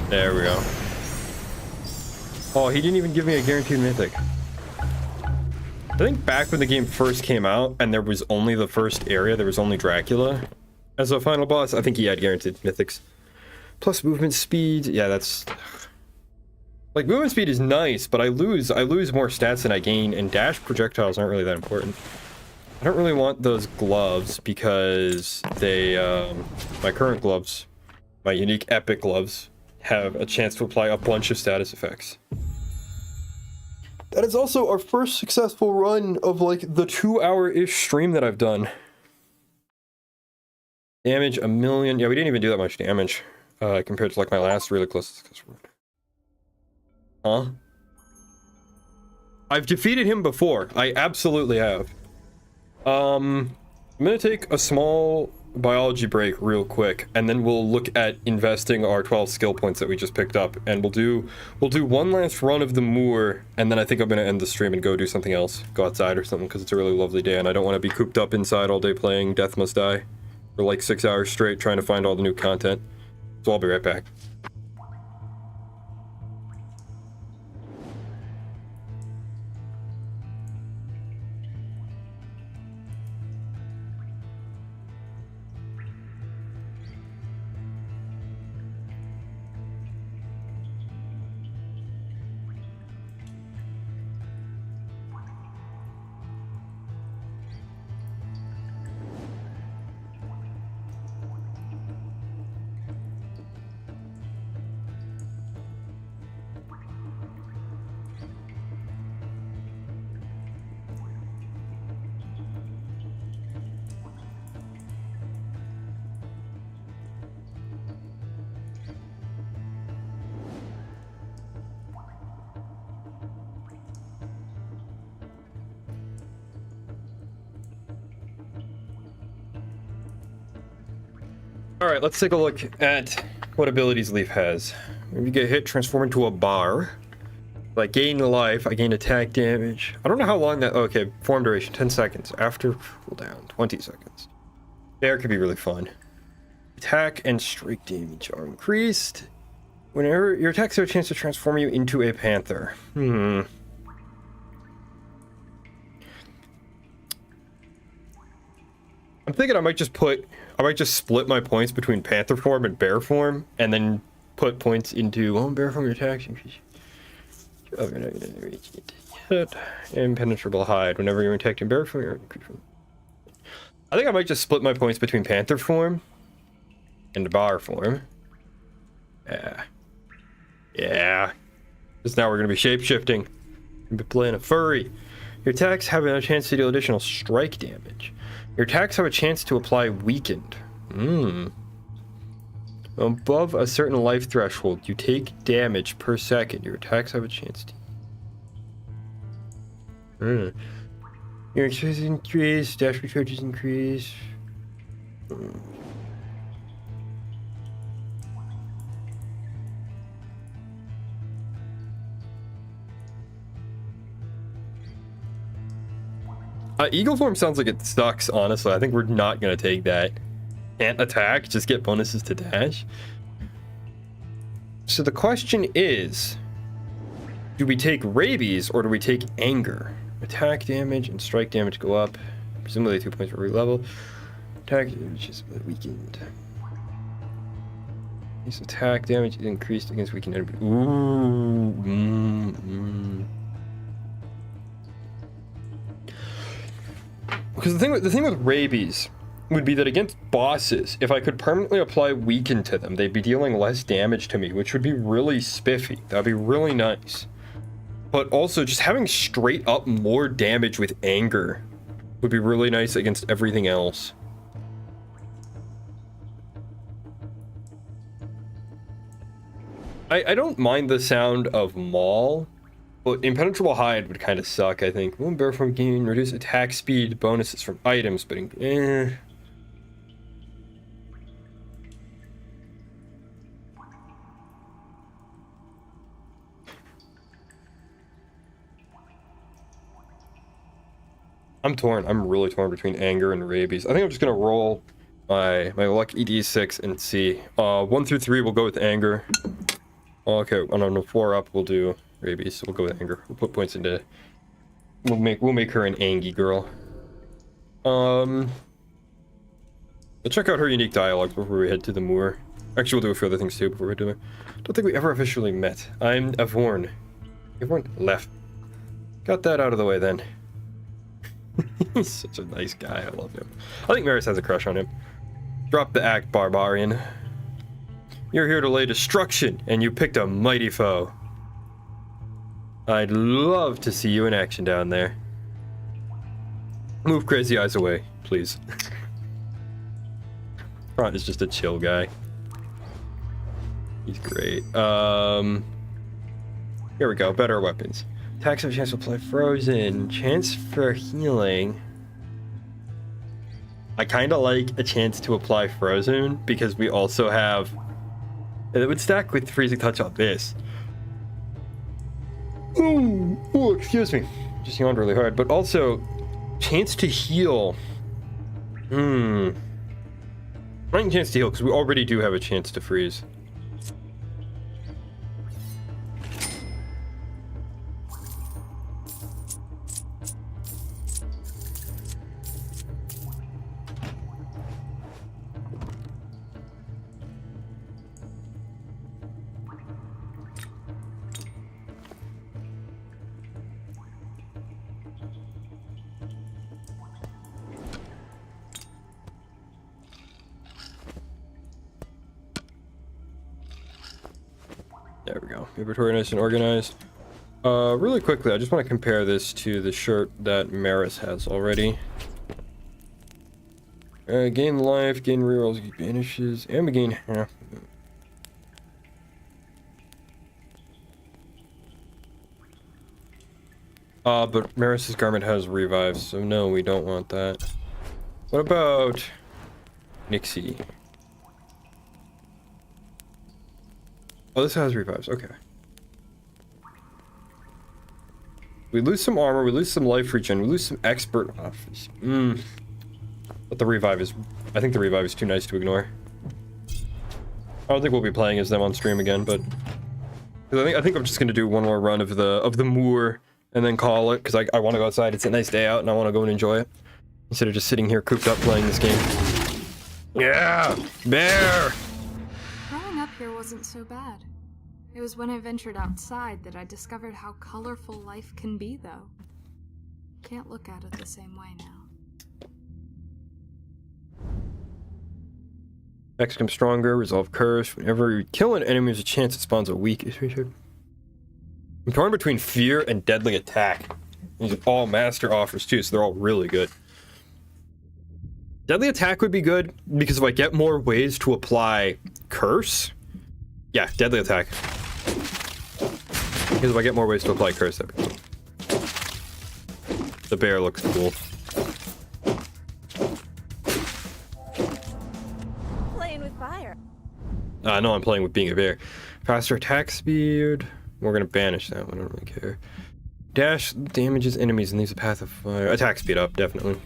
There we go. Oh, he didn't even give me a guaranteed mythic. I think back when the game first came out and there was only the first area, there was only Dracula as a final boss, I think he had guaranteed mythics. Plus movement speed. Yeah, that's... Like, movement speed is nice, but I lose more stats than I gain, and dash projectiles aren't really that important. I don't really want those gloves because they, my current gloves, my unique epic gloves, have a chance to apply a bunch of status effects. That is also our first successful run of like the 2-hour-ish stream that I've done. Damage 1,000,000. Yeah, we didn't even do that much damage compared to like my last really close customer. Huh? I've defeated him before. I absolutely have. I'm gonna take a small biology break real quick, and then we'll look at investing our 12 skill points that we just picked up, and we'll do one last run of the moor, and then I think I'm gonna end the stream and go do something else, go outside or something, because it's a really lovely day and I don't want to be cooped up inside all day playing Death Must Die for like 6 hours straight trying to find all the new content. So I'll be right back. Alright, let's take a look at what abilities Leaf has. When you get hit, transform into a bar. If I gain life, I gain attack damage. I don't know how long that... Okay, form duration, 10 seconds. After cooldown, 20 seconds. There could be really fun. Attack and strike damage are increased. Whenever your attacks have a chance to transform you into a panther. I'm thinking I might just split my points between panther form and bear form, and then put points into bear form. Your attacks increase. Oh, you're not gonna reach it. Impenetrable hide. Whenever you're attacked in bear form, you're I think I might just split my points between panther form and bar form. Yeah. Because now we're gonna be shape-shifting. We'll be playing a furry. Your attacks have a chance to deal additional strike damage. Your attacks have a chance to apply weakened. Above a certain life threshold, you take damage per second. Your attacks have a chance to... Your access increase, dash recharges increase. Eagle form sounds like it sucks, honestly. I think we're not going to take that. Can't attack, just get bonuses to dash. So the question is, do we take rabies or do we take anger? Attack damage and strike damage go up. Presumably 2 points for every level. Attack damage is weakened. This attack damage is increased against weakened enemies. Because the thing with rabies would be that against bosses, if I could permanently apply weaken to them, they'd be dealing less damage to me, which would be really spiffy. That'd be really nice. But also just having straight up more damage with anger would be really nice against everything else. I don't mind the sound of Maul, but Impenetrable Hide would kind of suck, I think. One bear from gain, reduce attack speed, bonuses from items, but I'm torn. I'm really torn between anger and rabies. I think I'm just gonna roll my lucky d6 and see. 1 through 3 we'll go with anger. Okay, on the 4 up we'll do rabies. So we'll go with anger. We'll put points into. We'll make her an Angie girl. Let's check out her unique dialogues before we head to the moor. Actually, we'll do a few other things too before we do it. Don't think we ever officially met. I'm Avorn. Avorn left. Got that out of the way then. He's such a nice guy. I love him. I think Maris has a crush on him. Drop the act, barbarian. You're here to lay destruction, and you picked a mighty foe. I'd love to see you in action down there. Move crazy eyes away, please. Front is just a chill guy. He's great. Here we go. Better weapons. Attacks have a chance to apply frozen. Chance for healing. I kind of like a chance to apply frozen because we also have. It would stack with freezing touch on this. Ooh, excuse me. Just yawned really hard. But also, chance to heal. I think chance to heal because we already do have a chance to freeze. There we go. Inventory nice and organized. Really quickly, I just want to compare this to the shirt that Maris has already. Gain life, gain rerolls, banishes, and we gain half. But Maris's garment has revives, so no, we don't want that. What about Nixie? Oh, this has revives. Okay. We lose some armor. We lose some life regen. We lose some expert office. But the revive is. I think the revive is too nice to ignore. I don't think we'll be playing as them on stream again, but I think I'm just gonna do one more run of the moor and then call it because I want to go outside. It's a nice day out and I want to go and enjoy it instead of just sitting here cooped up playing this game. Yeah, bear. Growing up here wasn't so bad. It was when I ventured outside that I discovered how colorful life can be, though. Can't look at it the same way now. Next comes stronger, resolve curse. Whenever you kill an enemy, there's a chance it spawns a weak. I'm torn between fear and deadly attack. These are all master offers too, so they're all really good. Deadly attack would be good because if I get more ways to apply curse, yeah, deadly attack. Because if I get more ways to apply curse, that'd be cool. The bear looks cool. Playing with fire. No, I'm playing with being a bear. Faster attack speed. We're gonna banish that one. I don't really care. Dash damages enemies and leaves a path of fire. Attack speed up, definitely.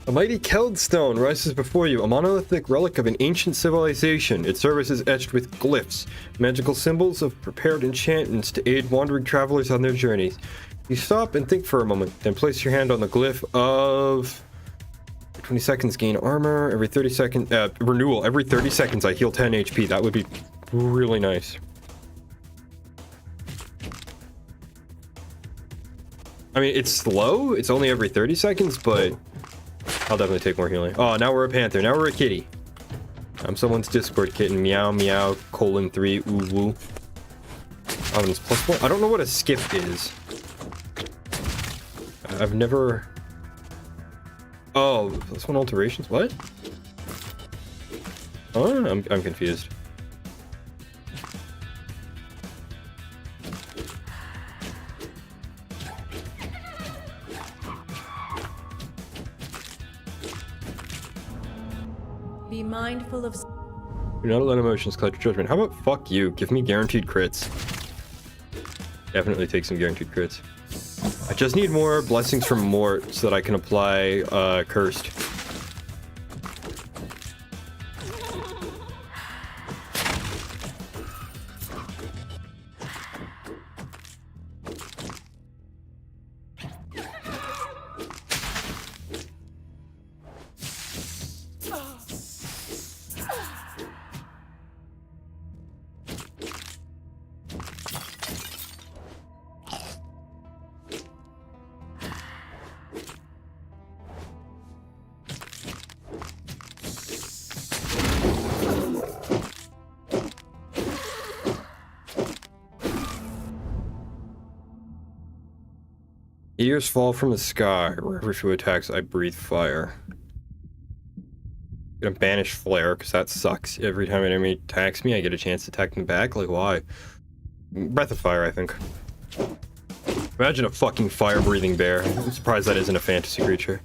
A mighty Keldstone rises before you, a monolithic relic of an ancient civilization. Its surface is etched with glyphs, magical symbols of prepared enchantments to aid wandering travelers on their journeys. You stop and think for a moment, then place your hand on the glyph of 20 seconds gain armor, every 30 seconds, renewal, every 30 seconds I heal 10 HP. That would be really nice. I mean, it's slow, it's only every 30 seconds, but I'll definitely take more healing. Oh, now we're a panther. Now we're a kitty. I'm someone's Discord kitten. Meow meow :3 ooh woo. Oh, and it's +1. I don't know what a skiff is. I've never. Oh, +1 alterations. What? Oh, I'm confused. Be mindful of. Do not let emotions cloud your judgment. How about fuck you? Give me guaranteed crits. Definitely take some guaranteed crits. I just need more blessings from Mort so that I can apply cursed. Meteors fall from the sky. Wherever she attacks, I breathe fire. I'm gonna banish flare, because that sucks. Every time an enemy attacks me, I get a chance to attack them back. Like, why? Breath of fire, I think. Imagine a fucking fire-breathing bear. I'm surprised that isn't a fantasy creature.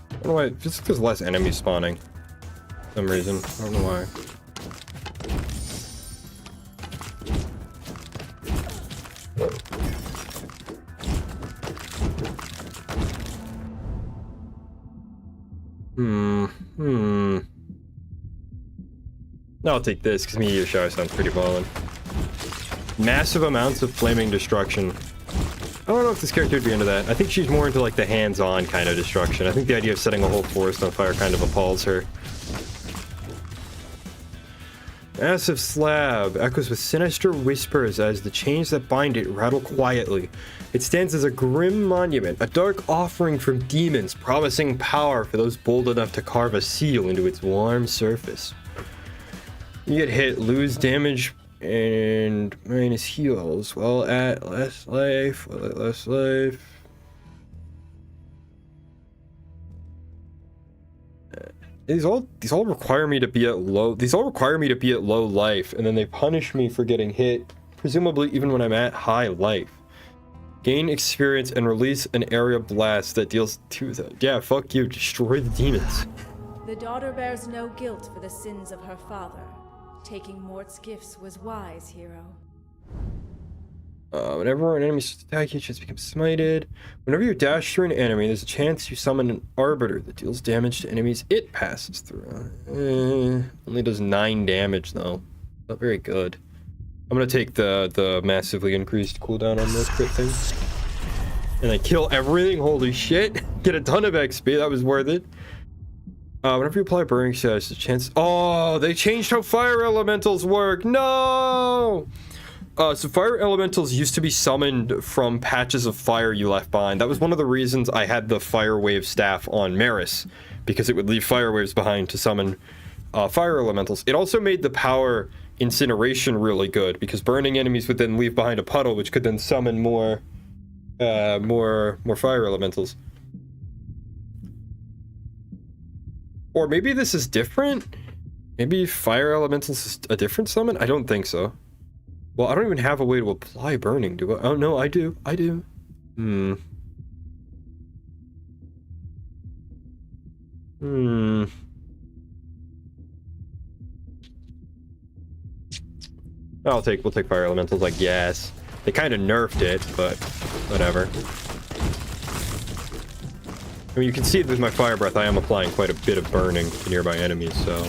I don't know why, just because less enemies spawning. For some reason. I don't know why. I'll take this, because Meteor Shower sounds pretty ballin'. Massive amounts of flaming destruction. I don't know if this character would be into that. I think she's more into like the hands-on kind of destruction. I think the idea of setting a whole forest on fire kind of appalls her. Massive slab echoes with sinister whispers as the chains that bind it rattle quietly. It stands as a grim monument, a dark offering from demons, promising power for those bold enough to carve a seal into its warm surface. You get hit, lose damage, and minus heals. Well, at less life, less life. These all require me to be at low. These all require me to be at low life, and then they punish me for getting hit, presumably even when I'm at high life. Gain experience and release an area blast that deals 2,000. Yeah, fuck you. Destroy the demons. The daughter bears no guilt for the sins of her father. Taking Mort's gifts was wise, hero. Whenever an enemy attack, you just become smited. Whenever you dash through an enemy, there's a chance you summon an arbiter that deals damage to enemies it passes through. Only does 9 damage though. Not very good. I'm gonna take the massively increased cooldown on this crit thing. And I kill everything. Holy shit! Get a ton of XP. That was worth it. Whenever you apply burning status, the chance. Oh, they changed how fire elementals work. No. So fire elementals used to be summoned from patches of fire you left behind. That was one of the reasons I had the fire wave staff on Maris, because it would leave fire waves behind to summon fire elementals. It also made the power incineration really good, because burning enemies would then leave behind a puddle, which could then summon more fire elementals. Or maybe this is different. Maybe fire elementals is a different summon? I don't think so. Well, I don't even have a way to apply burning, do I? Oh, no, I do. I do. We'll take fire elementals, I guess. They kind of nerfed it, but whatever. I mean, you can see with my fire breath, I am applying quite a bit of burning to nearby enemies, so.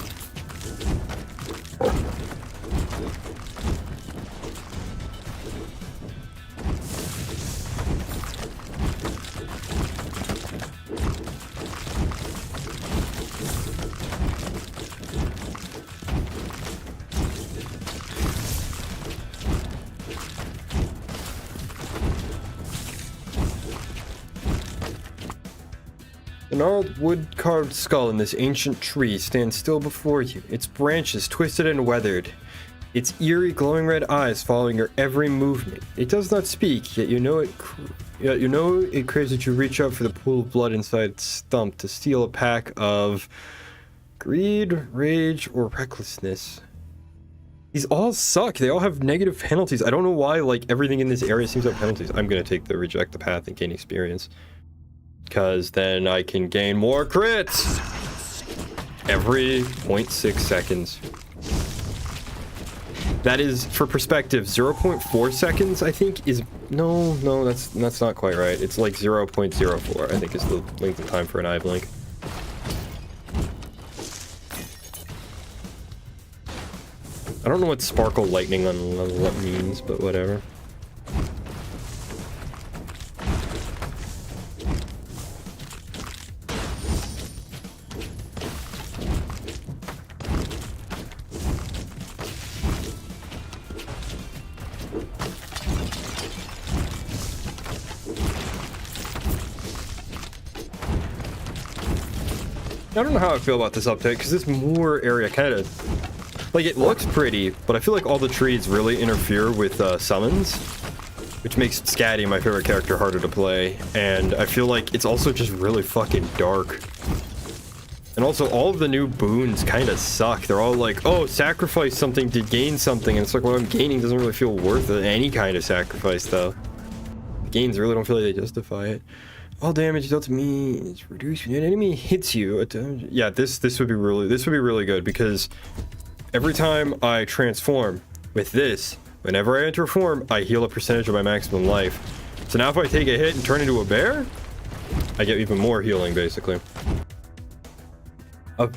The gnarled wood-carved skull in this ancient tree stands still before you, its branches twisted and weathered, its eerie glowing red eyes following your every movement. It does not speak, yet you know it craves that you reach out for the pool of blood inside its stump to steal a pack of greed, rage, or recklessness. These all suck. They all have negative penalties. I don't know why, like, everything in this area seems to have penalties. I'm gonna take the reject the path and gain experience. Because then I can gain more crits every 0.6 seconds. That is, for perspective, 0.4 seconds, I think, is... No, that's not quite right. It's like 0.04, I think, is the length of time for an eye blink. I don't know what sparkle lightning on what means, but whatever. I don't know how I feel about this update, because this moor area kind of... Like, it looks pretty, but I feel like all the trees really interfere with summons, which makes Scatty, my favorite character, harder to play, and I feel like it's also just really fucking dark. And also, all of the new boons kind of suck. They're all like, oh, sacrifice something to gain something, and it's like, what I'm gaining doesn't really feel worth any kind of sacrifice, though. The gains really don't feel like they justify it. All damage dealt to me is reduced when an enemy hits you. Yeah, this would be really good, because every time I transform with this, whenever I enter a form, I heal a percentage of my maximum life. So now if I take a hit and turn into a bear, I get even more healing, basically. It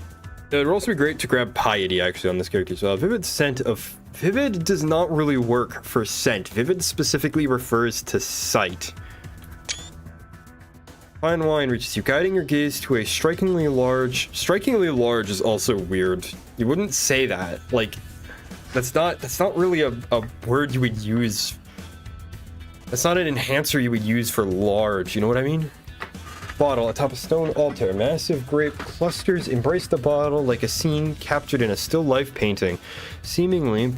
would also be great to grab Piety, actually, on this character. So Vivid Scent of... Vivid does not really work for scent. Vivid specifically refers to sight. Fine wine reaches you, guiding your gaze to a strikingly large is also weird. You wouldn't say that. Like, that's not really a word you would use. That's not an enhancer you would use for large, you know what I mean? Bottle atop a stone altar. Massive grape clusters embrace the bottle like a scene captured in a still life painting, seemingly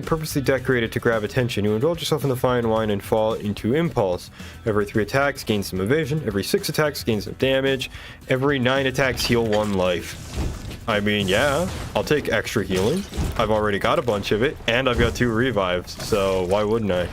purposely decorated to grab attention. You indulge yourself in the fine wine and fall into impulse. Every 3 attacks, gain some evasion. Every 6 attacks, gain some damage. Every 9 attacks, heal 1 life. I mean, yeah, I'll take extra healing. I've already got a bunch of it, and I've got 2 revives, so why wouldn't I?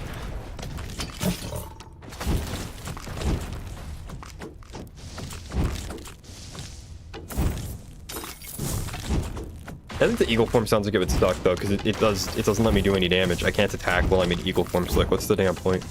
I think the eagle form sounds like it's stuck though, because it doesn't let me do any damage. I can't attack while I'm in eagle form, so like, what's the damn point?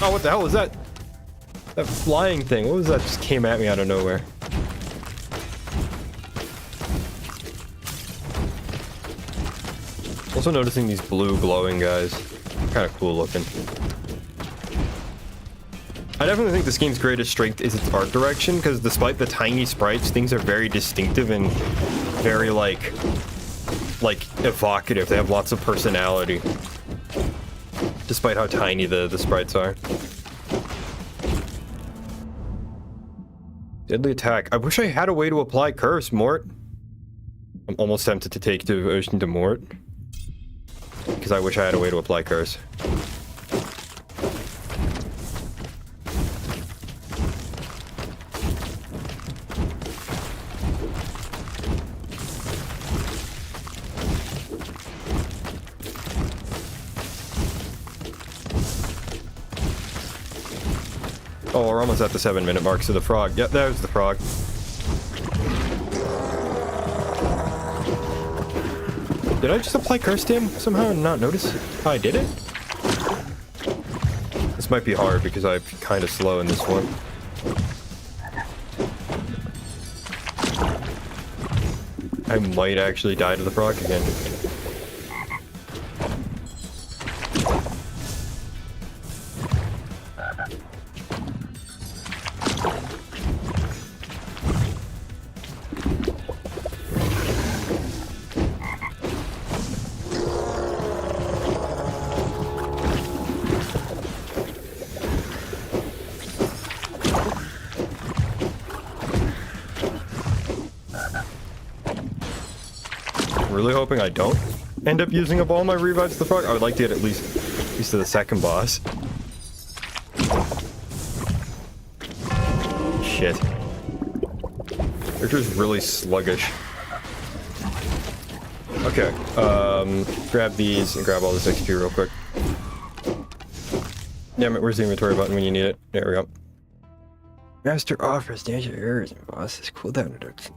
Oh, what the hell was that? That flying thing. What was that? Just came at me out of nowhere. Also noticing these blue glowing guys. Kind of cool looking. I definitely think this game's greatest strength is its art direction, because despite the tiny sprites, things are very distinctive and very, like, like, evocative. They have lots of personality. Despite how tiny the sprites are. Deadly attack. I wish I had a way to apply curse, Mort. I'm almost tempted to take devotion to Mort. Because I wish I had a way to apply curse. Oh, we're almost at the 7-minute mark, so the frog. Yep, there's the frog. Did I just apply curse to him somehow and not notice how I did it? This might be hard because I'm kind of slow in this one. I might actually die to the frog again. Really hoping I don't end up using up all my revives to the frog. I would like to get at least to the second boss. Shit. Character's really sluggish. Okay, grab these and grab all this XP real quick. Damn it, where's the inventory button when you need it? There we go. Master offers danger errors and bosses cooldown reduction.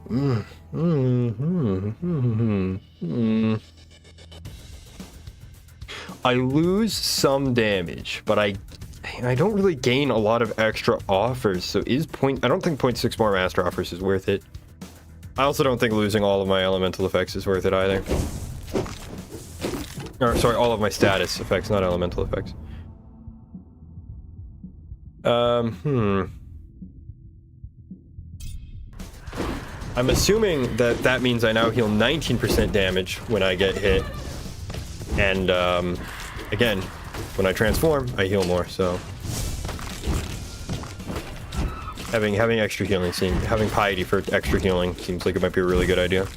I lose some damage, but I don't really gain a lot of extra offers, so I don't think 0.6 more master offers is worth it. I also don't think losing all of my elemental effects is worth it either. Or, sorry, all of my status effects, not elemental effects. I'm assuming that means I now heal 19% damage when I get hit. And, again, when I transform, I heal more, so... Having extra healing having piety for extra healing seems like it might be a really good idea.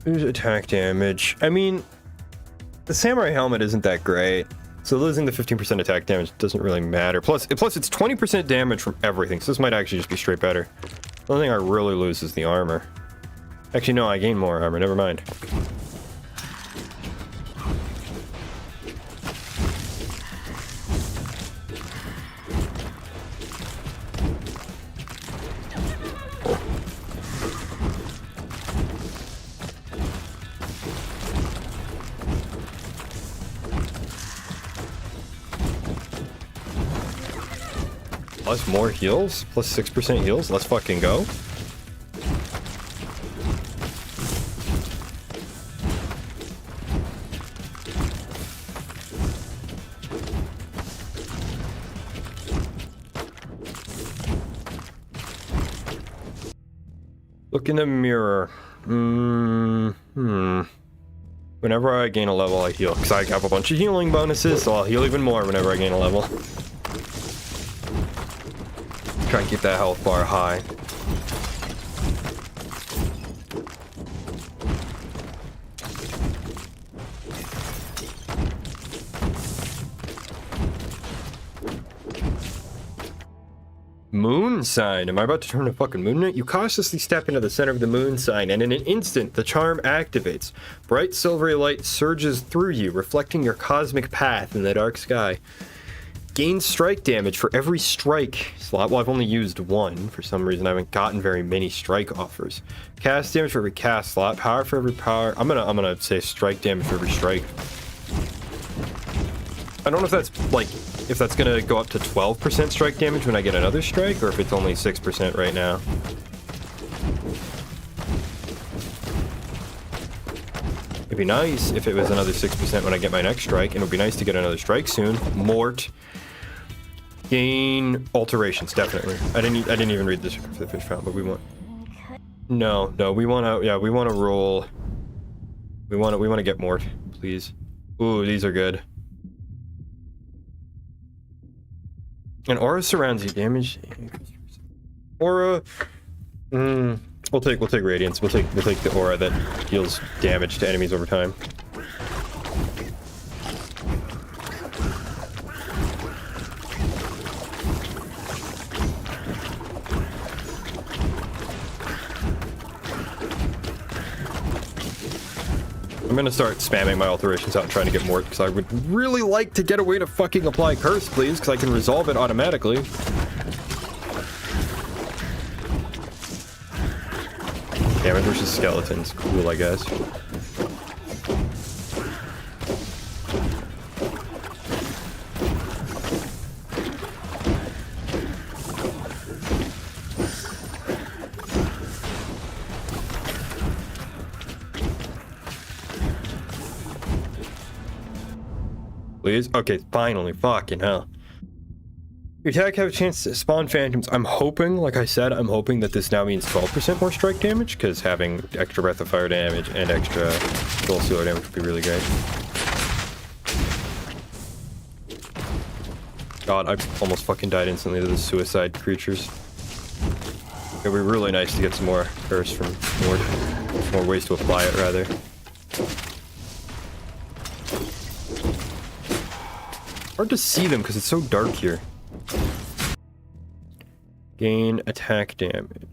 There's attack damage. I mean, the samurai helmet isn't that great, so losing the 15% attack damage doesn't really matter. Plus it's 20% damage from everything, so this might actually just be straight better. The only thing I really lose is the armor. Actually, no, I gain more armor. Never mind. Plus more heals? Plus 6% heals? Let's fucking go. Look in the mirror. Whenever I gain a level, I heal. Because I have a bunch of healing bonuses, so I'll heal even more whenever I gain a level. Try and keep that health bar high. Moon sign. Am I about to turn a fucking moon knight? You cautiously step into the center of the moon sign, and in an instant, the charm activates. Bright silvery light surges through you, reflecting your cosmic path in the dark sky. Gain strike damage for every strike slot. Well, I've only used one. For some reason, I haven't gotten very many strike offers. Cast damage for every cast slot. Power for every power. I'm gonna say strike damage for every strike. I don't know if that's like, if that's gonna go up to 12% strike damage when I get another strike, or if it's only 6% right now. It'd be nice if it was another 6% when I get my next strike, and it would be nice to get another strike soon. Mort. Gain alterations, definitely. I didn't even read this for the fish fountain, but we want. No, we want to. Yeah, we want to roll. We want to get Mort, please. Ooh, these are good. And aura surrounds you. Damage. Aura. We'll take radiance. We'll take the aura that deals damage to enemies over time. I'm gonna start spamming my alterations out and trying to get Mort, because I would really like to get a way to fucking apply curse, please, because I can resolve it automatically. Damage versus skeletons. Cool, I guess. Please? Okay, finally. Fucking hell. Your attack have a chance to spawn phantoms. I'm hoping, like I said, I'm hoping that this now means 12% more strike damage, because having extra breath of fire damage and extra soul sealer damage would be really great. God, I almost fucking died instantly to the suicide creatures. It would be really nice to get some more curse from more ways to apply it, rather. Hard to see them because it's so dark here. Gain attack damage.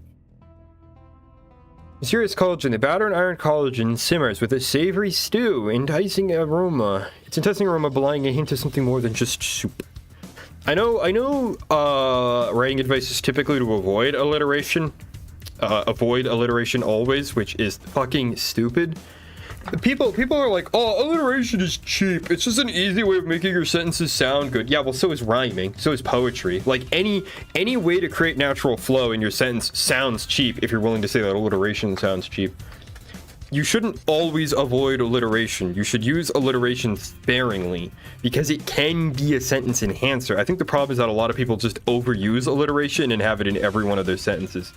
Mysterious collagen. The battered iron collagen simmers with a savory stew, enticing aroma. Its enticing aroma belying a hint of something more than just soup. I know writing advice is typically to avoid alliteration. Avoid alliteration always, which is fucking stupid. People are like, oh, alliteration is cheap. It's just an easy way of making your sentences sound good. Yeah, well, so is rhyming. So is poetry. Like, any way to create natural flow in your sentence sounds cheap if you're willing to say that alliteration sounds cheap. You shouldn't always avoid alliteration. You should use alliteration sparingly because it can be a sentence enhancer. I think the problem is that a lot of people just overuse alliteration and have it in every one of their sentences.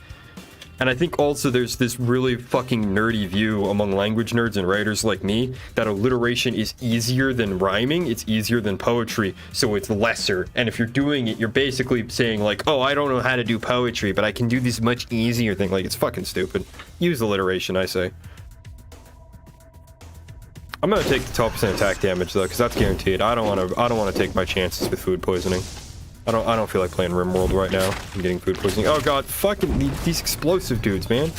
And I think also there's this really fucking nerdy view among language nerds and writers like me that alliteration is easier than rhyming, it's easier than poetry, so it's lesser. And if you're doing it, you're basically saying like, oh, I don't know how to do poetry, but I can do this much easier thing. Like, it's fucking stupid. Use alliteration, I say. I'm gonna take the 12% attack damage though, because that's guaranteed. I don't want to take my chances with food poisoning. I don't feel like playing RimWorld right now. I'm getting food poisoning. Oh god, fucking these explosive dudes, man.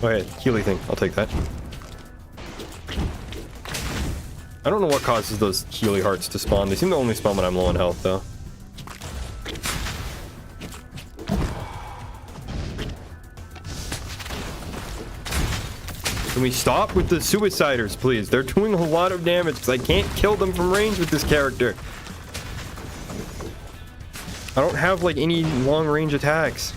Oh yeah, Healy thing. I'll take that. I don't know what causes those Healy hearts to spawn. They seem to only spawn when I'm low on health, though. Can we stop with the suiciders, please? They're doing a lot of damage because I can't kill them from range with this character. I don't have like any long range attacks.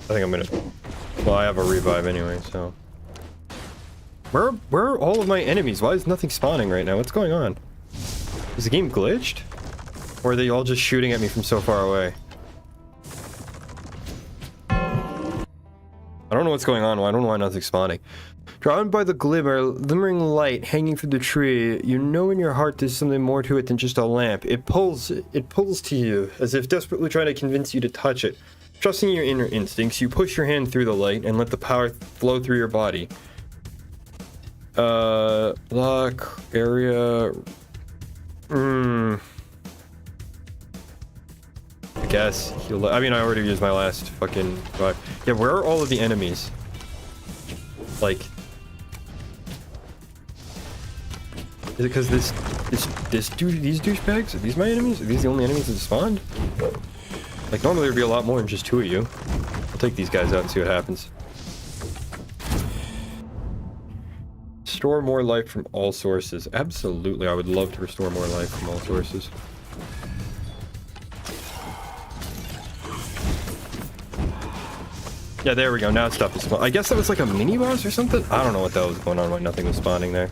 I think I'm gonna... Well, I have a revive anyway, so... Where are all of my enemies? Why is nothing spawning right now? What's going on? Is the game glitched? Or are they all just shooting at me from so far away? I don't know what's going on. I don't know why nothing's spawning. Drawn by the glimmering light hanging from the tree, you know in your heart there's something more to it than just a lamp. It pulls to you, as if desperately trying to convince you to touch it. Trusting your inner instincts, you push your hand through the light and let the power flow through your body. Lock area. I guess he'll. I mean, I already used my last fucking revive. Yeah, where are all of the enemies? Like, is it because this dude, these douchebags? Are these my enemies? Are these the only enemies that spawned? Like, normally there'd be a lot more than just 2 of you. I'll take these guys out and see what happens. Restore more life from all sources. Absolutely, I would love to restore more life from all sources. Yeah, there we go. Now stuff is spawn. I guess that was like a mini boss or something. I don't know what the hell was going on. Why nothing was spawning there.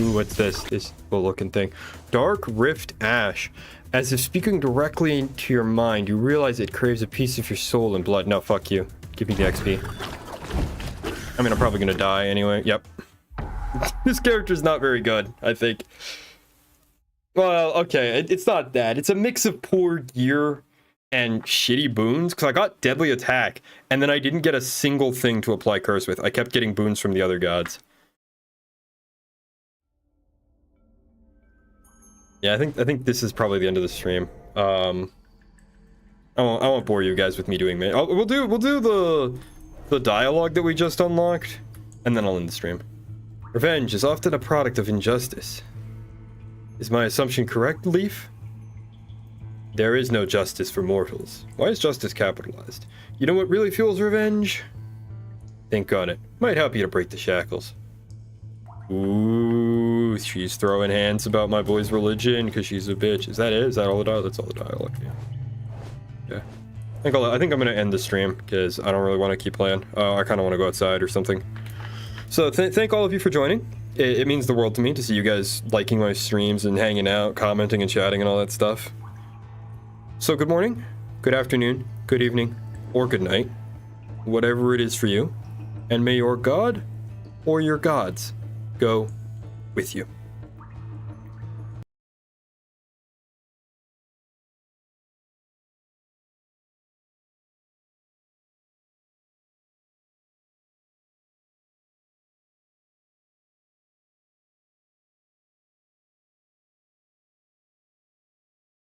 Ooh, what's this? This cool looking thing. Dark Rift Ash. As if speaking directly into your mind, you realize it craves a piece of your soul and blood. No, fuck you. Give me the XP. I mean, I'm probably gonna die anyway. Yep. This character's not very good, I think. Well, okay, it's not that. It's a mix of poor gear and shitty boons, because I got Deadly Attack, and then I didn't get a single thing to apply Curse with. I kept getting boons from the other gods. Yeah, I think this is probably the end of the stream. I won't bore you guys with me doing it. We'll do the dialogue that we just unlocked, and then I'll end the stream. Revenge is often a product of injustice. Is my assumption correct, Leaf? There is no justice for mortals. Why is justice capitalized? You know what really fuels revenge? Think on it. Might help you to break the shackles. Ooh, she's throwing hands about my boy's religion because she's a bitch. Is that it? Is that all the dialogue? That's all the dialogue, yeah. Yeah. I think I'm gonna end the stream because I don't really want to keep playing. I kind of want to go outside or something. So thank all of you for joining. It means the world to me to see you guys liking my streams and hanging out, commenting and chatting and all that stuff. So good morning, good afternoon, good evening, or good night, whatever it is for you. And may your god or your gods go with you.